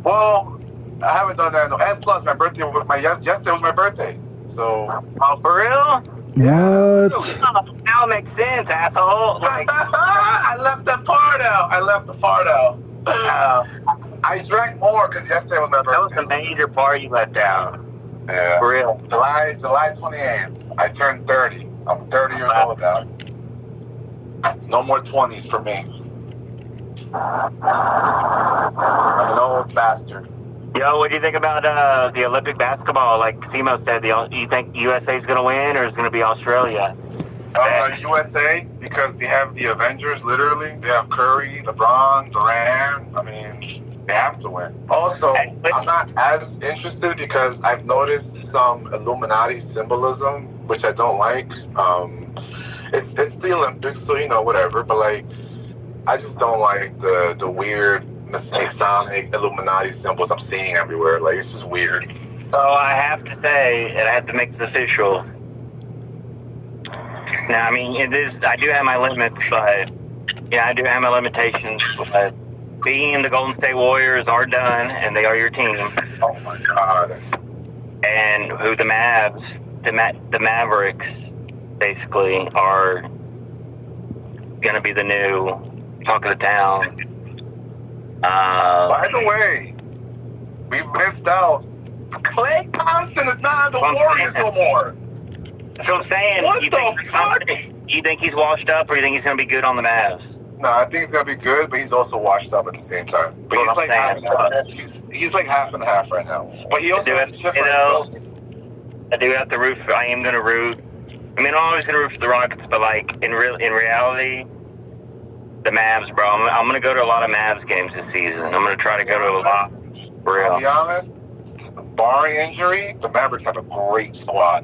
Well, I haven't done that. And plus, my birthday was yesterday was my birthday. So. Oh, for real? Yeah. What? Now it makes sense, asshole. Like, I left the part out. I drank more because yesterday was my birthday. that was the major part you left out. Yeah. For real. July 28th. I turned 30. I'm 30 years old now. No more 20s for me. I'm an old bastard. Yo, what do you think about the Olympic basketball? Like Simo said, you think USA's going to win or is it going to be Australia? USA, because they have the Avengers, literally. They have Curry, LeBron, Durant. I mean, they have to win. Also, I'm not as interested because I've noticed some Illuminati symbolism, which I don't like. It's the Olympics, so whatever. But like, I just don't like the weird Masonic Illuminati symbols I'm seeing everywhere. Like, it's just weird. So I have to say, and I have to make this official. Now, I mean, I do have my limits, but I do have my limitations. But being the Golden State Warriors are done, and they are your team. Oh my God! And who the Mavs, the Mavericks, basically are gonna be the new talk of the town. By the way, we missed out. Klay Thompson is not on the Warriors no more. That's what I'm saying. What you the fuck? You think he's washed up, or you think he's going to be good on the Mavs? No, I think he's going to be good, but he's also washed up at the same time. But he's like half and half. He's like half and half right now. But he also has a chip I do have to root for. I am going to root. I mean, I'm always going to root for the Rockets, but like in reality, the Mavs, bro. I'm going to go to a lot of Mavs games this season. I'm going to try to go to a lot. For real. I'll be honest. Barring injury, the Mavericks have a great squad.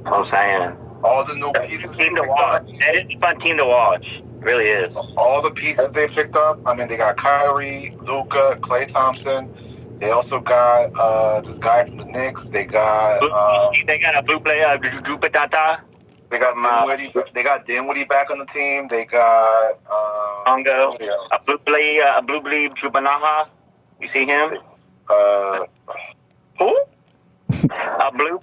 That's what I'm saying. All the new pieces team to watch. That is a fun team to watch. It really is. All the pieces they picked up. I mean, they got Kyrie, Luka, Klay Thompson. They also got this guy from the Knicks. They got a blue player, Dupatata. They got Dinwiddie. They got Dinwiddie back on the team. They got Congo. A blue blade Jubanaha. You see him? Who? A blue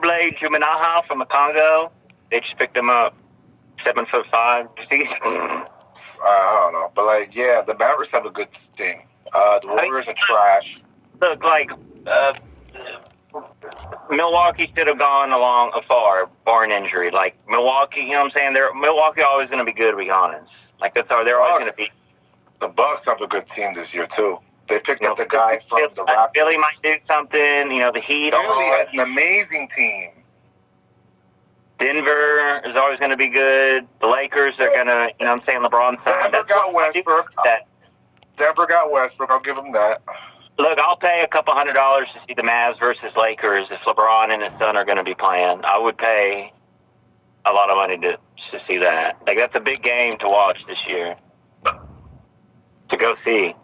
blade Jumanaha from the Congo. They just picked him up. 7'5". You see? I don't know, but like, yeah, the Mavericks have a good team. The Warriors are trash. Look, like Milwaukee should have gone along afar, barring injury. Like Milwaukee, you know what I'm saying? Milwaukee always going to be good, to be honest. Like they're always going to be. The Bucks have a good team this year too. They picked up the guy from the Raptors. Philly might do something. The Heat. Philly has an amazing team. Denver is always going to be good. The Lakers are going to, I'm saying LeBron signed. Denver got Westbrook. Denver got Westbrook. I'll give them that. Look, I'll pay a couple $100 to see the Mavs versus Lakers if LeBron and his son are going to be playing. I would pay a lot of money to see that. Like, that's a big game to watch this year. To go see.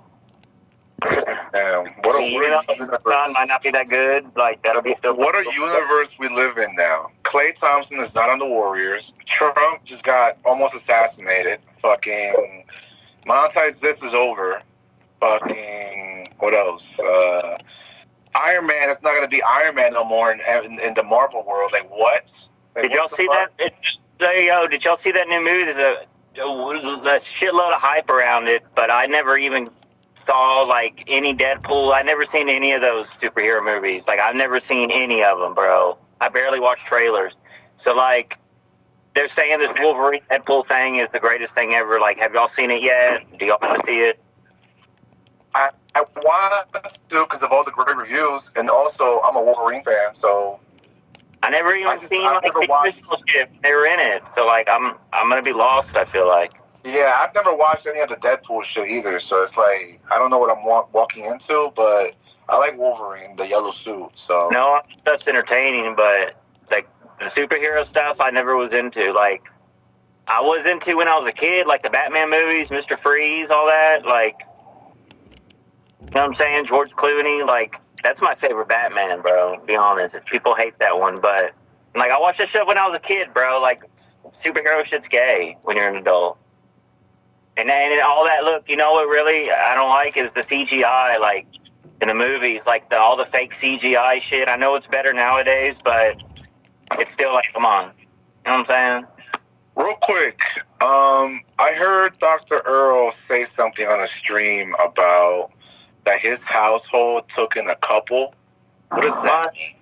What a universe might not be that good. Like that'll be still. What a universe we live in now. Klay Thompson is not on the Warriors. Trump just got almost assassinated. Fucking Monetized This is over. Fucking what else? Iron Man is not going to be Iron Man no more in the Marvel world. Like what? Like, did y'all see that? Did y'all see that new movie? There's a shitload of hype around it, but I never even saw like any Deadpool. I never seen any of those superhero movies. Like I've never seen any of them, bro. I barely watch trailers. So like they're saying this Wolverine Deadpool thing is the greatest thing ever. Like, have y'all seen it yet? Do y'all want to see it? I want to because of all the great reviews, and also I'm a Wolverine fan, so I never even seen like the original shit. They were in it, so like I'm gonna be lost. I feel like. Yeah, I've never watched any of the Deadpool shit either, so it's like, I don't know what I'm walking into, but I like Wolverine, the yellow suit, so. No, stuff's entertaining, but, like, the superhero stuff I never was into. Like, I was into when I was a kid, like the Batman movies, Mr. Freeze, all that, like, you know what I'm saying? George Clooney, like, that's my favorite Batman, bro, to be honest. If people hate that one, but, like, I watched that shit when I was a kid, bro. Like, superhero shit's gay when you're an adult. And all that, look, you know what really I don't like is the CGI, like, in the movies, like, all the fake CGI shit. I know it's better nowadays, but it's still like, come on. You know what I'm saying? Real quick, I heard Dr. Earl say something on a stream about that his household took in a couple. What does that mean?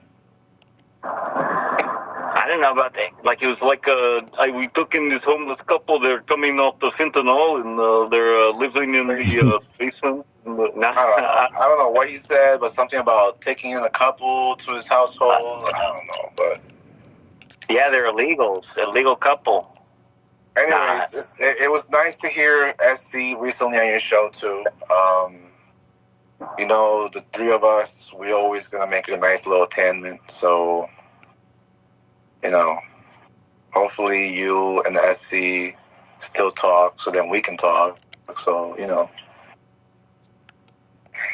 I didn't know about that. Like, it was like, we took in this homeless couple. They're coming off the fentanyl, and they're living in the basement. I don't know what he said, but something about taking in a couple to his household. I don't know, but yeah, they're illegals. Illegal couple. anyways, it was nice to hear SC recently on your show too. You know, the three of us, we always gonna make a nice little tandem. So, you know, hopefully you and the SC still talk, so then we can talk. So, you know.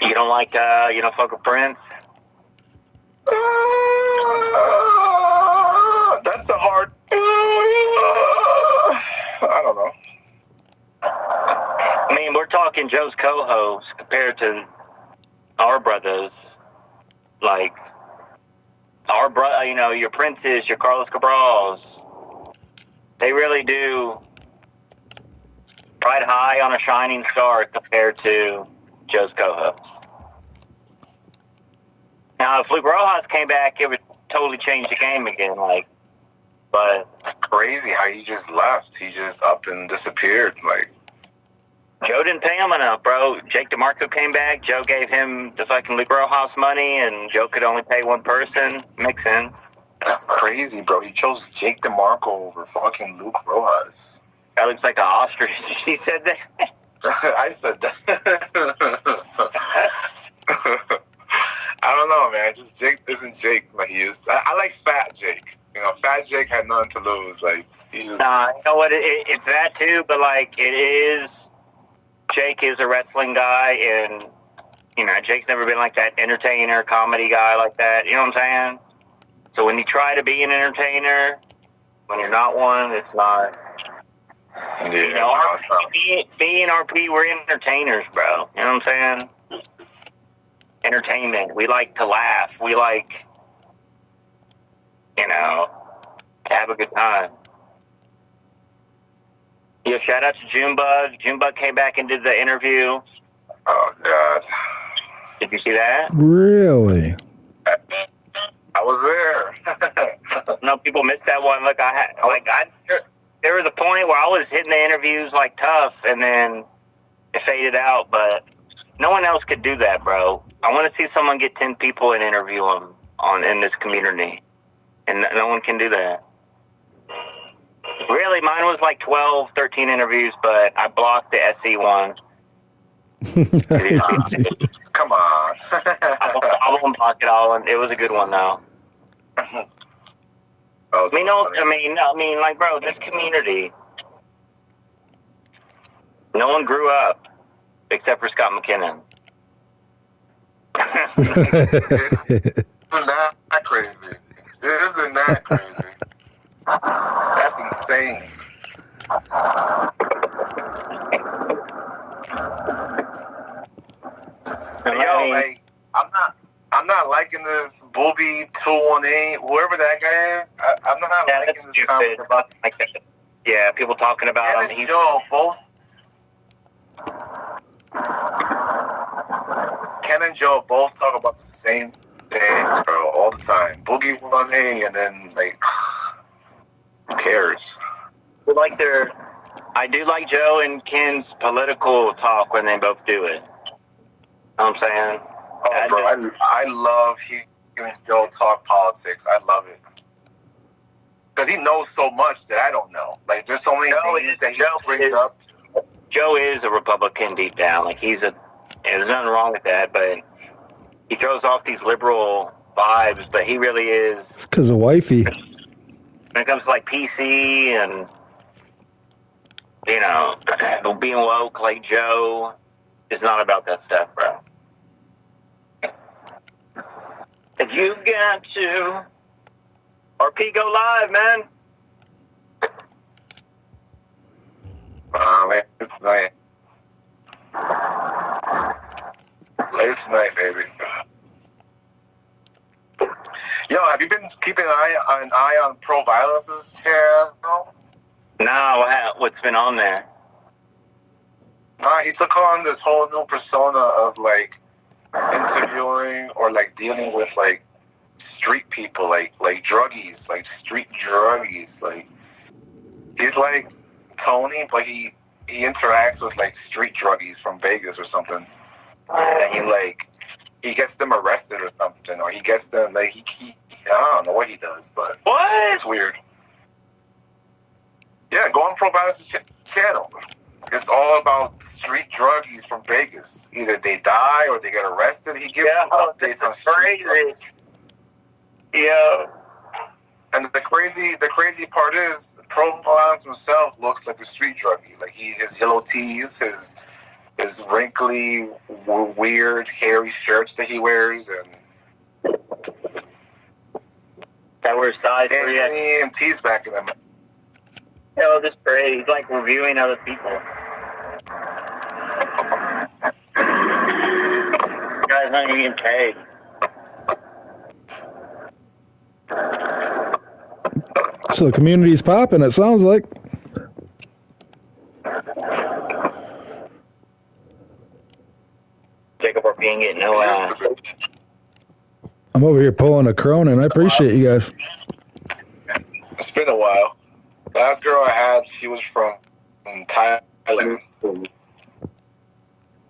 You don't like, you don't fuck with Prince? That's a hard. I don't know. I mean, we're talking Joe's co-host compared to our brothers. Like, our brother, you know, your Princes, your Carlos Cabrals, they really do ride high on a shining star compared to Joe's co-host. Now, if Luke Rojas came back, it would totally change the game again. Like, but it's crazy how he just left. He just up and disappeared. Like, Joe didn't pay him enough, bro. Jake DeMarco came back. Joe gave him the fucking Luke Rojas money, and Joe could only pay one person. Makes sense. That's crazy, bro. He chose Jake DeMarco over fucking Luke Rojas. That looks like an ostrich. She said that. I said that. I don't know, man. Just Jake isn't Jake like he used. I like Fat Jake. You know, Fat Jake had nothing to lose. Like, he just. Nah, you know what? It's that too, but like, it is. Jake is a wrestling guy, and you know, Jake's never been like that entertainer, comedy guy like that. You know what I'm saying? So when you try to be an entertainer, when you're not one, it's not. Yeah, you know, me and RP, we're entertainers, bro. You know what I'm saying? Entertainment. We like to laugh. We like, you know, to have a good time. Yeah, shout out to Junebug. Junebug came back and did the interview. Oh, God. Did you see that? Really? I was there. No, people missed that one. Look, there was a point where I was hitting the interviews like tough, and then it faded out, but no one else could do that, bro. I want to see someone get 10 people and interview them in this community, and no one can do that. Really, mine was like 12, 13 interviews, but I blocked the SC one. Come on. I won't block it all, and it was a good one, though. I mean, like, bro, this community, no one grew up except for Scott McKinnon. Isn't that crazy? Isn't that crazy? That's insane. Yo, like, I'm not liking this Booby 218, whoever that guy is. I'm not liking this comment about. Yeah, people talking about him. Ken and Joe both talk about the same things, bro, all the time. Boogie 118, and then, like, who cares? I do like Joe and Ken's political talk when they both do it. You know what I'm saying? Oh, bro, I love hearing Joe talk politics. I love it. Because he knows so much that I don't know. Like, there's so many things that he brings up. Joe is a Republican deep down. Like, there's nothing wrong with that, but he throws off these liberal vibes, but he really is. Because of wifey. When it comes to, like, PC and, you know, being woke like Joe, it's not about that stuff, bro. And you got to RP go live, man. Later tonight. Later tonight, baby. Yo, have you been keeping an eye on Pro Violence's channel? No, what's been on there? He took on this whole new persona of like interviewing or like dealing with like street people, like druggies, like street druggies. Like he's like Tony, but he interacts with like street druggies from Vegas or something, and he gets them arrested or something, or he gets them like he I don't know what he does, but What? it's weird. Yeah, go on Pro Balance's channel. It's all about street druggies from Vegas. Either they die or they get arrested. He gives them updates on street druggies. Yeah. And the crazy part is, Pro Balance himself looks like a street druggie. Like his yellow teeth, his wrinkly, weird, hairy shirts that he wears, and that were size 3X. And EMT's back in them. No, this is great. He's like reviewing other people. The guy's not even getting paid. So the community's popping, it sounds like. Jacob RP getting no ass. I'm over here pulling a Cronin. I appreciate you guys. It's been a while. Last girl I had, she was from Thailand.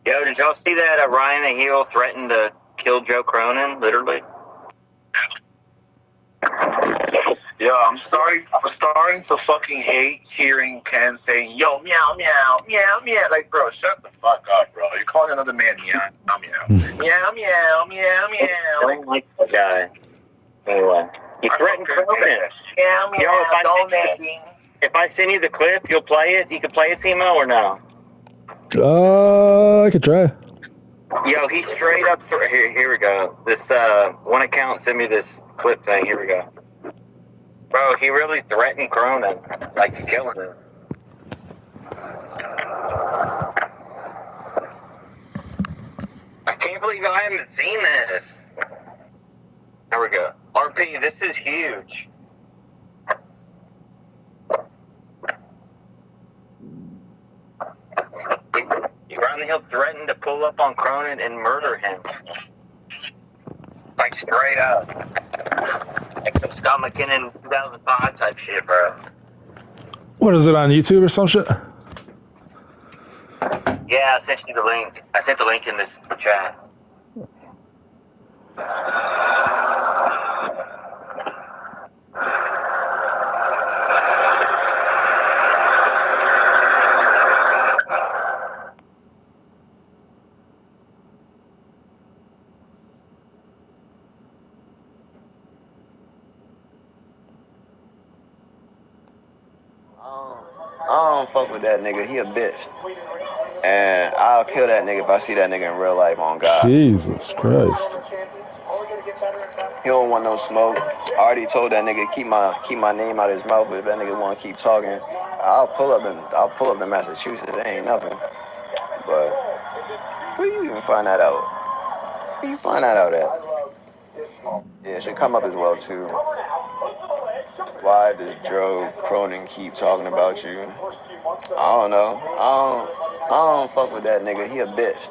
Yo, did y'all see that Ryan the Heel threatened to kill Joe Cronin, literally? Yeah, I'm starting to fucking hate hearing Ken saying, yo, meow, meow, meow, meow. Like, bro, shut the fuck up, bro. You're calling another man meow, meow, meow, meow, meow, meow, meow. I don't like that guy. Anyway, he threatened Cronin. Meow, meow, yo, if I send you the clip, you'll play it? You can play it, Simo, or no? I could try. Yo, he straight up... Here we go. This one account sent me this clip thing. Here we go. Bro, he really threatened Cronin, like killing him. I can't believe I haven't seen this. Here we go. RP, this is huge. Ronnie Hill threatened to pull up on Cronin and murder him. Like straight up. Like some Scott McKinnon 2005 type shit, bro. What is it, on YouTube or some shit? Yeah, I sent you the link. I sent the link in this chat. I don't fuck with that nigga. He a bitch. And I'll kill that nigga if I see that nigga in real life, on God. Jesus Christ. He don't want no smoke. I already told that nigga keep my name out of his mouth, but if that nigga want to keep talking, I'll pull up in Massachusetts. It ain't nothing. But where you even find that out? Where you find that out at? Yeah, it should come up as well too. Why does Joe Cronin keep talking about you? I don't know. I don't fuck with that nigga. He a bitch.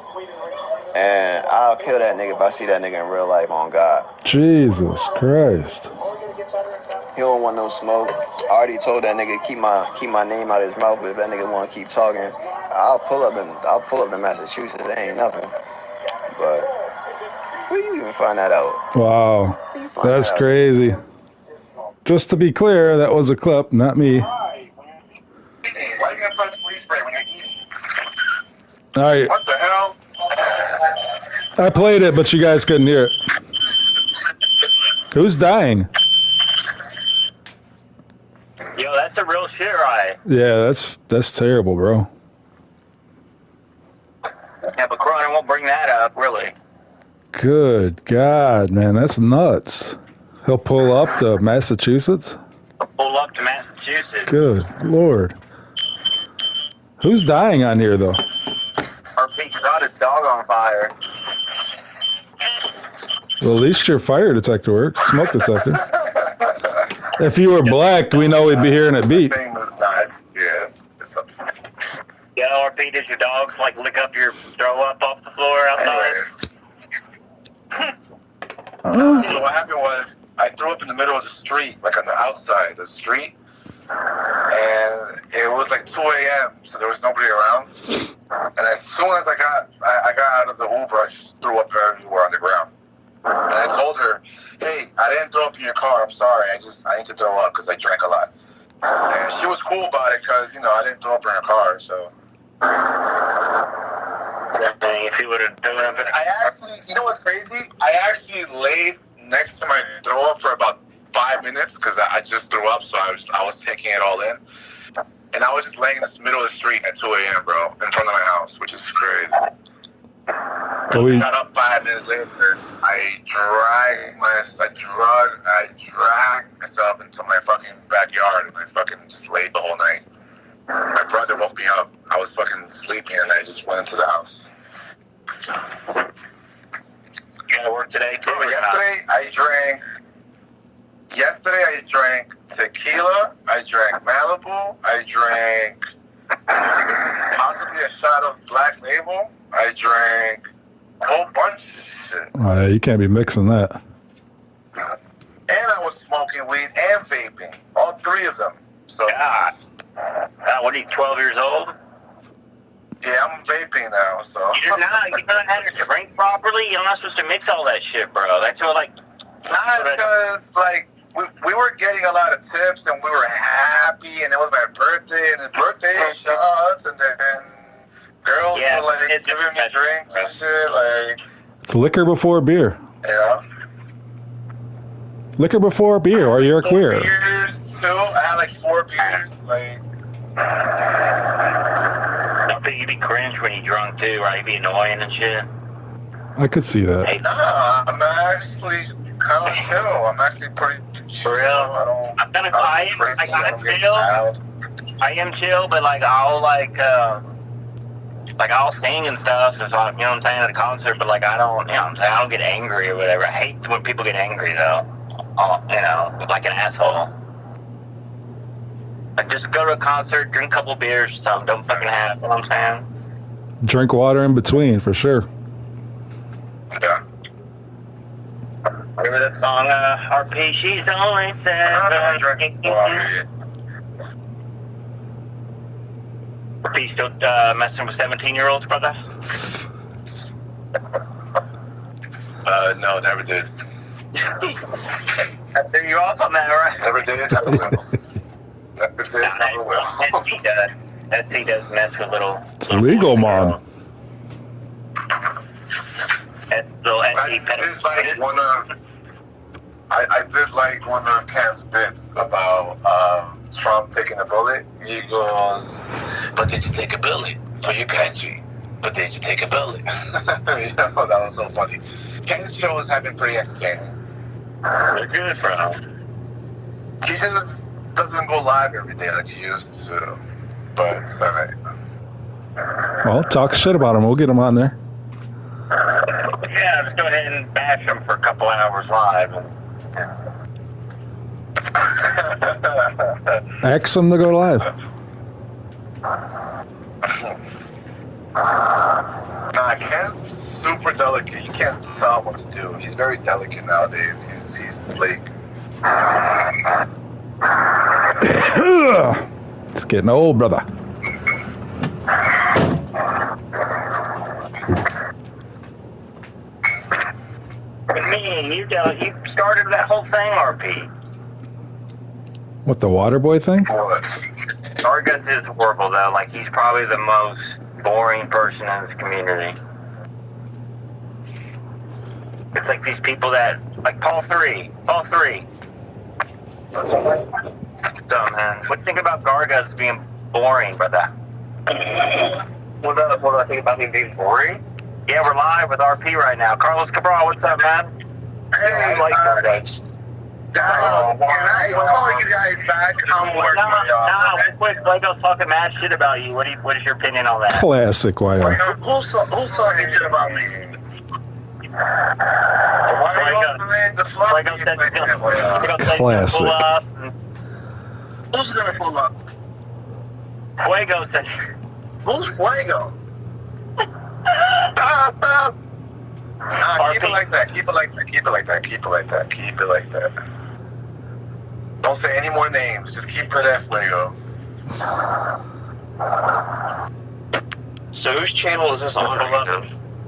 And I'll kill that nigga if I see that nigga in real life, on God. Jesus Christ. He don't want no smoke. I already told that nigga keep my name out of his mouth, but if that nigga want to keep talking, I'll pull up in Massachusetts. It ain't nothing. But where you even find that out? Wow. That's crazy. Just to be clear, that was a clip, not me. Why you gonna touch flea spray when you're eating? All right. What the hell? I played it, but you guys couldn't hear it. Who's dying? Yo, that's a real shit, right? Yeah, that's terrible, bro. Yeah, but Cronin won't bring that up, really. Good God, man, that's nuts. He'll pull up to Massachusetts? Pull up to Massachusetts. Good Lord. Who's dying on here, though? RP caught his dog on fire. Well, at least your fire detector works. Smoke detector. If you were black, we know we'd be hearing it beep. Thing was nice. Yes. Yeah, RP, did your dogs like lick up your throw up off the floor outside? So what happened was I threw up in the middle of the street, like on the outside of the street, and it was like 2 a.m. So there was nobody around. And as soon as I got out of the Uber, I just threw up everywhere on the ground. And I told her, "Hey, I didn't throw up in your car. I'm sorry. I need to throw up because I drank a lot." And she was cool about it because I didn't throw up in her car. So. If you would have done it, but I actually, you know what's crazy? I actually laid next to my throw up for about 5 minutes because I just threw up, so I was taking it all in, and I was just laying in the middle of the street at 2 a.m., bro, in front of my house, which is crazy. I got up 5 minutes later. I dragged myself into my fucking backyard, and I fucking just laid the whole night. My brother woke me up. I was fucking sleeping, and I just went into the house. You gotta work today too. Bro, yesterday I drank tequila. I drank Malibu. I drank possibly a shot of Black Label. I drank a whole bunch of shit. You can't be mixing that. And I was smoking weed and vaping. All three of them. So. God. What are you, 12 years old? Yeah, I'm vaping now, so. You're not how to drink properly? You're not supposed to mix all that shit, bro. That's what, like... Nah, it's because, like, we were getting a lot of tips, and we were happy, and it was my birthday, and the birthday shots, and then girls were, like, giving me drinks and shit, like... It's liquor before beer. Yeah. Liquor before beer, or you're queer. 4 beers, too. I had, like, 4 beers, like... I think you'd be cringe when you're drunk too, right? You'd be annoying and shit. I could see that. Hey, nah, I'm actually kind of chill. I'm actually pretty chill. For real? I am chill, but like I'll I'll sing and stuff if I, you know what I'm saying, at a concert. But like I don't, you know what I'm saying, I don't get angry or whatever. I hate when people get angry though. Like an asshole. Like, just go to a concert, drink a couple beers or something. Don't fucking have, you know what I'm saying? Drink water in between, for sure. Yeah. Remember that song, RP? She's only 7. I drank water. RP still messing with 17-year-olds, brother? No, never did. I threw you off on that, right? Never did. Never will. Never did. Never will. SC does mess with little... It's legal, Mom. Little SC I did like one of Cam's bits about Trump taking a bullet. He goes, "But did you take a bullet for your country? But did you take a bullet?" That was so funny. Cam's shows have been pretty entertaining. They're good, bro. He just doesn't go live every day like he used to, but it's alright. Well, talk shit about him. We'll get him on there. Yeah, just go ahead and bash him for a couple hours live. Ask him to go live. Nah, Cam's super delicate. You can't tell what to do. He's very delicate nowadays. He's like... It's getting old, brother. You started that whole thing, RP. What, the water boy thing? Argus is horrible, though. Like, he's probably the most boring person in this community. It's like these people that, like Paul 3. So, man, what do you think about Gargus being boring, brother? What do I think about him being boring? Yeah, we're live with RP right now. Carlos Cabral, what's up, man? Hey, I like that, guys. Can I call you guys back? I'm working. No, quick. Lego's talking mad shit about you. What is your opinion on that? Classic YR. Who's talking shit about me? Fuego said he's gonna pull up. Who's gonna pull up? Fuego said. Who's Fuego? Keep it like that. Keep it like that. Keep it like that. Keep it like that. Keep it like that. Don't say any more names. Just keep it at Fuego. So whose channel is this on?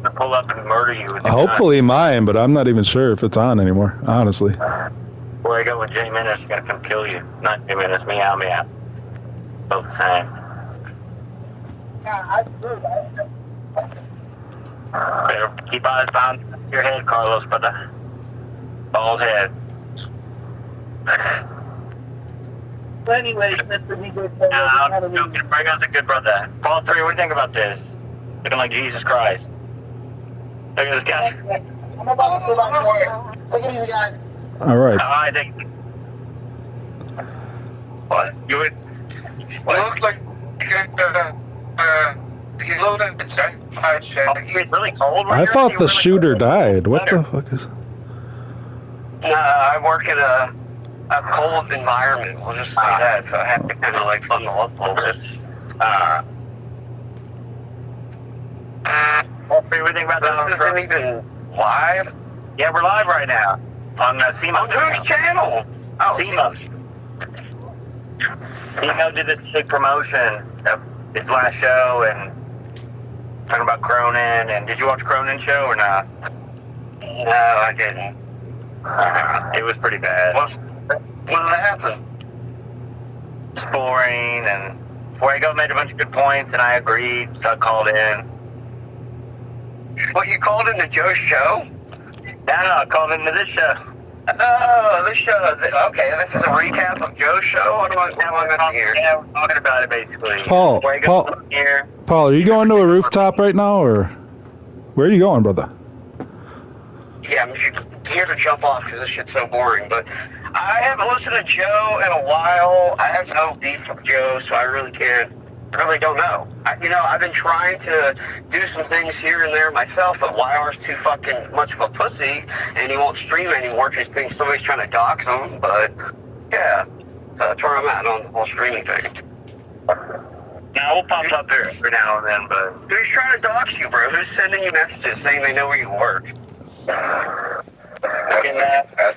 To pull up and murder you. With Hopefully mine, but I'm not even sure if it's on anymore, honestly. Fuego with J Menace is gonna come kill you. Not J Menace, meow meow. Both the same. Better keep eyes behind your head, Carlos, brother. Bald head. Well, anyway, Mr. DJ, I'm joking. Fuego's a good brother. Paul 3, what do you think about this? Looking like Jesus Christ. Look at this guy. I'm about to go back to work. Take it easy, guys. All right. I think. What? You would. What? It looks like he looks like the gentrified shit. It's really cold. I thought the shooter died. What the fuck is... I work in a cold environment, we'll just say that, so I have to kind of like bundle up a little bit. What do you think about This isn't even live? Yeah, we're live right now on SEMO. On whose channel? Oh, SEMO. SEMO did this big promotion of his last show and talking about Cronin. And did you watch Cronin's show or not? No, I didn't. It was pretty bad. What happened? It's boring, and Fuego made a bunch of good points, and I agreed, so I called in. What, you called into Joe's show? No, I called into this show. Oh, this show. Okay, this is a recap of Joe's show? What am I missing here? Yeah, we're talking about it, basically. Paul, Fuego's on here. Paul, are you going to a rooftop right now, or where are you going, brother? Yeah, I'm here to jump off because this shit's so boring, but I haven't listened to Joe in a while. I have no beef with Joe, so I really don't know. I've been trying to do some things here and there myself, but YR's too fucking much of a pussy, and he won't stream anymore because he thinks somebody's trying to dox him, but yeah, so that's where I'm at on the whole streaming thing. Now, we'll pop up there every now and then, but... Who's trying to dox you, bro? Who's sending you messages saying they know where you work?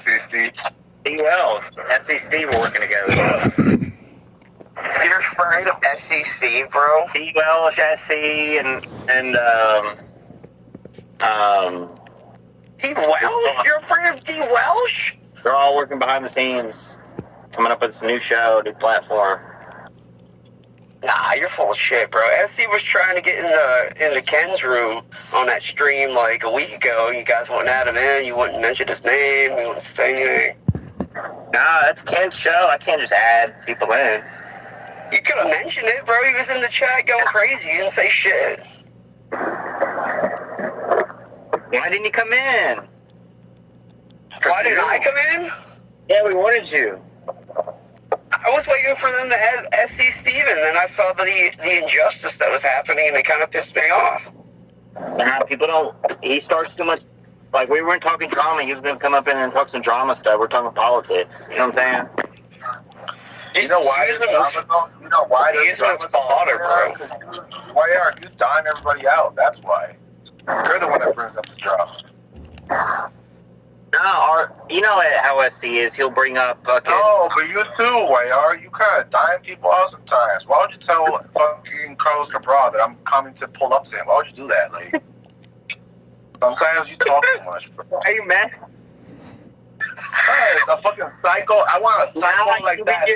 SEC. Well, SEC we're working together. You're afraid of SEC, bro? Welsh, SC, and D. Welsh? You're afraid of D. Welsh? they're all working behind the scenes, coming up with this new show, new platform. Nah, you're full of shit, bro. SC was trying to get into Ken's room on that stream like a week ago. You guys wouldn't add him in. You wouldn't mention his name. You wouldn't say anything. Nah, that's Ken's show. I can't just add people in. You could have mentioned it, bro. He was in the chat going crazy. You didn't say shit. Why didn't you come in? Why didn't I come in? Yeah, we wanted you. I was waiting for them to add SC Steven, and I saw the injustice that was happening, and it kind of pissed me off. Nah, people don't... He starts too much... Like, we weren't talking drama. He was going to come up in and talk some drama stuff. We're talking politics. You know what I'm saying? You know why there's drama, though? You know why there's drama, bro? Why are you dying everybody out? That's why. You're the one that brings up the drama. No, you know how SC is. He'll bring up fucking... No, but you too, YR. You kind of dying people out sometimes. Why would you tell fucking Carlos Cabral that I'm coming to pull up to him? Why would you do that? Like, sometimes you talk too much, bro. Are you mad? It's a fucking psycho. I want a psycho like that.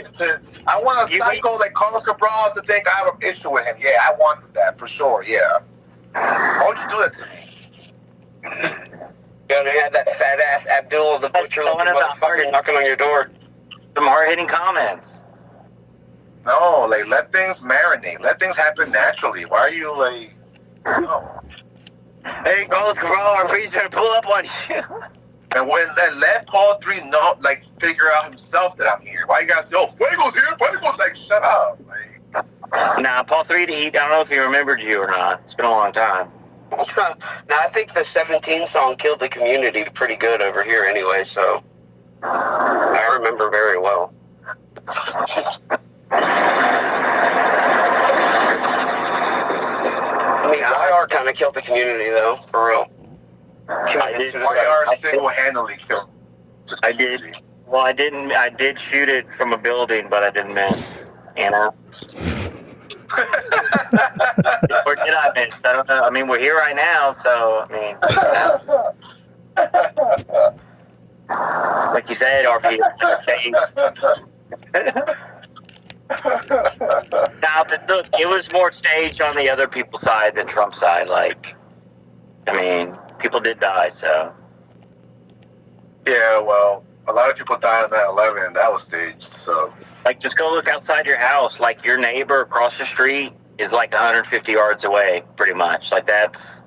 I want a psycho like Carlos Cabral to think I have an issue with him. Yeah, I want that for sure. Yeah. Why would you do that to me? You had that fat ass Abdullah the Butcher looking motherfucker knocking on your door. Some hard-hitting comments. No, like, let things marinate. Let things happen naturally. Why are you, like, no. Hey, Carlos Cabral, our priest trying to pull up on you. And let Paul 3 know, like, figure out himself that I'm here. Why you guys say, oh, Fuego's here? Fuego's like, shut up. Like, nah, Paul 3, I don't know if he remembered you or not. It's been a long time. Now, I think the 17 song killed the community pretty good over here anyway, so I remember very well. I mean, YR kind of killed the community, though, for real. YR single-handedly killed the community. Well, I didn't. I did shoot it from a building, but I didn't miss. You know. Or did I miss? I don't know. I mean, we're here right now, so I mean, like you said, RP. Now, but look, it was more staged on the other people's side than Trump's side. Like, I mean, people did die, so. Yeah, well, a lot of people died on 9/11, and that was staged, so. Like, just go look outside your house. Like, your neighbor across the street is like 150 yards away, pretty much. Like, that's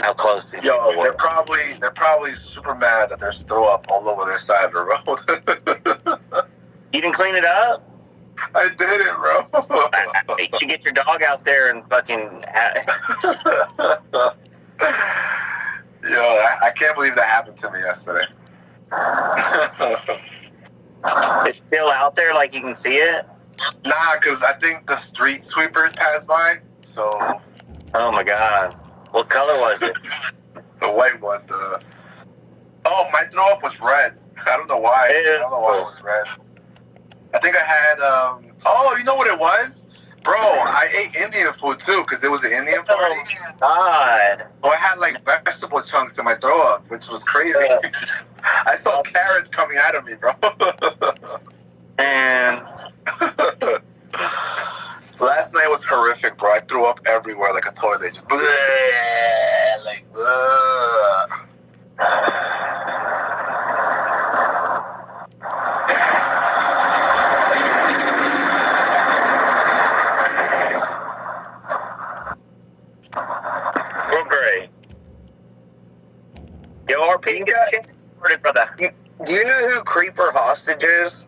how close these people were. They're probably super mad that there's throw up all over their side of the road. You didn't clean it up? I did it, bro. You should get your dog out there and fucking. Yo, I can't believe that happened to me yesterday. It's still out there, like you can see it? Nah, because I think the street sweeper passed by, so. Oh my god. What color was it? The white one. Oh, my throw up was red. I don't know why. I don't know why it was red. I think I had, oh, you know what it was? Bro, I ate Indian food too, because it was an Indian party. Oh, God. Oh, I had like vegetable chunks in my throw up, which was crazy. I saw carrots coming out of me, bro. And last night was horrific, bro. I threw up everywhere like a toilet. Just bleh, like, bleh. real great. Yo, RP, get a chance for it, brother. Do you know who Creeper Hostage is?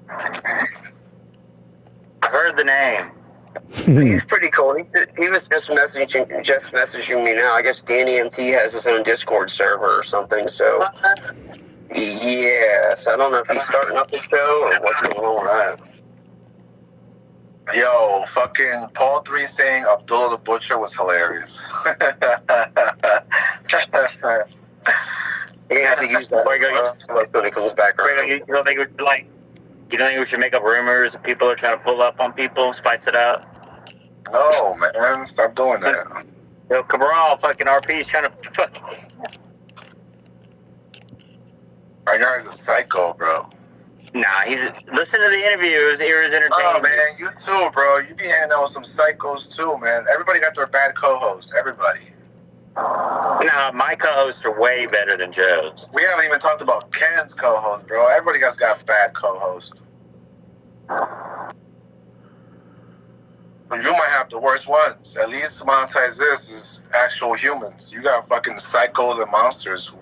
I heard the name. He's pretty cool. He was just messaging me now. I guess Danny MT has his own Discord server or something, so. Yes, I don't know if he's starting up the show or what's going on with that. Yo, fucking Paul 3 saying Abdullah the Butcher was hilarious. You have to use that when it comes back around. You don't think we should make up rumors and people are trying to pull up on people, spice it up? No, man, stop doing that. Yo, Cabral, fucking RP is trying to fuck. Right now he's a psycho, bro. Nah, listen to the interview. It was entertaining. Oh, man, you too, bro. You be hanging out with some psychos, too, man. Everybody got their bad co-hosts. Everybody. Nah, my co-hosts are way better than Joe's. We haven't even talked about Ken's co-host, bro. Everybody got bad co-hosts. But you might have the worst ones. At least Monetized This is actual humans. You got fucking psychos and monsters.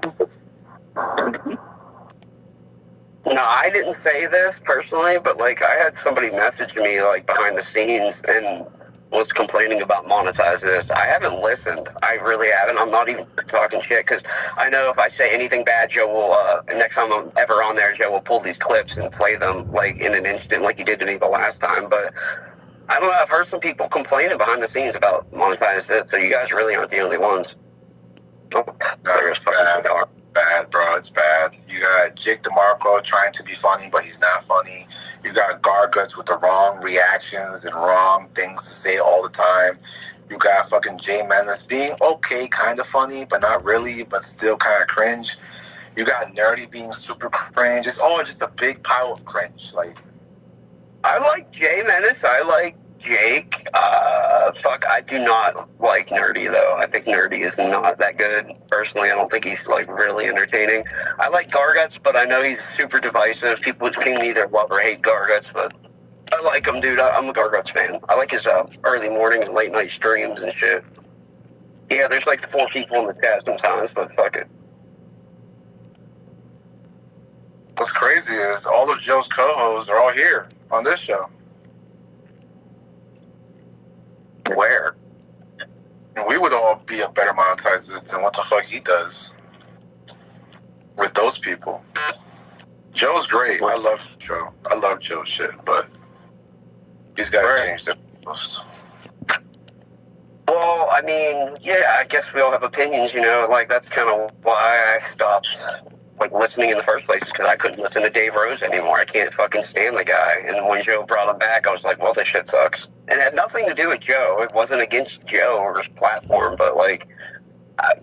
No, I didn't say this personally, but like I had somebody message me like behind the scenes and was complaining about Monetized This. I haven't listened. I really haven't. I'm not even talking shit because I know if I say anything bad, Joe will, next time I'm ever on there, Joe will pull these clips and play them like in an instant like he did to me the last time. But I don't know. I've heard some people complaining behind the scenes about Monetized This, so you guys really aren't the only ones. Oh, there's fucking dark. Bad, bro. It's bad. You got Jake DeMarco trying to be funny, but he's not funny. You got Garguts with the wrong reactions and wrong things to say all the time. You got fucking Jay Menace being okay, kind of funny, but not really, but still kind of cringe. You got Nerdy being super cringe. It's all just a big pile of cringe. Like, I like Jay Menace. I like Jake. I do not like Nerdy, though. I think Nerdy is not that good. Personally, I don't think he's, like, really entertaining. I like Garguts, but I know he's super divisive. People can either love or hate Garguts, but I like him, dude. I'm a Garguts fan. I like his early morning and late night streams and shit. Yeah, there's, like, 4 people in the chat sometimes, but fuck it. what's crazy is all of Joe's co-hosts are all here on this show. Where? And we would all be a better Monetized than what the fuck he does with those people. Joe's great. I love Joe. I love Joe's shit, but he's got to change the most. Well, I mean, yeah, I guess we all have opinions, you know. Like, that's kind of why I stopped, like, listening in the first place, because I couldn't listen to Dave Rose anymore. I can't fucking stand the guy. And when Joe brought him back, I was like, well, this shit sucks. And it had nothing to do with Joe. It wasn't against Joe or his platform, but, like,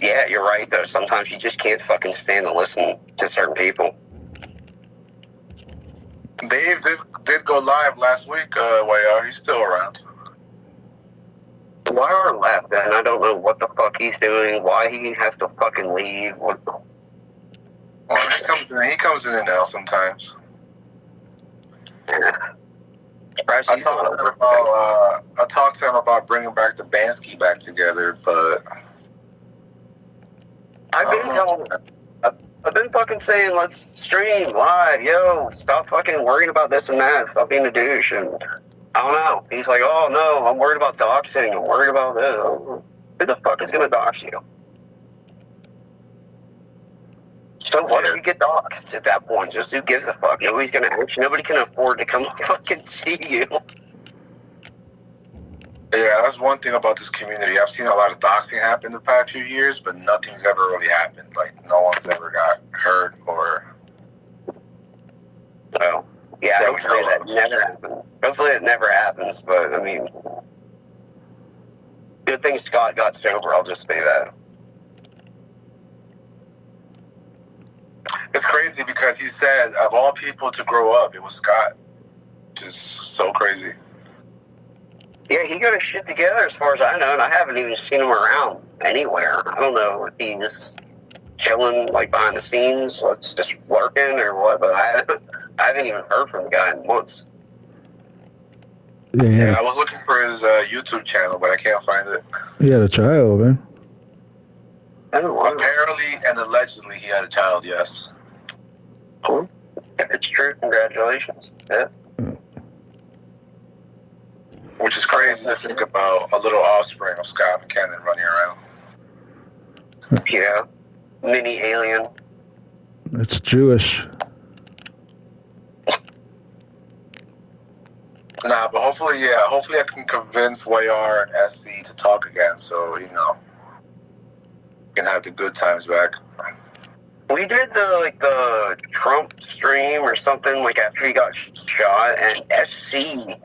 yeah, you're right, though. Sometimes you just can't fucking stand to listen to certain people. Dave did go live last week, YR. He's still around. YR left, and I don't know what the fuck he's doing, why he has to fucking leave. Well, he comes in and out sometimes. Yeah. I talked to him about bringing back the Bansky back together, but I've been fucking saying, let's stream live, yo, stop fucking worrying about this and that, stop being a douche, and I don't know. He's like, oh no, I'm worried about doxing, I'm worried about this. Who the fuck is gonna dox you? So what if you get doxed at that point? Just who gives a fuck? Nobody's gonna actually, nobody can afford to come fucking see you. Yeah, that's one thing about this community. I've seen a lot of doxing happen the past few years, but nothing's ever really happened. Like, no one's ever got hurt or... Well, yeah, hopefully that never happens. Hopefully it never happens, but, I mean... Good thing Scott got sober, I'll just say that. It's crazy because he said, of all people to grow up, it was Scott. Just so crazy. Yeah, he got his shit together as far as I know, and I haven't even seen him around anywhere. I don't know if he's chilling, like, behind the scenes, like, just working or what, but I haven't even heard from the guy in months. Yeah, I was looking for his YouTube channel, but I can't find it. He had a child, man. Apparently and allegedly he had a child, yes. Cool. If it's true, congratulations. Yeah. Which is crazy to think about a little offspring of Scott McKinnon running around. Yeah. Mini alien. It's Jewish. Nah, but hopefully I can convince YR and SC to talk again, so, you know, we can have the good times back. We did the Trump stream or something, like, after he got shot, and SC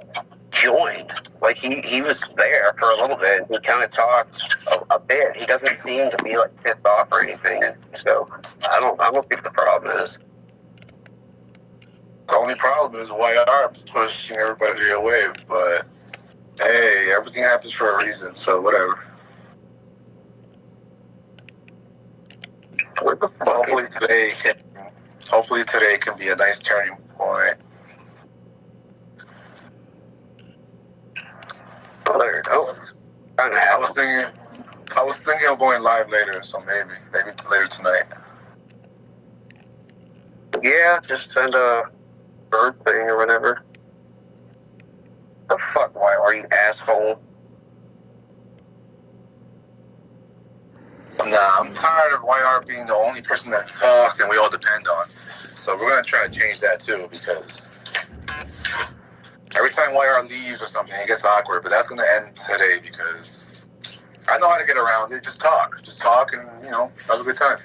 joined. Like, he was there for a little bit, and he kind of talked a bit. He doesn't seem to be, like, pissed off or anything, so I don't think the problem is. The only problem is YR pushing everybody away, but hey, everything happens for a reason, so whatever. What the fuck? Hopefully today can be a nice turning point. I was thinking of going live later, so maybe later tonight. Yeah, just send a bird thing or whatever. The fuck, why are you asshole? Nah, I'm tired of YR being the only person that talks and we all depend on. So we're gonna try to change that too, because every time YR leaves or something, it gets awkward. But that's gonna end today because I know how to get around it. Just talk, and you know, have a good time.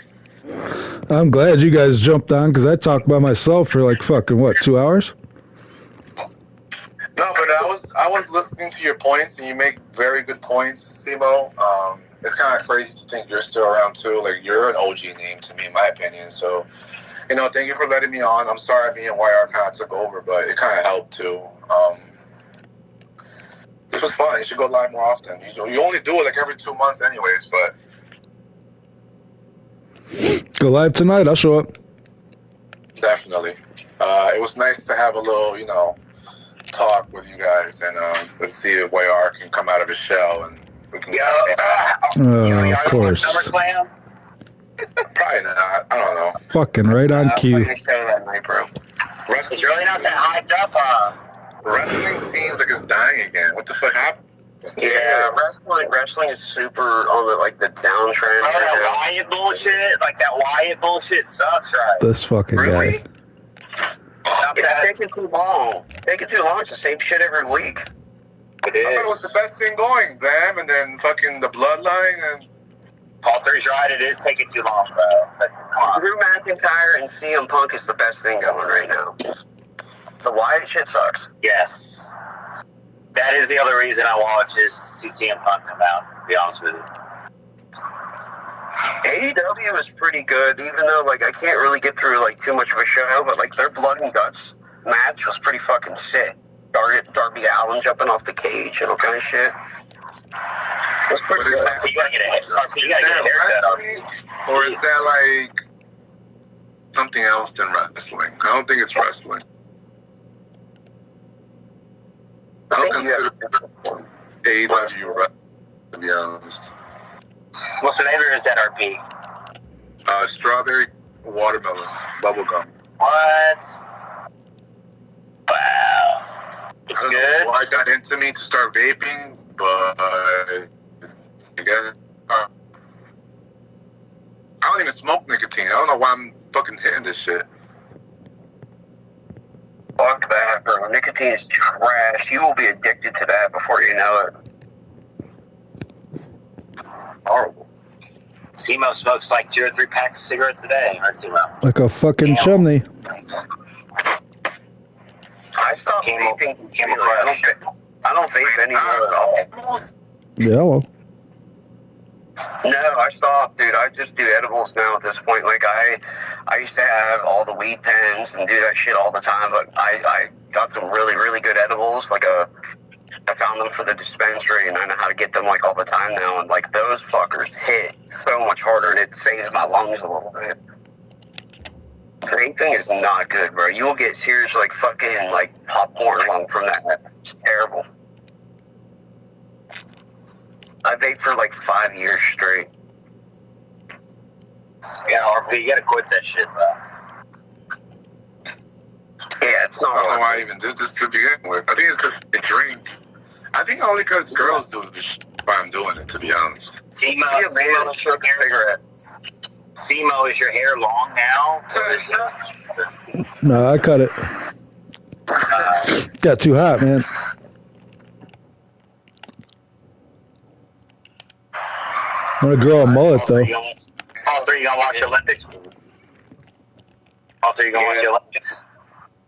I'm glad you guys jumped on because I talked by myself for like fucking 2 hours. No, but I was listening to your points, and you make very good points, Simo. It's kind of crazy to think you're still around too. Like, you're an OG name to me, in my opinion. So, you know, thank you for letting me on. I'm sorry me and YR kind of took over, but it kind of helped too. This was fun. You should go live more often. You only do it like every 2 months anyways, but... Go live tonight. I'll show up. Definitely. It was nice to have a little, you know, talk with you guys, and let's see if YR can come out of his shell, and we can... Of course. Probably not. I don't know. Fucking right on cue. Show that night, bro. It's really not that hyped up, Wrestling seems like it's dying again. What the fuck happened? Yeah, wrestling is super on the like the downtrend. Oh, that Wyatt bullshit, like that Wyatt bullshit sucks, right? This fucking Really? guy. Stop It's that. taking too long. Taking too long. It's the same shit every week. It I thought it is. was the best thing going, them, and then fucking the bloodline, and Paul 3's right. It is taking too long, bro. It's like, come on. Drew McIntyre and CM Punk is the best thing going right now. The Wyatt shit sucks. Yes. That is the other reason I watch is to see CM Punk come out, to be honest with you. AEW is pretty good, even though like I can't really get through like too much of a show, but like their blood and guts match was pretty fucking sick. Darby Allin jumping off the cage and all kind of shit. That's pretty good. You gotta get a haircut. or is that like something else than wrestling? I don't think it's wrestling. I don't consider AEW wrestling, to be honest. What's the name of that RP? Strawberry watermelon bubblegum. What? Wow. It's I don't good. know why it got into me to start vaping, but again, I don't even smoke nicotine. I don't know why I'm fucking hitting this shit. Fuck that, bro. Nicotine is trash. You will be addicted to that before you know it. Horrible. SEMO smokes like 2 or 3 packs of cigarettes a day. Right, SEMO? Like a fucking chimney. I stopped vaping completely. I don't vape anymore at all. Yellow. No, I stopped, dude. I just do edibles now at this point. Like, I used to have all the weed pens and do that shit all the time, but I got some really, really good edibles. Like, I found them for the dispensary, and I know how to get them, like, all the time now. And, like, those fuckers hit so much harder, and it saves my lungs a little bit. Vaping is not good, bro. You will get serious, like, fucking, like, popcorn lung from that. It's terrible. I vaped for like 5 years straight. Yeah, RP, you gotta quit that shit, bro. Yeah, it's not. I don't know why I even did this to begin with. I think it's because I drink. I think only because girls do this shit why I'm doing it, to be honest. SEMO is your hair. SEMO, is your hair long now? Or is it... No, I cut it. Got too hot, man. I'm gonna grow a mullet though. All 3 gonna watch the Olympics. All 3 gonna watch the Olympics.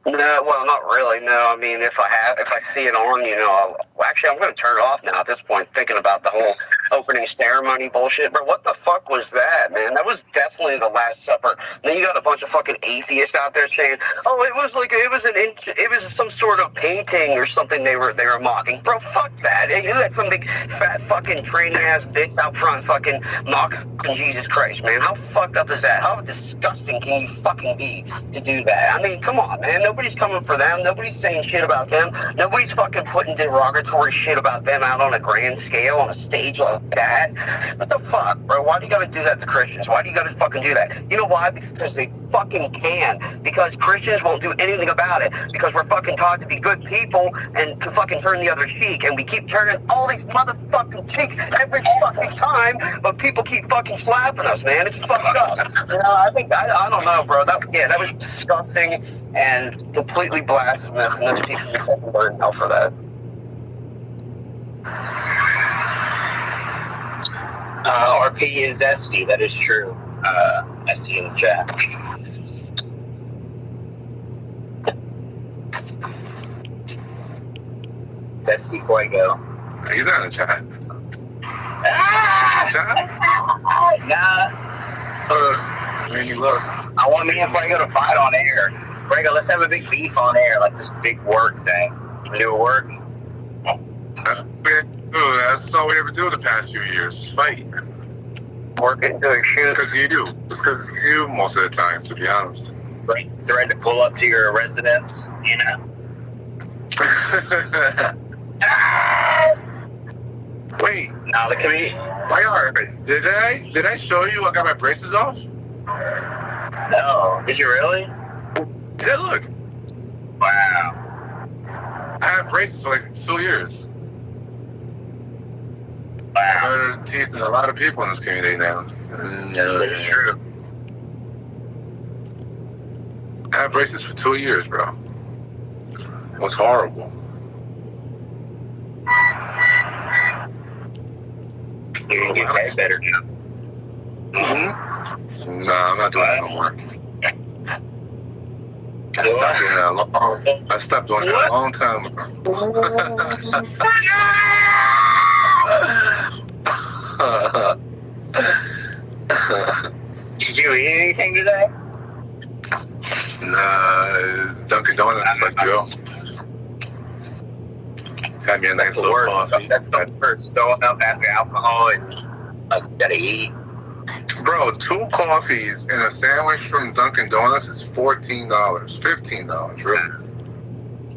No, well, not really. No, I mean, if I see it on, you know, actually, I'm going to turn it off now at this point, thinking about the whole opening ceremony bullshit. Bro, what the fuck was that, man? That was definitely the Last Supper. Then you got a bunch of fucking atheists out there saying, oh, it was some sort of painting or something they were mocking. Bro, fuck that. And you had some big fat fucking trained ass bitch out front fucking mocking Jesus Christ, man. How fucked up is that? How disgusting can you fucking be to do that? I mean, come on, man. Nobody's coming for them. Nobody's saying shit about them. Nobody's fucking putting derogatory shit about them out on a grand scale on a stage like that. What the fuck, bro? Why do you gotta do that to Christians? Why do you gotta fucking do that? You know why? Because they fucking can. Because Christians won't do anything about it. Because we're fucking taught to be good people and to fucking turn the other cheek. And we keep turning all these motherfucking cheeks every fucking time, but people keep fucking slapping us, man. It's fucked up. You know, I don't know, bro. That was disgusting and completely blasphemous, and those people should fucking burn in hell for that. RP is Zesty, that is true. I see in the chat. Zesty Fuego. He's not in the chat. Nah. Man, he looks. I want me and Fuego to fight on air. Fuego, let's have a big beef on air, like this big work thing. Do a work. That's all we ever do the past few years. Fight. Work into a shoot. Because you do. Because you most of the time, to be honest. Right. So ready to pull up to your residence, you know? Wait. Now look at me. Did I show you I got my braces off? No. Did you really? Yeah, look. Wow. I had braces for like 2 years. Better teeth than a lot of people in this community now. No, that's true. I had braces for 2 years, bro. It was horrible. You need to get that better. Nah, I'm not doing that no more. I stopped doing that a long time ago. Did you eat anything today? Nah, Dunkin' Donuts like Joe. Had me a nice little coffee. That's the worst. Throwing up after alcohol and gotta eat. Bro, 2 coffees and a sandwich from Dunkin' Donuts is $14, $15, really.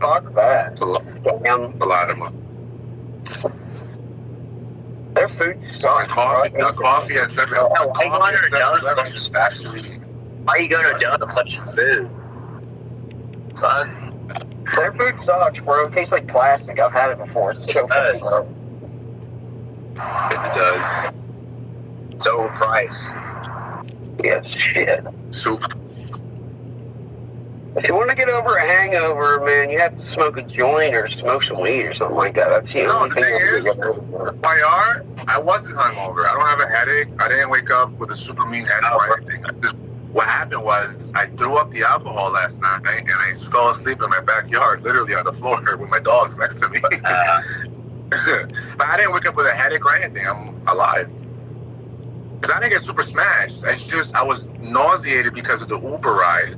Fuck that. It's a lot of money. Their food sucks. The coffee at 7-Eleven is actually... Why are you going to a bunch of food? Fuck. Their food sucks, bro. It tastes like plastic. I've had it before. It's so fucking gross. It does. It's overpriced. Yeah, shit. Soup. If you want to get over a hangover, man, you have to smoke a joint or smoke some weed or something like that. That's the only thing YR, I wasn't hungover. I don't have a headache. I didn't wake up with a super mean headache or anything. What happened was I threw up the alcohol last night and I fell asleep in my backyard, literally on the floor with my dogs next to me. But I didn't wake up with a headache or anything. I'm alive. Because I didn't get super smashed. I was nauseated because of the Uber ride,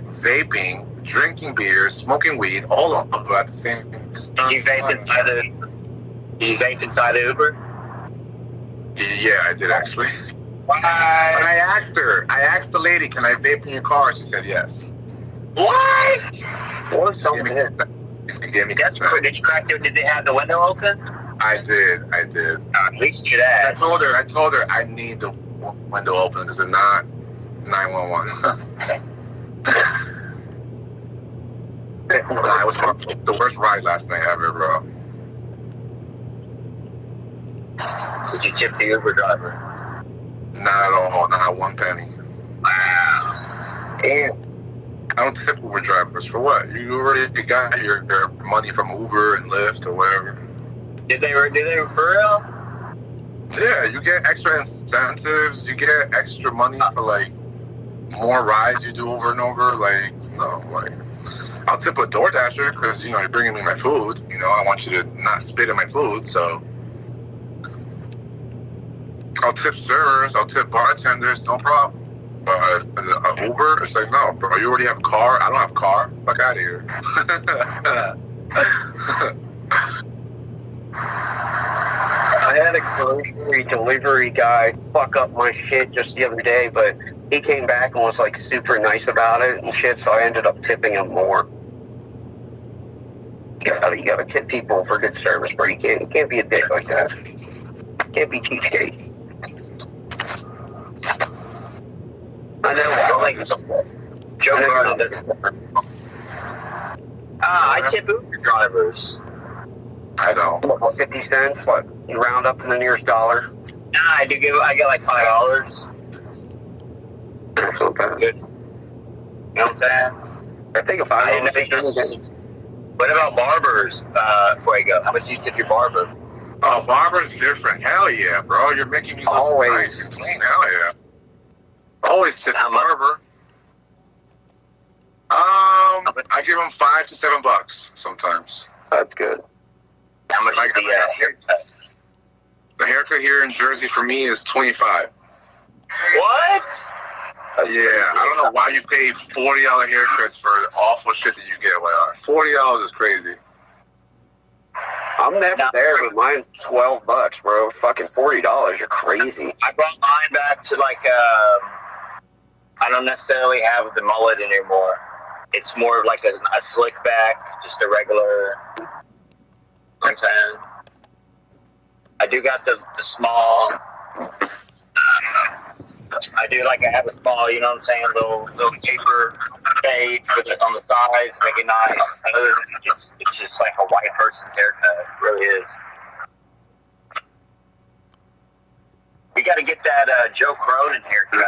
vaping, drinking beer, smoking weed, all of them at the same time. Did you vape inside the Uber? Yeah, I did actually. Why? And I asked the lady, can I vape in your car? She said yes. What? Or something. She gave me That's consent. Did you crack it? Did they have the window open? I did. At least do that. I told her I need the window open because if not, 911. It was the worst ride last night ever, bro. Did you tip the Uber driver? Not at all. Not 1 penny. Wow. Damn. I don't tip Uber drivers for what? You already got your money from Uber and Lyft or whatever. Did they for real? Yeah, you get extra incentives. You get extra money for like more rides you do over and over. Like, no, like I'll tip a DoorDasher because you're bringing me my food. I want you to not spit in my food, so I'll tip servers. I'll tip bartenders. No problem. But Uber, it's like, no, bro. You already have a car. I don't have a car. Fuck out of here. I had a grocery delivery guy fuck up my shit just the other day, but he came back and was like super nice about it and shit, so I ended up tipping him more. You gotta tip people for good service, bro. You can't be a dick like that. Can't be cheapskate. I know. Joe Rogan doesn't. I tip Uber drivers. I know. What, 50 cents? What? You round up to the nearest dollar? Nah, I get like $5. That's not bad. Good. You know what I'm saying? I think if I What about barbers, Fuego? How much do you tip your barber? Oh, barber's different. Hell yeah, bro. You're making me look nice and clean. Hell yeah. Always tip the barber. I give him $5 to $7 sometimes. That's good. How much is the haircut? The haircut here in Jersey for me is $25. What? That's crazy. I don't know why you pay $40 haircuts for the awful shit that you get. $40 is crazy. I'm never there, but mine's $12, bro. Fucking $40, you're crazy. I brought mine back to I don't necessarily have the mullet anymore. It's more of like a slick back, just a regular. I'm saying. I do got the small. I have a small, you know what I'm saying, little taper fade on the sides, make it nice. Other than it's just like a white person's haircut. It really is. We got to get that Joe Cronin haircut.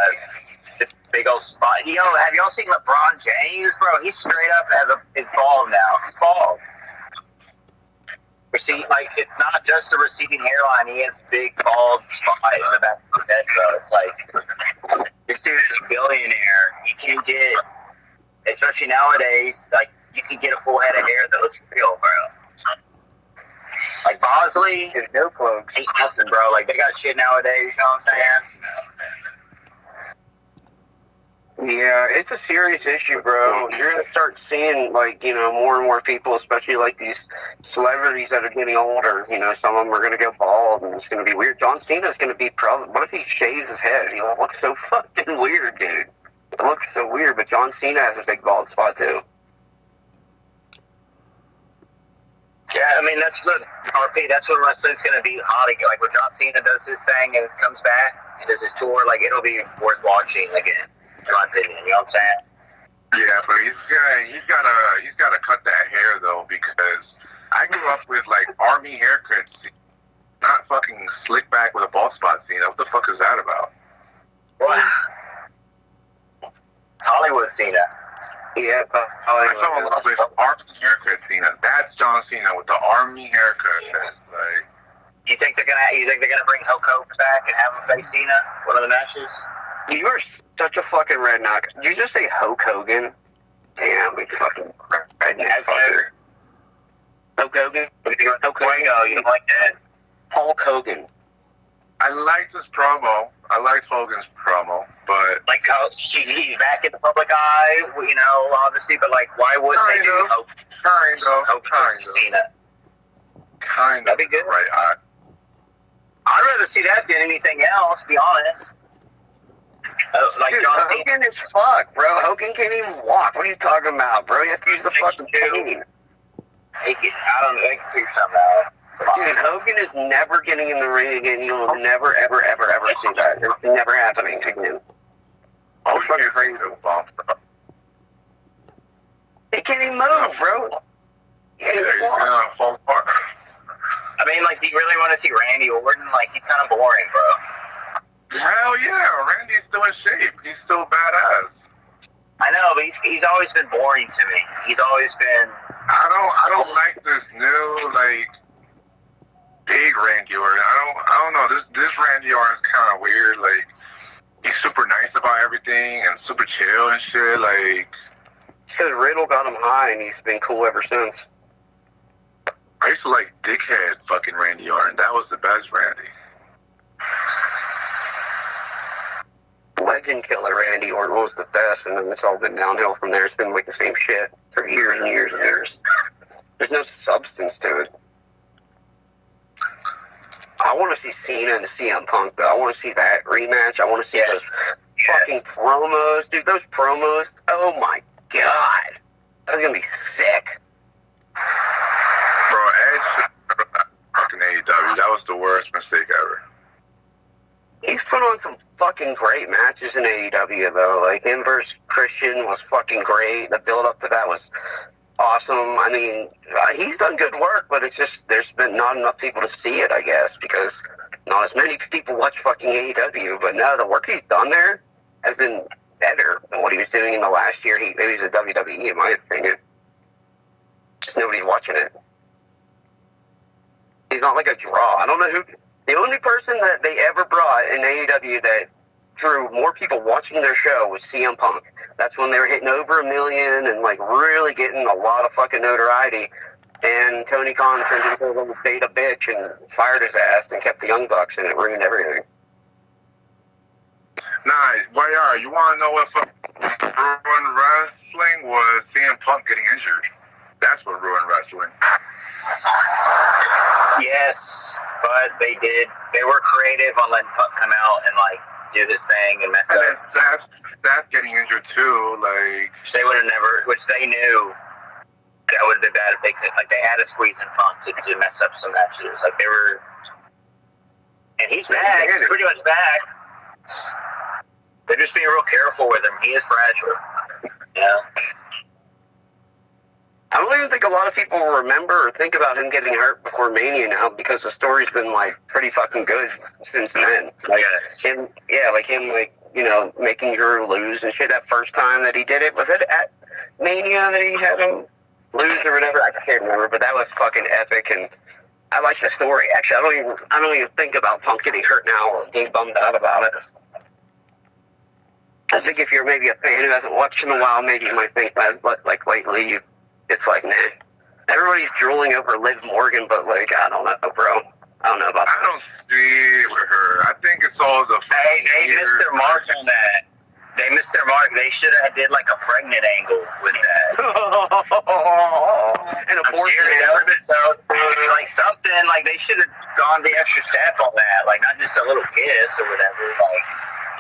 This big old spot. Yo, have y'all seen LeBron James, bro? He's straight up is bald now. He's bald. See, like, it's not just a receding hairline. He has a big bald spot in the back of his head, bro. It's like, this dude is a billionaire. You can get, especially nowadays, like, you can get a full head of hair that looks real, bro. Like, Bosley, No cloaks. ain't nothing, bro. Like, they got shit nowadays, you know what I'm saying? Yeah, it's a serious issue, bro. You're gonna start seeing, like, you know, more and more people, especially like these celebrities that are getting older. You know, some of them are gonna go bald, and it's gonna be weird. John Cena's gonna be probably. What if he shaves his head? He'll look so fucking weird, dude. It looks so weird, but John Cena has a big bald spot too. Yeah, I mean, that's what RP. That's what wrestling's gonna be hot again. Like when John Cena does his thing and comes back and does his tour, like it'll be worth watching again. In my opinion, you know what I'm saying? Yeah, but he's gotta cut that hair though, because I grew up with like army haircuts, not fucking slick back with a bald spot scene. What the fuck is that about? What? Hollywood Cena. Yeah, I fell in love with army haircut Cena. That's John Cena with the army haircut. That's like. You think they're gonna bring Hulk Hogan back and have him face Cena one of the matches? You are such a fucking redneck. Did you just say Hulk Hogan? Damn, we fucking redneck fucker. Hulk Hogan? Hulk Hogan. You don't like that? Hulk Hogan. I liked his promo. I liked Hogan's promo, but like how he's back in the public eye, you know, obviously. But like, why wouldn't they do Hulk? Kind of. That'd be good. Right. I'd rather see that than anything else. To be honest. Like Dude, John Hogan is fucked, bro. Hogan can't even walk. What are you talking about, bro? You have to use the fucking cane. I don't know. They can figure something out. Dude, Hogan is never getting in the ring again. You will never, ever, ever, ever see that. It's never happening again. Oh, fucking crazy. He can't even move, bro. Yeah, he's gonna fall apart. I mean, like, do you really want to see Randy Orton? Like, he's kind of boring, bro. Hell yeah, Randy's still in shape. He's still badass. I know, but he's always been boring to me. He's always been. I don't like this new like big Randy Orton. I don't know. This Randy Orton's kind of weird. Like he's super nice about everything and super chill and shit. Like because Riddle got him high and he's been cool ever since. I used to like dickhead fucking Randy Orton. That was the best Randy. Legend killer Randy Orton was the best, and then it's all been downhill from there. It's been like the same shit for years and years and years. There's no substance to it. I want to see Cena and CM Punk, though. I want to see that rematch. I want to see those fucking promos. Dude, those promos, oh my god. That's going to be sick. Bro, Edge should never left fucking AEW. That was the worst mistake ever. He's put on some fucking great matches in AEW, though. Like, him versus Christian was fucking great. The build-up to that was awesome. I mean, he's done good work, but it's just, there's been not enough people to see it, I guess, because not as many people watch fucking AEW. But no, the work he's done there has been better than what he was doing in the last year. He was at WWE, in my opinion. Just nobody's watching it. He's not like a draw. I don't know who... The only person that they ever brought in AEW that drew more people watching their show was CM Punk. That's when they were hitting over 1 million and like really getting a lot of fucking notoriety. And Tony Khan turned into a little beta bitch and fired his ass and kept the Young Bucks, and it ruined everything. Nah, YR, you want to know what ruined wrestling was? CM Punk getting injured. That's what ruined wrestling. Yes, but they did. They were creative on letting Punk come out and like do his thing and mess and up. And then Seth getting injured too. Like they would have never, which they knew that would have been bad if they could. Like they had to squeeze in Punk to mess up some matches. Like they were, and he's back. He's pretty much back. They're just being real careful with him. He is fragile. You know? I don't think even think a lot of people will remember or think about him getting hurt before Mania now because the story's been like pretty fucking good since then. Like him, like you know, making Drew lose and shit. That first time that he did it, was it at Mania that he had him lose or whatever? I can't remember, but that was fucking epic, and I like the story. Actually, I don't even think about Punk getting hurt now or being bummed out about it. I think if you're maybe a fan who hasn't watched in a while, maybe you might think that, but like lately, it's like, nah. Everybody's drooling over Liv Morgan, but like, I don't know, bro. I don't know about that. I don't see with her. I think it's all the. They missed their mark on that. They missed their mark. They should have did like a pregnant angle with that. And abortion. So, like something, like they should have gone the extra step on that. Like not just a little kiss or whatever. Like,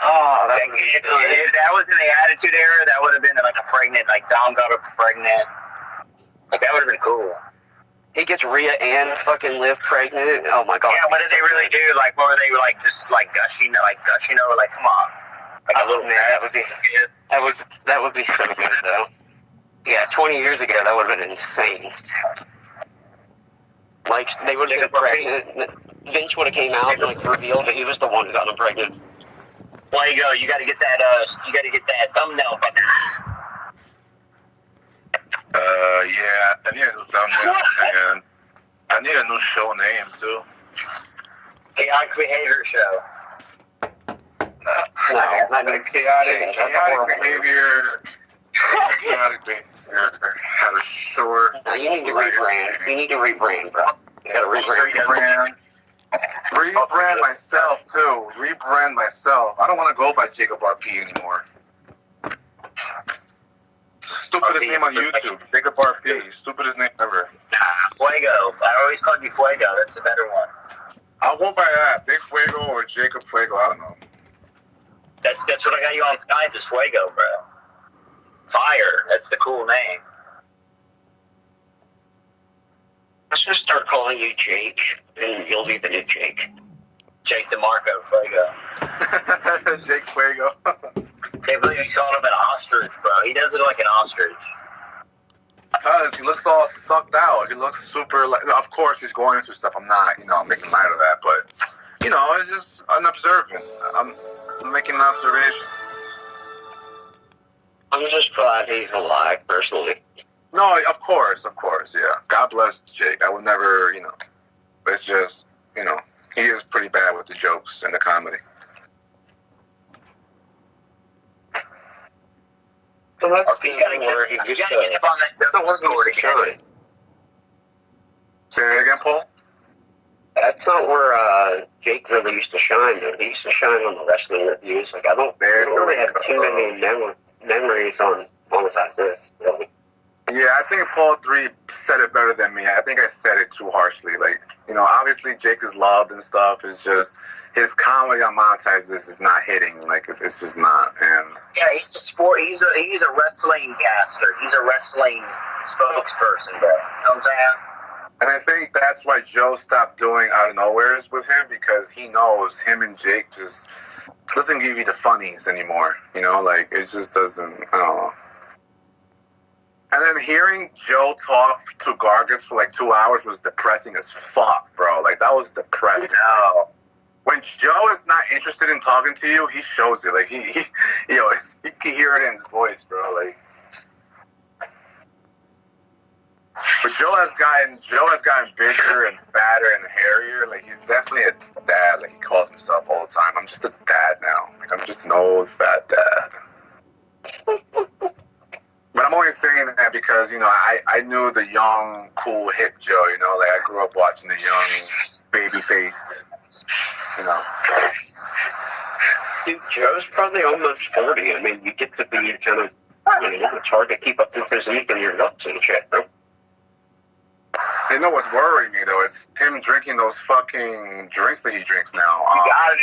if that was in the Attitude Era, that would have been like a pregnant, like Dom got her pregnant. Like that would have been cool. He gets Rhea and fucking Liv pregnant. Oh my god. Yeah, what did they really do? Like, what were they like? Just like gushing over? Like, come on. Like a little man, that would be so good though. Yeah, 20 years ago that would have been insane. Like they would have been pregnant. Vince would have came out and like revealed that he was the one who got them pregnant. Fuego, you got to get that. You got to get that thumbnail button. Yeah, I need a new thumbnail, and I need a new show name too. Chaotic Behavior Show. Chaotic behavior. Chaotic behavior. Had a short. No, you need to rebrand. You need to rebrand, bro. You got to rebrand. Rebrand myself too. Rebrand myself. I don't want to go by Jacob RP anymore. Stupidest name on YouTube. Jacob RP. Stupidest name ever. Fuego. I always called you Fuego. That's the better one. I'll go by that. Big Fuego or Jacob Fuego. I don't know. That's what I got you on Skype, is Fuego, bro. Fire. That's the cool name. Let's just start calling you Jake, and you'll be the new Jake. Jake DeMarco Fuego. Jake Fuego. Can't believe he's calling him an ostrich, bro. He does look like an ostrich. Because he looks all sucked out. He looks super, like, of course he's going through stuff. I'm not, making light of that. But, it's just unobservant. I'm making an observation. I'm just glad he's alive, personally. No, of course, yeah. God bless Jake. I would never, it's just, he is pretty bad with the jokes and the comedy. Well, that's you gotta get up on that. That's not where he used to shine. Say that again, Paul? That's not where Jake really used to shine, though. He used to shine on the wrestling reviews. Like, I don't really have too many memories on Monetized, really. Yeah, I think Paul 3 said it better than me. I think I said it too harshly. Like, obviously Jake is loved and stuff. It's just his comedy on Monetized is not hitting. Like, it's just not. And yeah, he's a sport. He's a wrestling caster. He's a wrestling spokesperson, bro. You know what I'm saying? And I think that's why Joe stopped doing Out of Nowheres with him, because he knows him and Jake just doesn't give you the funnies anymore. Like, it just doesn't. I don't know. And then hearing Joe talk to Gargis for like 2 hours was depressing as fuck, bro. Like, that was depressing. No. When Joe is not interested in talking to you, he shows it. Like, he you can hear it in his voice, bro. Like, but Joe has gotten bigger and fatter and hairier. Like, he's definitely a dad. Like, he calls himself all the time. I'm just a dad now. Like, I'm just an old fat dad. But I'm only saying that because, I knew the young, cool, hip Joe, like I grew up watching the young, baby-faced, Dude, Joe's probably almost 40. I mean, you get to be kind of, it's hard to keep up the physique and your looks and shit, bro. You know what's worrying me, though? It's him drinking those fucking drinks that he drinks now. You gotta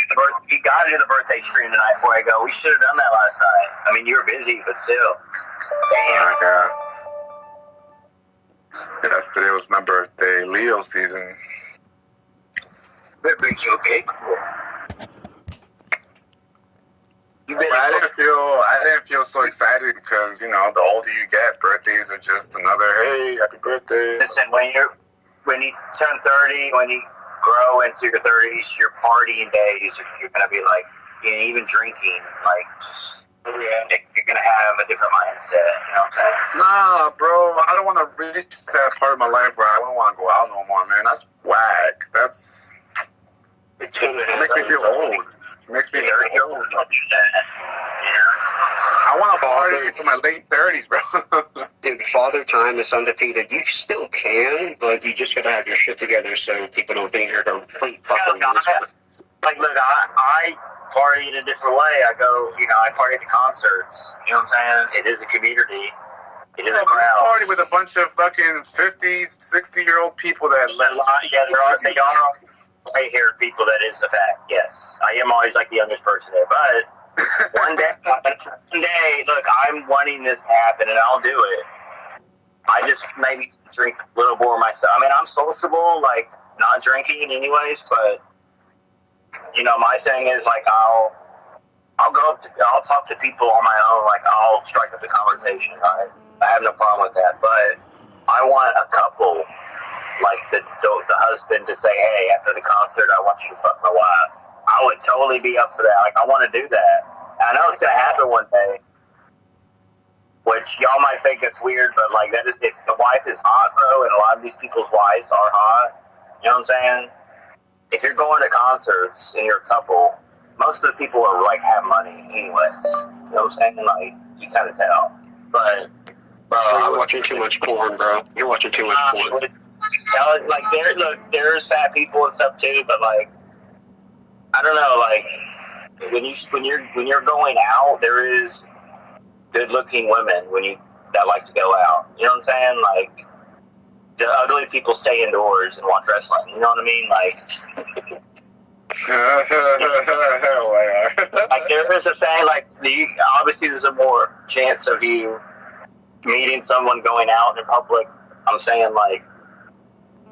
do the birthday stream tonight before I go. We should have done that last night. I mean, you were busy, but still. Oh my God. Yesterday was my birthday, Leo season. That brings you okay? I didn't feel so excited because, the older you get, bro, birthdays are just another, hey, happy birthday. Listen, when you turn 30, when you grow into your 30s, your partying days, you're gonna be like, even drinking, like, just, you're gonna have a different mindset. You know what I'm saying? Nah, bro, I don't want to reach that part of my life where I don't want to go out no more, man. That's whack. It makes me feel old. It makes me feel old. I want to party into my late 30s, bro. Dude, Father Time is undefeated. You still can, but you just gotta have your shit together so people don't think you're a complete fucking loser. Like, look, I party in a different way. I go, I party at the concerts. You know what I'm saying? It is a community. It is a crowd. Party with a bunch of fucking 50, 60-year-old people that there are gray-haired people. That is a fact. Yes, I am always like the youngest person there, but. One day, look, I'm wanting this to happen, and I'll do it. I just maybe drink a little more myself. I mean, I'm sociable, like, not drinking anyways, but, my thing is, like, I'll talk to people on my own, like, I'll strike up the conversation, right? I have no problem with that, but I want a couple, like, the husband to say, hey, after the concert, I want you to fuck my wife. I would totally be up for that. Like, I want to do that. I know it's going to happen one day, which y'all might think it's weird, but, like, that is, if the wife is hot, bro, and a lot of these people's wives are hot, you know what I'm saying? If you're going to concerts and you're a couple, most of the people are, like, have money anyways. You know what I'm saying? Like, you kind of tell. But, bro, you're watching too much porn, bro. You're watching too much porn. Like, there's fat people and stuff, too, but, like, I don't know, like, when you're going out, there is good-looking women that like to go out. You know what I'm saying? Like, the ugly people stay indoors and watch wrestling. You know what I mean? Like, like there is a thing, like, obviously there's a more chance of you meeting someone going out in public. I'm saying, like,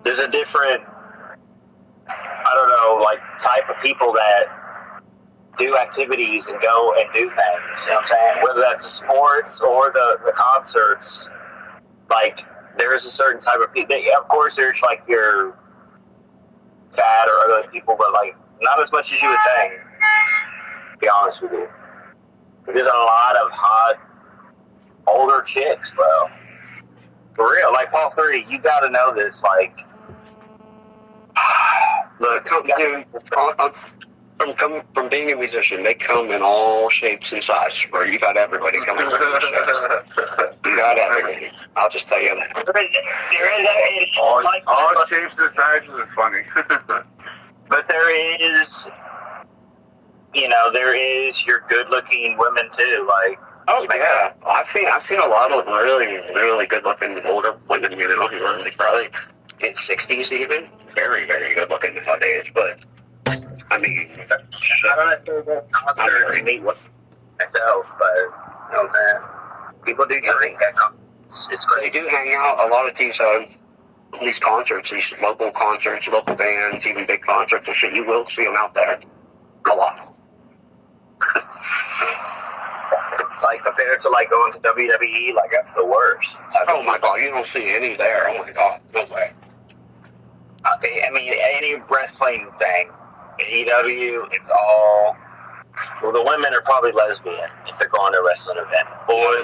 there's a different, I don't know, like, type of people that do activities and go and do things, you know what I'm saying? Whether that's sports or the concerts, like, there's a certain type of people. Of course, there's, like, your fat or other people, but, like, not as much as you would think, to be honest with you. There's a lot of hot, older chicks, bro. For real. Like, Paul 3, you gotta know this, like, look, dude, from being a musician, they come in all shapes and sizes, bro. You got everybody coming in all shapes. You got everybody. I'll just tell you that. All shapes and sizes is funny. But there is, there is your good-looking women, too, like. Oh, yeah. I've seen a lot of really, really good-looking older women, who are like probably in 60s even. Very, very good-looking nowadays, but, I mean... I don't necessarily go to concerts to meet with myself, but, man, people do drink at concerts. It's great. They do hang out. A lot of these concerts, these local concerts, local bands, even big concerts and shit, you will see them out there. A lot. Like, compared to, like, going to WWE, like, that's the worst. Oh, my God, you don't see any there. Oh, my God, no way. I mean, any wrestling thing, AEW, it's all... Well, the women are probably lesbian if they're going to a wrestling event. Or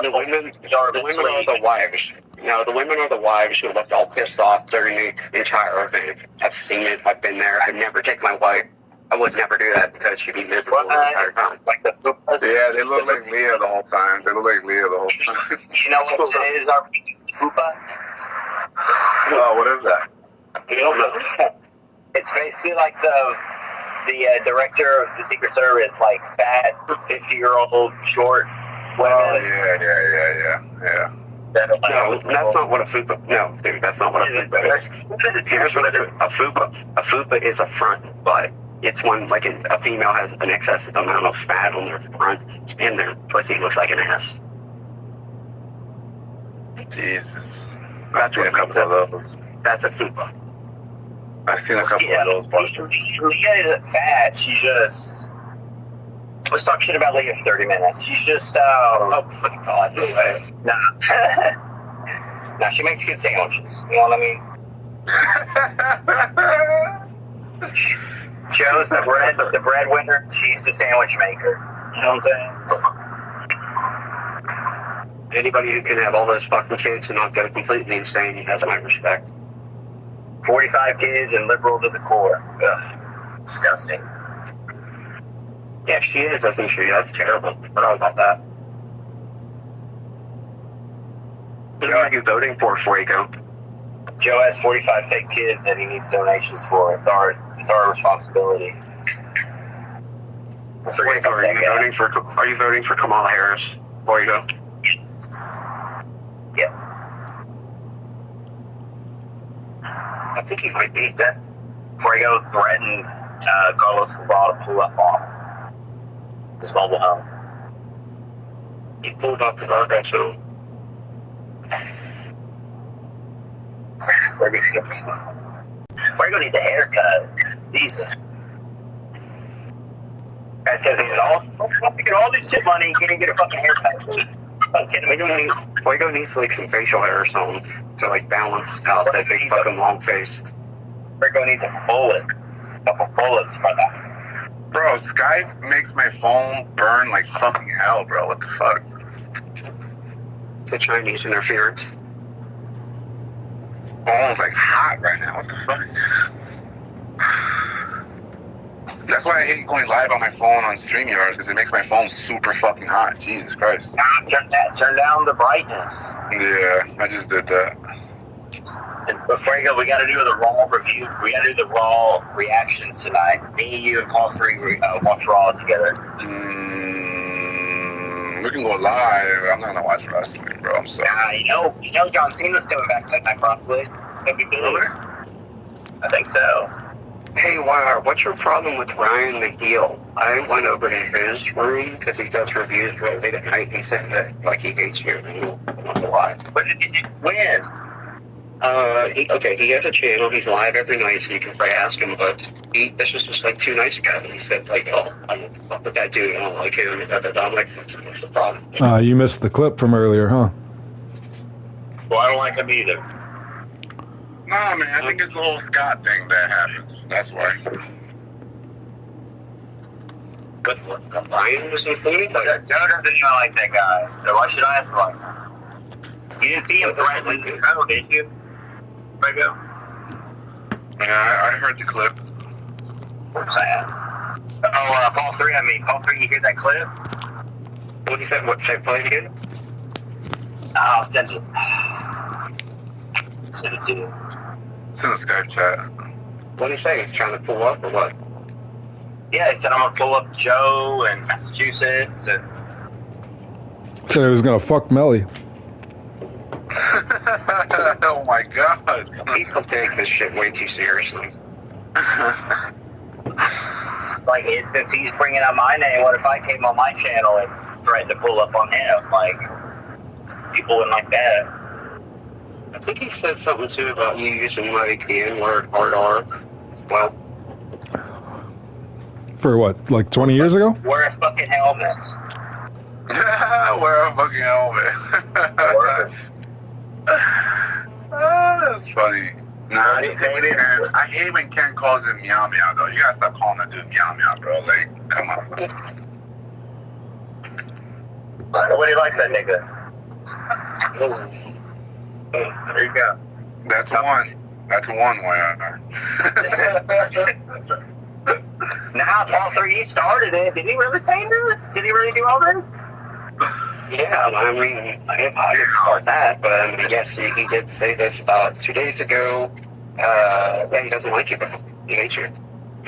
the women are the wives. No, the women are the wives who looked all pissed off during the entire event. I've seen it. I've been there. I'd never take my wife. I would never do that because she'd be miserable the entire time. Like the Fupas? Yeah, they look like Leah the whole time. They look like Leah the whole time. You know what it is, our Fupa? Oh, what is that? You don't know. It's basically like the director of the Secret Service, like fat, 50-year-old, short women. Oh, yeah. No, that's not what a fupa. No, dude, that's not what a fupa is. Here's what a fupa. A fupa is a front butt. It's when, like, a female has an excessive amount of fat on their front, and their pussy looks like an ass. Jesus. That's what a couple of those. That's a fupa. I've seen a couple of those. Leah isn't fat. She's just Let's talk shit about Leah for 30 minutes. She's just, oh, fucking God, no way. Nah. Nah, she makes good sandwiches. You know what I mean? Joe's the breadwinner. She's the sandwich maker. You know what I'm saying? Anybody who can have all those fucking kids and not go completely insane has my respect. 45 kids and liberal to the core. Ugh. Disgusting. Yeah, she is, isn't she? That's terrible. Forgot about that. Who are you voting for, Fuego? Joe has 45 fake kids that he needs donations for. It's our responsibility. Fuego, are you voting for Kamala Harris? Fuego? Yes. I think he might be. That's Fuego threatened Carlos Cabral to pull up on his mobile home. He pulled up the Gargant's home. Fuego needs a haircut. Jesus. Guy says he's all this chip money, he didn't get a fucking haircut. I'm kidding me. Fuego needs like some facial hair or something to like balance out that big fucking long face. Fuego needs a bullet. A couple bullets for that. Bro, Skype makes my phone burn like fucking hell, bro. What the fuck? It's a Chinese interference. Phone's like hot right now. What the fuck? That's why I hate going live on my phone on StreamYard, because it makes my phone super fucking hot. Jesus Christ. Turn down the brightness. Yeah, I just did that. And Fuego, we got to do the raw review. We got to do the raw reactions tonight. Me, you, and Paul 3 watch Raw together. We can go live. I'm not gonna watch wrestling, bro. I'm sorry. You know, John Cena's coming back tonight, probably. It's gonna be good. I think so. Hey, what's your problem with Ryan McNeil? I went over to his room because he does reviews really late at night. He said that like he hates you. I don't know why. But when? He has a channel. He's live every night, so you can probably ask him. But this was just like 2 nights ago. And he said like, "Oh, I don't fuck with that dude. I don't like him." And I'm like, "What's the problem?" You missed the clip from earlier, huh? Well, I don't like him either. Nah, man. I think it's the whole Scott thing that happened. That's why. But Ryan was included. Joe doesn't even like that guy, so why should I have to like him? You didn't see him threatening the show, did you? Fuego? Yeah, I heard the clip. What's that? Oh, Paul 3, Paul 3, you hear that clip? What he said? What? Say, play it again. I'll send it. Send it to you. Send a Skype chat. What did he say? He's trying to pull up or what? Yeah, he said I'm gonna pull up Joe and Massachusetts and. Said he was gonna fuck Melly. Oh my god. People take this shit way too seriously. Like, since he's bringing up my name, what if I came on my channel and threatened to pull up on him? Like, people wouldn't like that. I think he said something too about you using like the N-word hard R. Well, For what, like 20 years ago? Wear a fucking helmet. Wear a fucking helmet. That's funny. Nah, I hate when Ken calls him meow meow though. You gotta stop calling that dude meow meow, bro. Like, come on. Nobody likes that nigga. There you go. That's one. That's one way. Now, Paul 3, he started it. Did he really say this? Did he really do all this? yeah, I mean, I didn't start that, but I mean, yes, he did say this about 2 days ago. Yeah, he doesn't like you, but he hates you.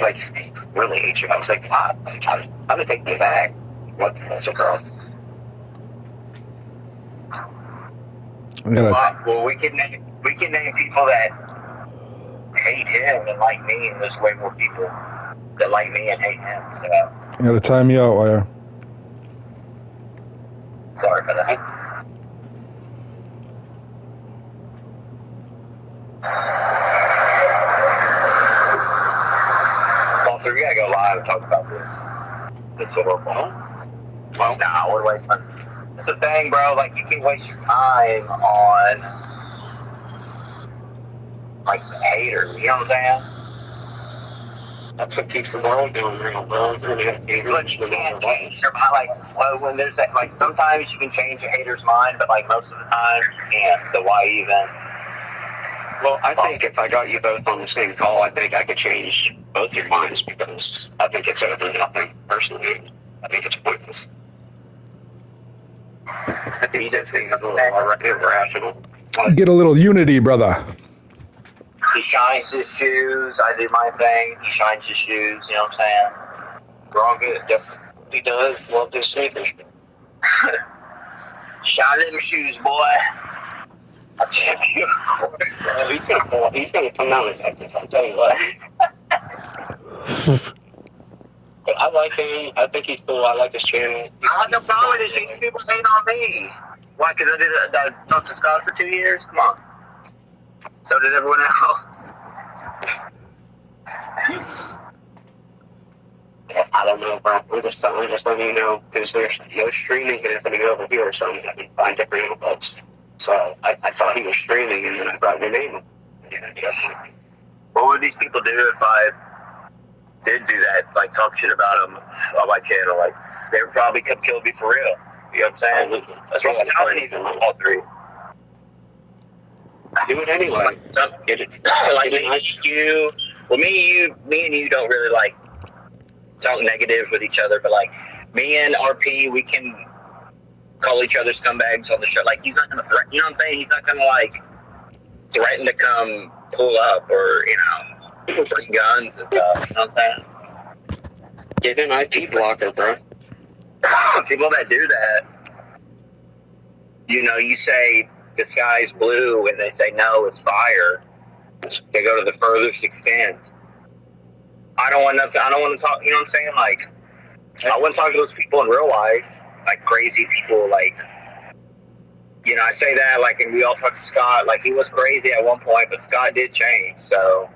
Like, he really hates you. I was like, wow, I'm gonna take me back. What's the girl? Well, we can name people that hate him and like me, and there's way more people that like me and hate him. So I gotta time you out, Wire. sorry for that. Paul, so we gotta go live and talk about this. It's horrible. Well, nah, I would waste my. It's the thing, bro. Like, you can't waste your time on like haters. You know what I'm saying? That's what keeps the world going round, bro. Look, you can't change their mind. Like, well, when there's that, like, sometimes you can change a hater's mind, but like most of the time you can't. So why even? Well, I think if I got you both on the same call, I think I could change both your minds because I think it's over nothing. Personally, I think it's pointless. I think that thing is a little irrational. Get a little unity, brother. He shines his shoes. I do my thing. He shines his shoes. You know what I'm saying? We're all good. Yes, he does. Love his sneakers. Shine them shoes, boy. I'll tip you. He's gonna come down to Texas. I'll tell you what. But I like him. I think he's cool. I like his channel. I have no problem with it. These people hate on me. Why? Because I talked to Scott for 2 years? Come on. So did everyone else. I don't know, bro. We're just letting you know because there's no streaming happening over here, so I'm having to find different inputs. So I thought he was streaming, and then I brought your name up. What would these people do if I did do that? Like, talk shit about them on my channel? Like, they would probably come kill me for real. You know what I'm saying? That's what I'm telling you, all three. Do it anyway. Like me and you don't really like talk negative with each other, but like me and RP, we can call each other scumbags on the show. Like, he's not gonna threaten. You know what I'm saying? He's not gonna like threaten to come pull up or bring guns and stuff. You know what I'm saying? Get an IP blocker, bro. People that do that, you say the sky's blue and they say no, it's fire. They go to the furthest extent. I don't want nothing. I don't want to talk. You know what I'm saying? Like, I want to talk to those people in real life, like crazy people. Like, I say that like, and we all talk to Scott. Like, he was crazy at one point, but Scott did change. So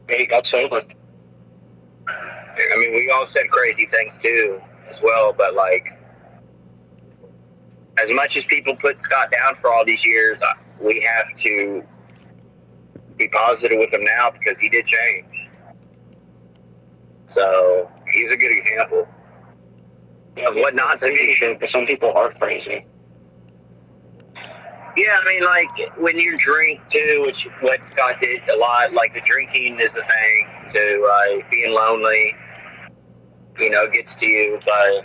he got sober. I mean, we all said crazy things too, as well. But like, as much as people put Scott down for all these years, we have to be positive with him now because he did change. So he's a good example of what not to be. But some people are crazy. Yeah, I mean, like, when you drink too, which what Scott did a lot, like the drinking is the thing too, being lonely, gets to you. But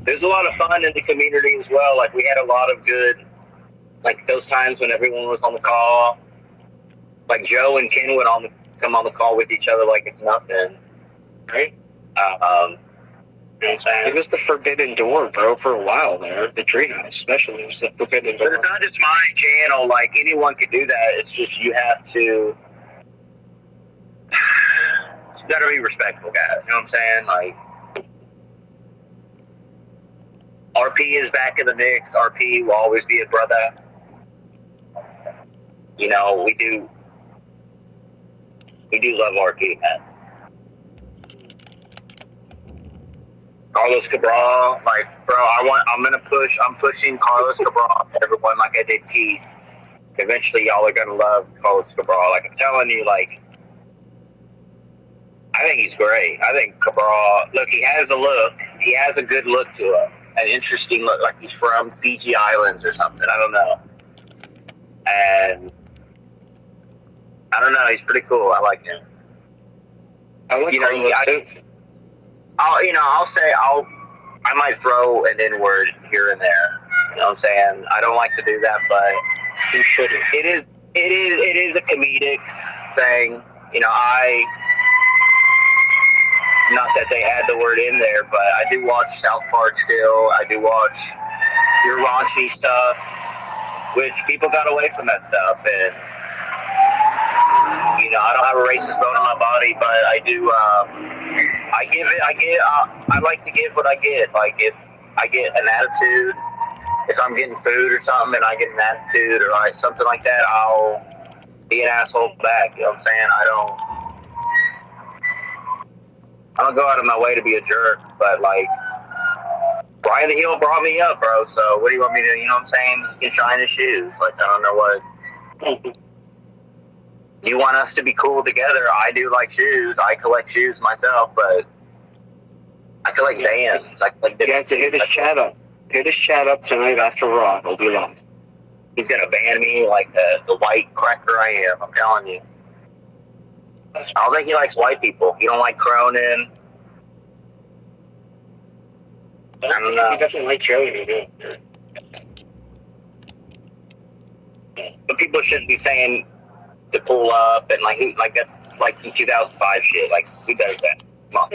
there's a lot of fun in the community as well. Like, we had a lot of good, like, those times when everyone was on the call. Like, Joe and Ken would come on the call with each other like it's nothing. Right? You know what I'm saying? It was the forbidden door, bro, for a while there. The treehouse, especially, was the forbidden door. But it's not just my channel. Like, anyone could do that. It's just you have to. You gotta be respectful, guys. You know what I'm saying? Like, RP is back in the mix. RP will always be a brother. We do love RP, man. Carlos Cabral, like, bro, I'm pushing Carlos Cabral to everyone like I did Keith. Eventually, y'all are gonna love Carlos Cabral. Like, I'm telling you, like, I think he's great. I think Cabral, look, he has a look. He has a good look to him. An interesting look, like he's from Fiji Islands or something. I don't know. And I don't know. He's pretty cool. I like him. I like Carlos too. I might throw an N-word here and there. You know what I'm saying? I don't like to do that, but You shouldn't. it is a comedic thing. Not that they had the word in there, but I do watch South Park still. I do watch your raunchy stuff, which people got away from that stuff. And, I don't have a racist bone in my body, but I do, I like to give what I get. Like, if I get an attitude, if I'm getting food or something and I get an attitude or something like that, I'll be an asshole back. You know what I'm saying? I don't go out of my way to be a jerk, but like Brian the Heel brought me up, bro. So what do you want me to? You know what I'm saying? He can shine his shoes. Like I don't know what. Do you want us to be cool together? I do like shoes. I collect shoes myself, but I collect Vans. I collect You have to hit his chat up. Hit his chat up tonight after Raw. He'll be lost. He's gonna ban me like the white cracker I am. I'm telling you. I don't think he likes white people. He don't like Cronin. I don't know. He doesn't like Joey. But people shouldn't be saying to pull up and like that's like some 2005 shit. Like who does that? Come on.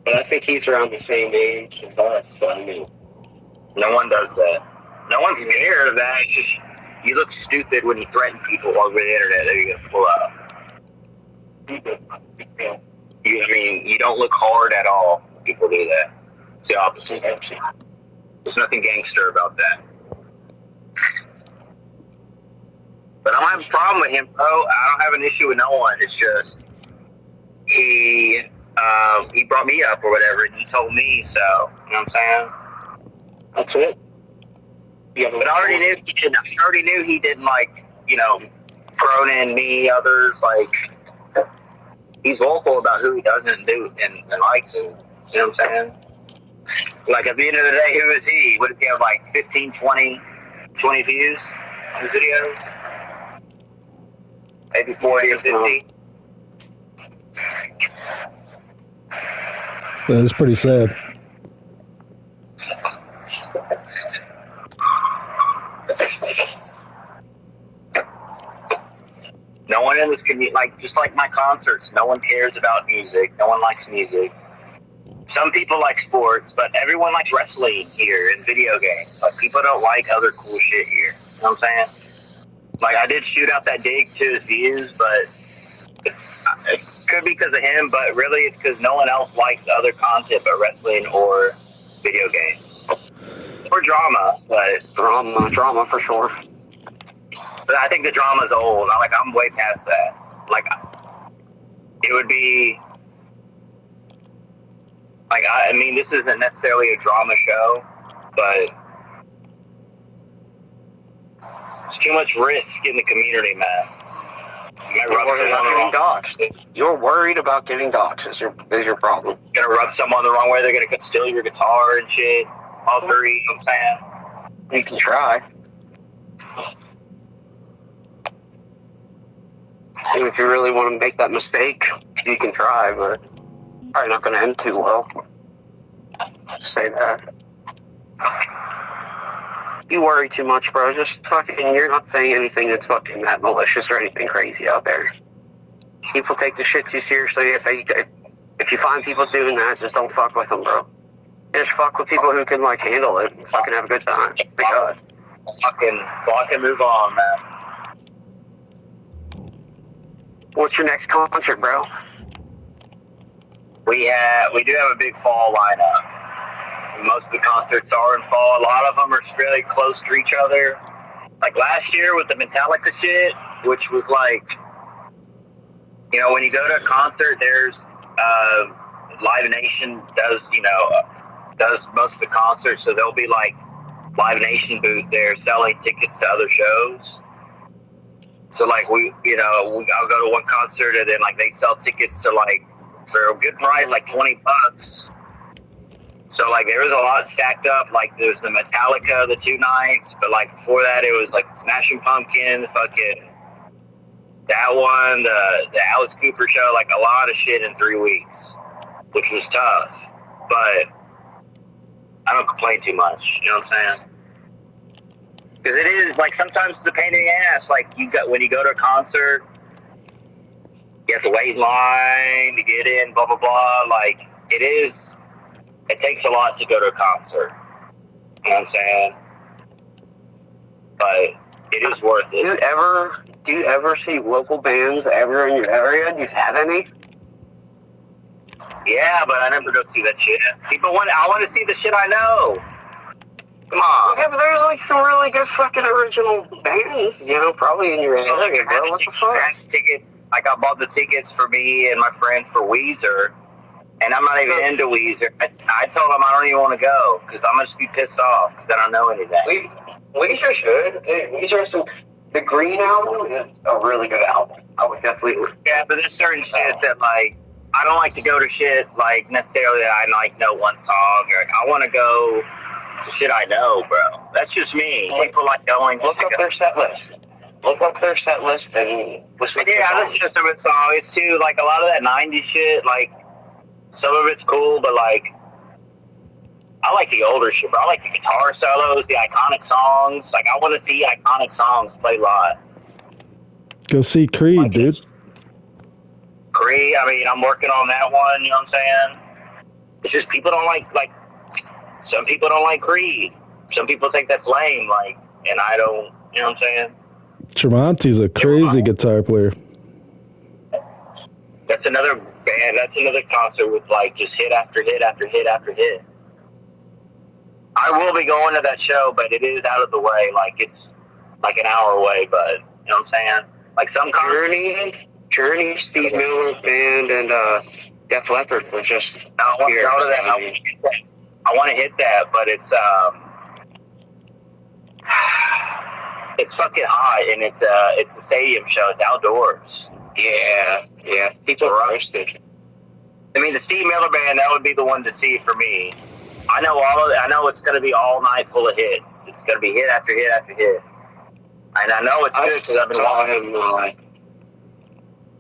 But I think he's around the same age as us, so I mean. No one does that. No one's scared of that. It's just you look stupid when you threaten people over the internet that you're gonna pull up. I mean, you don't look hard at all when people do that. It's the opposite. There's nothing gangster about that. But I don't have a problem with him, bro. I don't have an issue with no one. It's just he brought me up or whatever, and he told me so. You know what I'm saying? That's it. But I already knew he didn't like, you know, Cronin, me, others. Like, he's vocal about who he doesn't do and likes, and you know what I'm saying? Like, at the end of the day, who is he? What does he have, like 15, 20 views on his videos? Maybe 40 or 50. That's pretty sad. No one in this community, like, just like my concerts, no one cares about music. No one likes music. Some people like sports, but everyone likes wrestling here and video games. Like, people don't like other cool shit here. You know what I'm saying? Like, I did shoot out that dig to his views, but it could be because of him, but really it's because no one else likes other content but wrestling or video games. Or drama, but... Drama for sure. But I think the drama's old. I'm way past that. Like, it would be... Like, I mean, this isn't necessarily a drama show, but it's too much risk in the community, man. You're worried about getting doxxed is your problem. You're gonna rub someone the wrong way, they're gonna steal your guitar and shit. All three, you know what I'm saying? You can try. And if you really want to make that mistake, you can try, but probably not going to end too well. Just say that. You worry too much, bro. Just fucking, you're not saying anything that's fucking that malicious or anything crazy out there. People take this shit too seriously. If you find people doing that, just don't fuck with them, bro. Just fuck with people who can, like, handle it and fucking have a good time. Because fucking block and move on, man. What's your next concert, bro? We do have a big fall lineup. Most of the concerts are in fall. A lot of them are fairly close to each other. Like last year with the Metallica shit, which was like, you know, when you go to a concert, there's Live Nation does most of the concerts, so there'll be like Live Nation booth there selling tickets to other shows. So like I'll go to one concert and then like they sell tickets to like for a good price, like $20. So like there was a lot stacked up. Like there's the Metallica, the 2 nights, but like before that it was like Smashing Pumpkins, fucking that one, the Alice Cooper show, like a lot of shit in 3 weeks, which was tough. But I don't complain too much. You know what I'm saying? Because it is, like, sometimes it's a pain in the ass. Like, when you go to a concert, you have to wait in line to get in, blah, blah, blah. Like, it takes a lot to go to a concert. You know what I'm saying? But it is worth it. Do you ever see local bands ever in your area? Do you have any? Yeah, but I never go see that shit. I want to see the shit I know. Come on. Yeah, but there's like some really good fucking original bands, you know, probably in your area, bro. What the fuck? Tickets. Like, I bought the tickets for me and my friend for Weezer, and I'm not even into Weezer. I told him I don't even want to go because I'm going to be pissed off because I don't know anything. Weezer should. Weezer, the Green album is a really good album. I would definitely. Yeah, but there's certain shit that, like, I don't like to go to shit, like, necessarily that I, like, know one song. Or I want to go to shit I know, bro. That's just me. People like going. Look up their set list. Look up their set list and listen to the songs. I listen to some of the songs, too. Like, a lot of that 90s shit, like, some of it's cool, but, like, I like the older shit, bro. I like the guitar solos, the iconic songs. Like, I want to see iconic songs play live. Go see Creed, like, dude. Creed, I mean, I'm working on that one, you know what I'm saying? It's just people don't like, some people don't like Creed. Some people think that's lame, like, and I don't, you know what I'm saying? Tremonti's a crazy guitar player. That's another band, that's another concert with, like, just hit after hit after hit after hit. I will be going to that show, but it is out of the way. Like, it's like an hour away, but, you know what I'm saying? Like, some Journey, Steve Miller Band, and Def Leppard were just I want to here. go to that. I want to hit that, but it's fucking hot, and it's a stadium show. It's outdoors. Yeah. People are roasted. I mean, the Steve Miller Band, that would be the one to see for me. I know all of it. I know it's going to be all night full of hits. It's going to be hit after hit after hit. And I know it's good because I've been watching him live.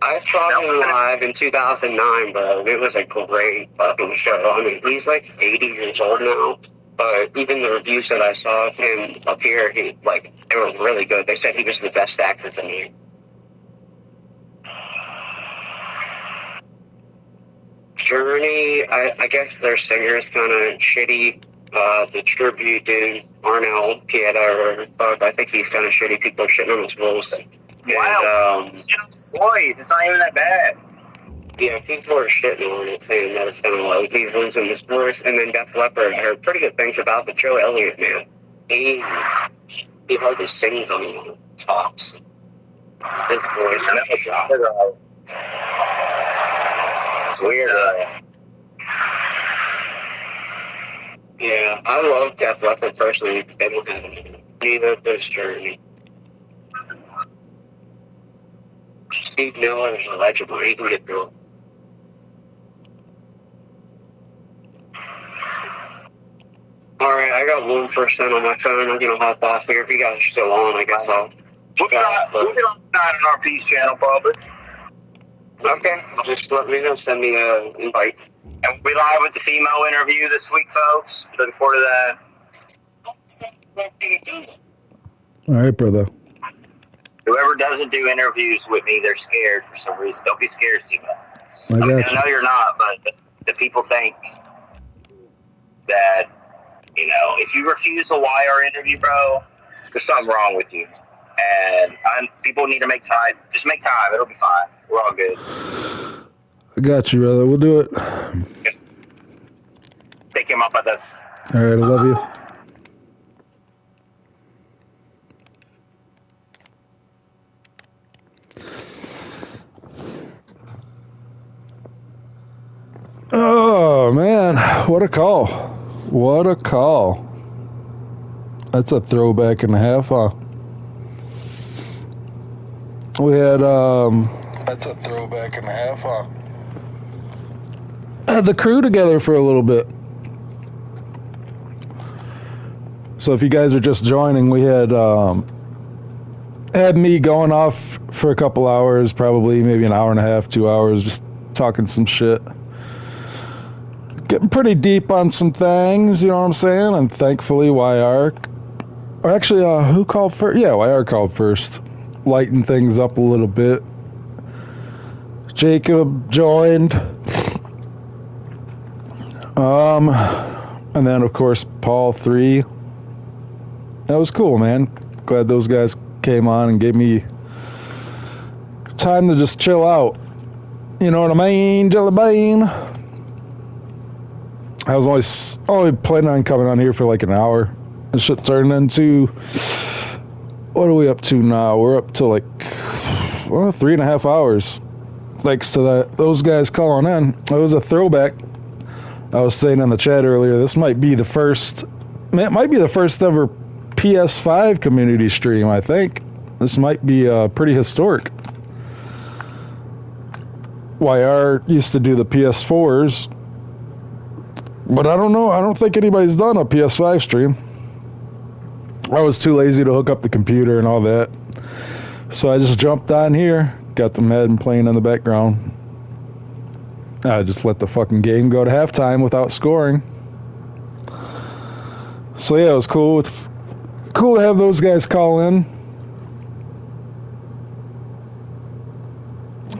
I saw him live in 2009, bro. It was a great fucking show. I mean, he's like 80 years old now, but even the reviews that I saw of him up here, they were really good. They said he was the best actor to me. Journey, I guess their singer is kind of shitty. The tribute dude, Arnell Pieta, I think he's kind of shitty. People are shitting on his roles. Wow. Boys, it's not even that bad. Yeah, people are shitting on it, saying that it's kind of low. He's losing his voice. And then Def Leppard, I heard pretty good things about the Joe Elliott, man. He hardly sings on he talks. His voice is a shot. It's weird. Yeah, I love Def Leppard personally. They don't have neither does Journey. Steve Miller is a legend, but he can get through it. Alright, I got 1% on my phone. I'm gonna hop off here. If you guys are still on, I guess I'll... We'll get on tonight on our Peace channel, probably. Okay, just let me know. Send me an invite. And we'll be live with the female interview this week, folks. Looking forward to that. All right, brother. Whoever doesn't do interviews with me, they're scared for some reason. Don't be scared, Steve. I know you're not, but the people think that, you know, if you refuse a YR interview, bro, there's something wrong with you. And people need to make time. Just make time. It'll be fine. We're all good. I got you, brother. We'll do it. Take him up at this. All right, I love you. Oh, man. What a call. What a call. That's a throwback and a half, huh? We had, That's a throwback and a half, huh? Had the crew together for a little bit. So if you guys are just joining, we had me going off for a couple hours, probably maybe an hour and a half, 2 hours, just talking some shit. Getting pretty deep on some things, you know what I'm saying? And thankfully YR, or actually, who called first? Yeah, YR called first. Lighten things up a little bit. Jacob joined. And then of course Paul 3. That was cool, man. Glad those guys came on and gave me time to just chill out. You know what I mean, Jelly Bean? I was only planning on coming on here for like an hour. It shit turned into, what are we up to now? We're up to like, well, 3.5 hours. Thanks to those guys calling in. It was a throwback. I was saying in the chat earlier, this might be the first, it might be the first ever PS5 community stream, I think. This might be pretty historic. YR used to do the PS4s, but I don't know. I don't think anybody's done a PS5 stream. I was too lazy to hook up the computer and all that. So I just jumped on here, got the Madden playing in the background. I just let the fucking game go to halftime without scoring. So yeah, it was cool. Cool to have those guys call in.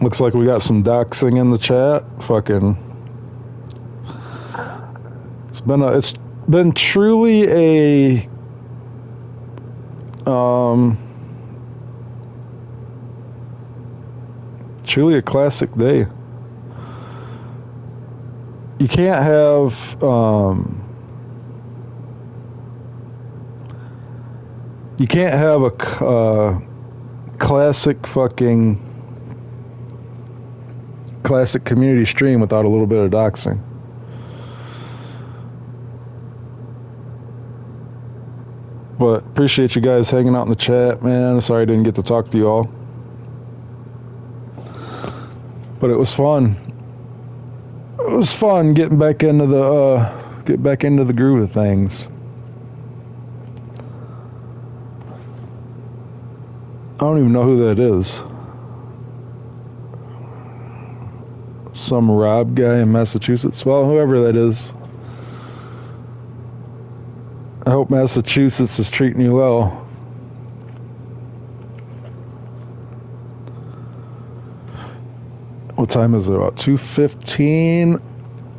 Looks like we got some doxing in the chat. Fucking, it's been truly a classic day. You can't have a classic community stream without a little bit of doxing. But appreciate you guys hanging out in the chat, man. Sorry I didn't get to talk to you all. But it was fun. It was fun getting back into the groove of things. I don't even know who that is. Some Rob guy in Massachusetts. Well, whoever that is. I hope Massachusetts is treating you well. What time is it? About 2:15.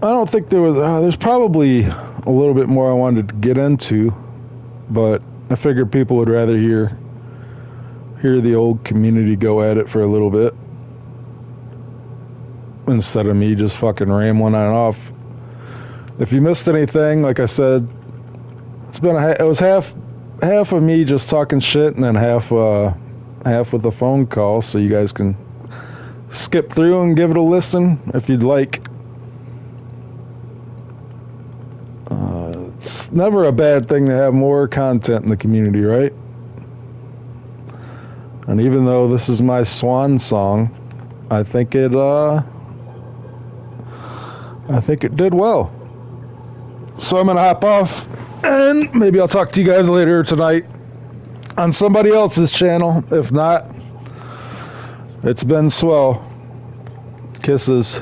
I don't think there's probably a little bit more I wanted to get into, but I figured people would rather hear the old community go at it for a little bit instead of me just fucking rambling on and off. If you missed anything, like I said, it was half of me just talking shit and then half with a phone call, so you guys can skip through and give it a listen if you'd like. It's never a bad thing to have more content in the community, right? And even though this is my swan song, I think it did well. So I'm gonna hop off, and maybe I'll talk to you guys later tonight on somebody else's channel. If not, it's been swell. Kisses.